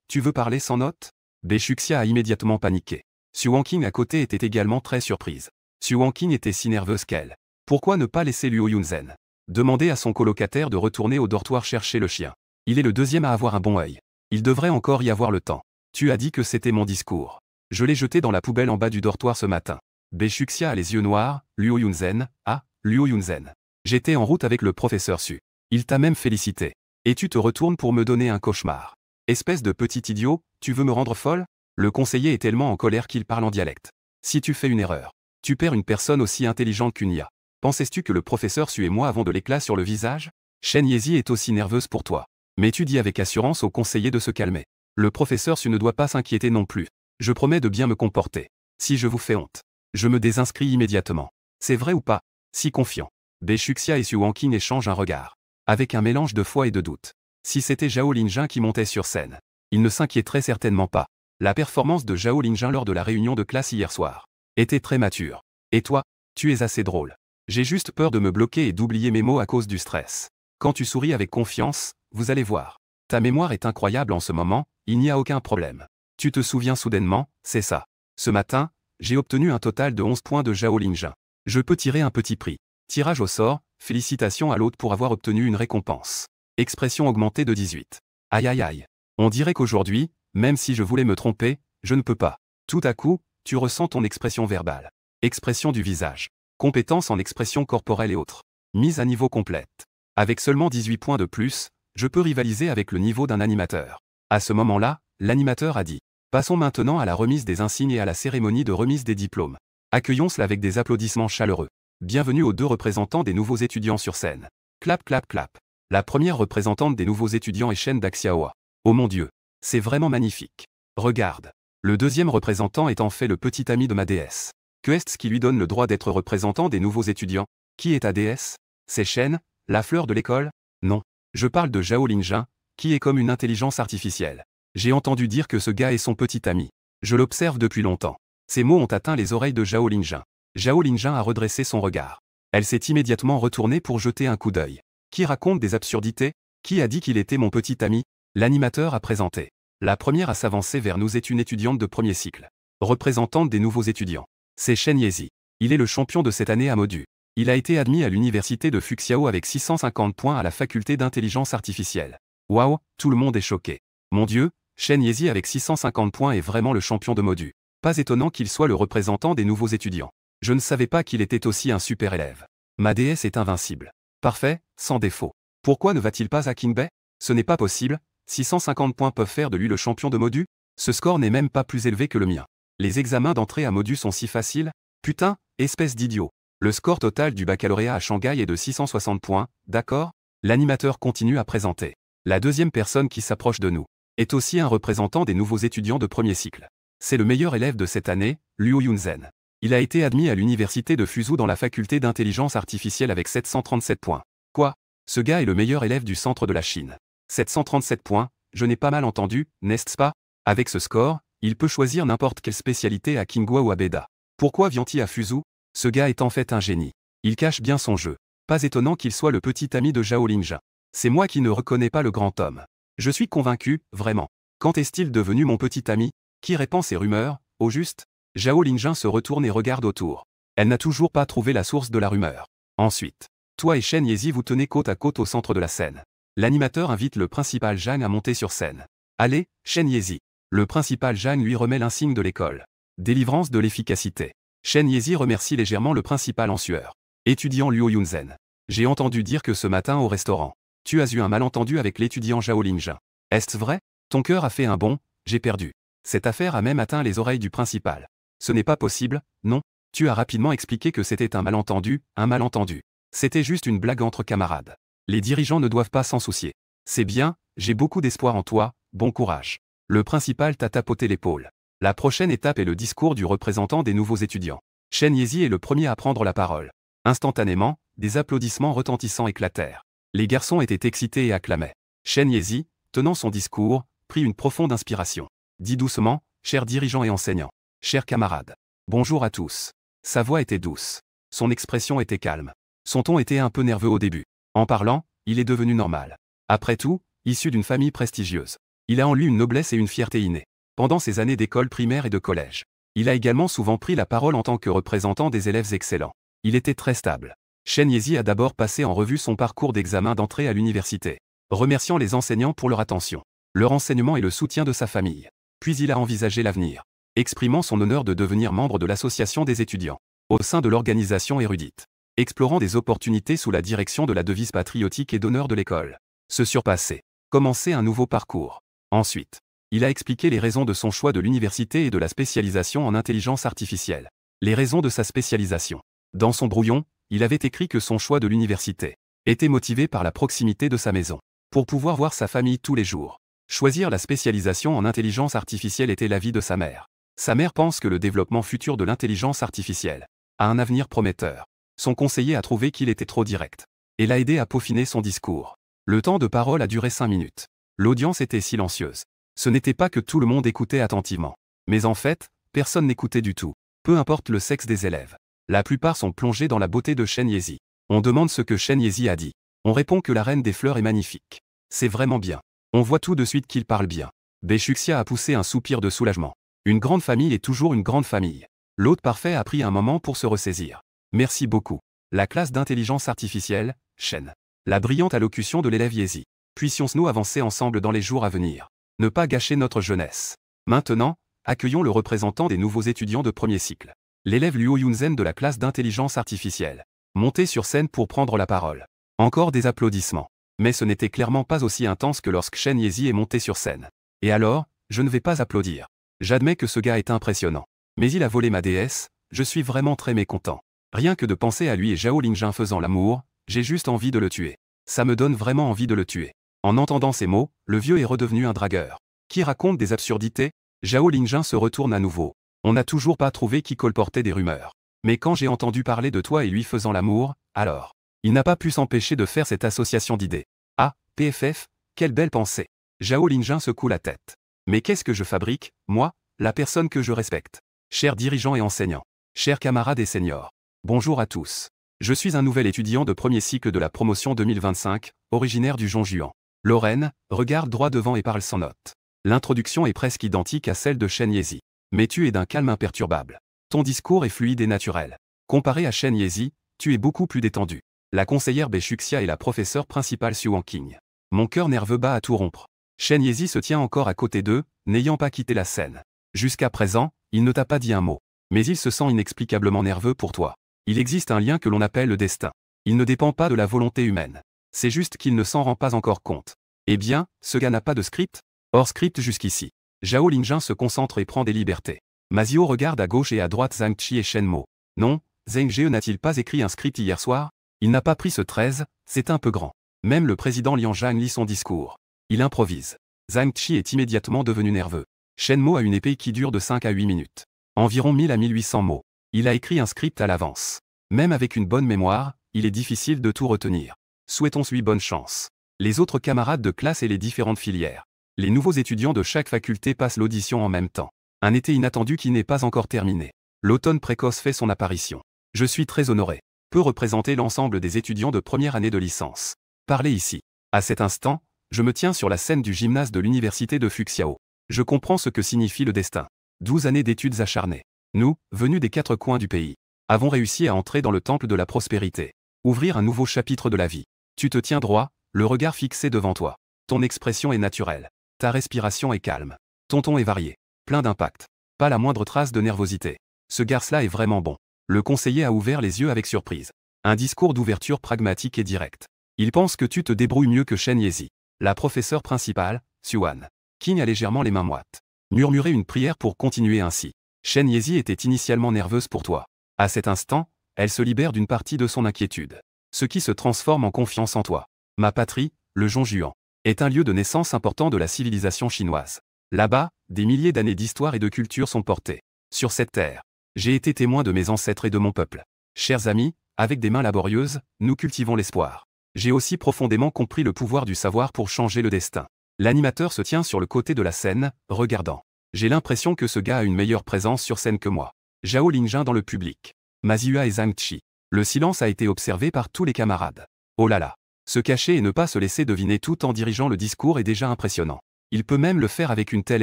Tu veux parler sans note? Beixuxia a immédiatement paniqué. Xu Wangqing à côté était également très surprise. Xu Wangqing était si nerveuse qu'elle. Pourquoi ne pas laisser Luo Yunzen demander à son colocataire de retourner au dortoir chercher le chien? Il est le deuxième à avoir un bon œil. Il devrait encore y avoir le temps. Tu as dit que c'était mon discours. Je l'ai jeté dans la poubelle en bas du dortoir ce matin. Beixuxia a les yeux noirs. Luo Yunzen, ah, Luo Yunzen. J'étais en route avec le professeur Su. Il t'a même félicité. Et tu te retournes pour me donner un cauchemar. Espèce de petit idiot, tu veux me rendre folle? Le conseiller est tellement en colère qu'il parle en dialecte. Si tu fais une erreur, tu perds une personne aussi intelligente qu'une IA. Pensais-tu que le professeur Su et moi avons de l'éclat sur le visage? Shen Yezi est aussi nerveuse pour toi. Mais tu dis avec assurance au conseiller de se calmer. Le professeur Su ne doit pas s'inquiéter non plus. Je promets de bien me comporter. Si je vous fais honte, je me désinscris immédiatement. C'est vrai ou pas? Si confiant. Beshuxia et Su Wanqing échangent un regard. Avec un mélange de foi et de doute. Si c'était Zhao Linjin qui montait sur scène, il ne s'inquiéterait certainement pas. La performance de Zhao Linjin lors de la réunion de classe hier soir était très mature. Et toi, tu es assez drôle. J'ai juste peur de me bloquer et d'oublier mes mots à cause du stress. Quand tu souris avec confiance, vous allez voir. Ta mémoire est incroyable en ce moment, il n'y a aucun problème. Tu te souviens soudainement, c'est ça. Ce matin, j'ai obtenu un total de 11 points de Zhao Linjin. Je peux tirer un petit prix. Tirage au sort, félicitations à l'hôte pour avoir obtenu une récompense. Expression augmentée de 18. Aïe aïe aïe. On dirait qu'aujourd'hui, même si je voulais me tromper, je ne peux pas. Tout à coup, tu ressens ton expression verbale. Expression du visage. Compétence en expression corporelle et autres. Mise à niveau complète. Avec seulement 18 points de plus, je peux rivaliser avec le niveau d'un animateur. À ce moment-là, l'animateur a dit. Passons maintenant à la remise des insignes et à la cérémonie de remise des diplômes. Accueillons cela avec des applaudissements chaleureux. Bienvenue aux deux représentants des nouveaux étudiants sur scène. Clap clap clap. La première représentante des nouveaux étudiants est Shen Daxiaoa. Oh mon Dieu, c'est vraiment magnifique. Regarde. Le deuxième représentant est en fait le petit ami de ma déesse. Que est-ce qui lui donne le droit d'être représentant des nouveaux étudiants? Qui est ta déesse? C'est Shen, la fleur de l'école? Non. Je parle de Zhao Linjin, qui est comme une intelligence artificielle. J'ai entendu dire que ce gars est son petit ami. Je l'observe depuis longtemps. Ces mots ont atteint les oreilles de Zhao Linjin. Zhao Linjin a redressé son regard. Elle s'est immédiatement retournée pour jeter un coup d'œil. Qui raconte des absurdités? Qui a dit qu'il était mon petit ami? L'animateur a présenté. La première à s'avancer vers nous est une étudiante de premier cycle. Représentante des nouveaux étudiants. C'est Shen Yezi. Il est le champion de cette année à Modu. Il a été admis à l'université de Fuxiao avec 650 points à la faculté d'intelligence artificielle. Waouh, tout le monde est choqué. Mon Dieu, Shen Yezi avec 650 points est vraiment le champion de Modu. Pas étonnant qu'il soit le représentant des nouveaux étudiants. Je ne savais pas qu'il était aussi un super élève. Ma déesse est invincible. Parfait, sans défaut. Pourquoi ne va-t-il pas à King Bay? Ce n'est pas possible, 650 points peuvent faire de lui le champion de Modu? Ce score n'est même pas plus élevé que le mien. Les examens d'entrée à Modu sont si faciles? Putain, espèce d'idiot. Le score total du baccalauréat à Shanghai est de 660 points, d'accord? L'animateur continue à présenter. La deuxième personne qui s'approche de nous est aussi un représentant des nouveaux étudiants de premier cycle. C'est le meilleur élève de cette année, Liu Yunzhen. Il a été admis à l'université de Fuzhou dans la faculté d'intelligence artificielle avec 737 points. Quoi? Ce gars est le meilleur élève du centre de la Chine. 737 points, je n'ai pas mal entendu, n'est-ce pas? Avec ce score, il peut choisir n'importe quelle spécialité à Qinghua ou à Beda. Pourquoi vient-il à Fuzhou? Ce gars est en fait un génie. Il cache bien son jeu. Pas étonnant qu'il soit le petit ami de Zhao Linjin. C'est moi qui ne reconnais pas le grand homme. Je suis convaincu, vraiment. Quand est-il devenu mon petit ami? Qui répand ces rumeurs, au juste? Zhao Linjin se retourne et regarde autour. Elle n'a toujours pas trouvé la source de la rumeur. Ensuite, toi et Shen Yezi vous tenez côte à côte au centre de la scène. L'animateur invite le principal Zhang à monter sur scène. Allez, Shen Yezi. Le principal Zhang lui remet l'insigne de l'école. Délivrance de l'efficacité. Shen Yezi remercie légèrement le principal en sueur. Étudiant Liu Yunzhen. J'ai entendu dire que ce matin au restaurant, tu as eu un malentendu avec l'étudiant Zhao Linjin. Est-ce vrai? Ton cœur a fait un bond, j'ai perdu. Cette affaire a même atteint les oreilles du principal. Ce n'est pas possible, non? Tu as rapidement expliqué que c'était un malentendu, un malentendu. C'était juste une blague entre camarades. Les dirigeants ne doivent pas s'en soucier. C'est bien, j'ai beaucoup d'espoir en toi, bon courage. Le principal t'a tapoté l'épaule. La prochaine étape est le discours du représentant des nouveaux étudiants. Shen Yezi est le premier à prendre la parole. Instantanément, des applaudissements retentissants éclatèrent. Les garçons étaient excités et acclamaient. Shen Yezi, tenant son discours, prit une profonde inspiration. Dit doucement, chers dirigeants et enseignants, chers camarades, bonjour à tous. Sa voix était douce. Son expression était calme. Son ton était un peu nerveux au début. En parlant, il est devenu normal. Après tout, issu d'une famille prestigieuse. Il a en lui une noblesse et une fierté innée. Pendant ses années d'école primaire et de collège, il a également souvent pris la parole en tant que représentant des élèves excellents. Il était très stable. Shen Yezi a d'abord passé en revue son parcours d'examen d'entrée à l'université, remerciant les enseignants pour leur attention, leur enseignement et le soutien de sa famille. Puis il a envisagé l'avenir, exprimant son honneur de devenir membre de l'association des étudiants, au sein de l'organisation érudite, explorant des opportunités sous la direction de la devise patriotique et d'honneur de l'école. Se surpasser, commencer un nouveau parcours. Ensuite, Il a expliqué les raisons de son choix de l'université et de la spécialisation en intelligence artificielle. Les raisons de sa spécialisation. Dans son brouillon, il avait écrit que son choix de l'université était motivé par la proximité de sa maison, pour pouvoir voir sa famille tous les jours. Choisir la spécialisation en intelligence artificielle était l'avis de sa mère. Sa mère pense que le développement futur de l'intelligence artificielle a un avenir prometteur. Son conseiller a trouvé qu'il était trop direct et l'a aidé à peaufiner son discours. Le temps de parole a duré 5 minutes. L'audience était silencieuse. Ce n'était pas que tout le monde écoutait attentivement. Mais en fait, personne n'écoutait du tout. Peu importe le sexe des élèves. La plupart sont plongés dans la beauté de Shen Yezi. On demande ce que Shen Yezi a dit. On répond que la reine des fleurs est magnifique. C'est vraiment bien. On voit tout de suite qu'il parle bien. Beshuxia a poussé un soupir de soulagement. Une grande famille est toujours une grande famille. L'hôte parfait a pris un moment pour se ressaisir. Merci beaucoup. La classe d'intelligence artificielle, Shen. La brillante allocution de l'élève Yezi. Puissions-nous avancer ensemble dans les jours à venir. Ne pas gâcher notre jeunesse. Maintenant, accueillons le représentant des nouveaux étudiants de premier cycle. L'élève Luo Yunzen de la classe d'intelligence artificielle. Monté sur scène pour prendre la parole. Encore des applaudissements. Mais ce n'était clairement pas aussi intense que lorsque Shen Yezi est monté sur scène. Et alors, je ne vais pas applaudir. J'admets que ce gars est impressionnant. Mais il a volé ma déesse, je suis vraiment très mécontent. Rien que de penser à lui et Zhao Lingjun faisant l'amour, j'ai juste envie de le tuer. Ça me donne vraiment envie de le tuer. En entendant ces mots, le vieux est redevenu un dragueur. Qui raconte des absurdités? Zhao Lingjun se retourne à nouveau. On n'a toujours pas trouvé qui colportait des rumeurs. Mais quand j'ai entendu parler de toi et lui faisant l'amour, alors, il n'a pas pu s'empêcher de faire cette association d'idées. Ah, PFF, quelle belle pensée. Zhao Lingjun secoue la tête. Mais qu'est-ce que je fabrique, moi, la personne que je respecte? Chers dirigeants et enseignants. Chers camarades et seniors. Bonjour à tous. Je suis un nouvel étudiant de premier cycle de la promotion 2025, originaire du Zhongjuan. Lorraine, regarde droit devant et parle sans note. L'introduction est presque identique à celle de Shen Yezi. Mais tu es d'un calme imperturbable. Ton discours est fluide et naturel. Comparé à Shen Yezi, tu es beaucoup plus détendu. La conseillère Beshuxia et la professeure principale Xu Wangqing. Mon cœur nerveux bat à tout rompre. Shen Yezi se tient encore à côté d'eux, n'ayant pas quitté la scène. Jusqu'à présent, il ne t'a pas dit un mot. Mais il se sent inexplicablement nerveux pour toi. Il existe un lien que l'on appelle le destin. Il ne dépend pas de la volonté humaine. C'est juste qu'il ne s'en rend pas encore compte. Eh bien, ce gars n'a pas de script? Hors script jusqu'ici. Zhao Lingjun se concentre et prend des libertés. Mazio regarde à gauche et à droite Zhang Qi et Shen Mo. Non, Zheng Jie n'a-t-il pas écrit un script hier soir? Il n'a pas pris ce 13, c'est un peu grand. Même le président Liang Zhang lit son discours. Il improvise. Zhang Qi est immédiatement devenu nerveux. Shen Mo a une épée qui dure de 5 à 8 minutes. Environ 1000 à 1800 mots. Il a écrit un script à l'avance. Même avec une bonne mémoire, il est difficile de tout retenir. Souhaitons-lui bonne chance. Les autres camarades de classe et les différentes filières. Les nouveaux étudiants de chaque faculté passent l'audition en même temps. Un été inattendu qui n'est pas encore terminé. L'automne précoce fait son apparition. Je suis très honoré. Peut représenter l'ensemble des étudiants de première année de licence. Parlez ici. À cet instant, je me tiens sur la scène du gymnase de l'université de Fuxiao. Je comprends ce que signifie le destin. 12 années d'études acharnées. Nous, venus des 4 coins du pays, avons réussi à entrer dans le temple de la prospérité. Ouvrir un nouveau chapitre de la vie. Tu te tiens droit, le regard fixé devant toi. Ton expression est naturelle. Ta respiration est calme. Ton ton est varié. Plein d'impact. Pas la moindre trace de nervosité. Ce garce-là est vraiment bon. Le conseiller a ouvert les yeux avec surprise. Un discours d'ouverture pragmatique et direct. Il pense que tu te débrouilles mieux que Shen Yezi. La professeure principale, Xuan Qing a légèrement les mains moites. Murmurer une prière pour continuer ainsi. Shen Yezi était initialement nerveuse pour toi. À cet instant, elle se libère d'une partie de son inquiétude. Ce qui se transforme en confiance en toi. Ma patrie, le Zhongjuan, est un lieu de naissance important de la civilisation chinoise. Là-bas, des milliers d'années d'histoire et de culture sont portées. Sur cette terre, j'ai été témoin de mes ancêtres et de mon peuple. Chers amis, avec des mains laborieuses, nous cultivons l'espoir. J'ai aussi profondément compris le pouvoir du savoir pour changer le destin. L'animateur se tient sur le côté de la scène, regardant. J'ai l'impression que ce gars a une meilleure présence sur scène que moi. Zhao Lingjun dans le public. Mazihua et Zhang Qi. Le silence a été observé par tous les camarades. Oh là là. Se cacher et ne pas se laisser deviner tout en dirigeant le discours est déjà impressionnant. Il peut même le faire avec une telle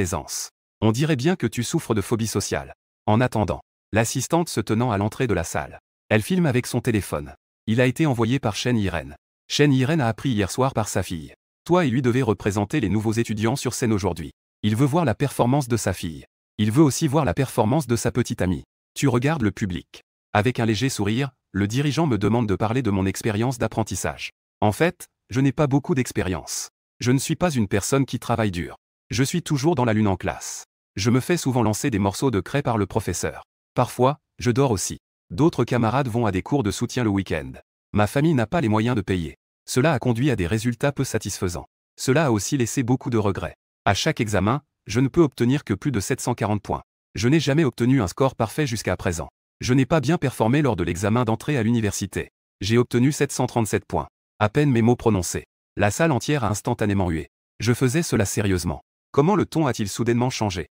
aisance. On dirait bien que tu souffres de phobie sociale. En attendant, l'assistante se tenant à l'entrée de la salle. Elle filme avec son téléphone. Il a été envoyé par Shen Yiren. Shen Yiren a appris hier soir par sa fille. Toi et lui devez représenter les nouveaux étudiants sur scène aujourd'hui. Il veut voir la performance de sa fille. Il veut aussi voir la performance de sa petite amie. Tu regardes le public. Avec un léger sourire, le dirigeant me demande de parler de mon expérience d'apprentissage. En fait, je n'ai pas beaucoup d'expérience. Je ne suis pas une personne qui travaille dur. Je suis toujours dans la lune en classe. Je me fais souvent lancer des morceaux de craie par le professeur. Parfois, je dors aussi. D'autres camarades vont à des cours de soutien le week-end. Ma famille n'a pas les moyens de payer. Cela a conduit à des résultats peu satisfaisants. Cela a aussi laissé beaucoup de regrets. À chaque examen, je ne peux obtenir que plus de 740 points. Je n'ai jamais obtenu un score parfait jusqu'à présent. Je n'ai pas bien performé lors de l'examen d'entrée à l'université. J'ai obtenu 737 points. À peine mes mots prononcés. La salle entière a instantanément hué. Je faisais cela sérieusement. Comment le ton a-t-il soudainement changé?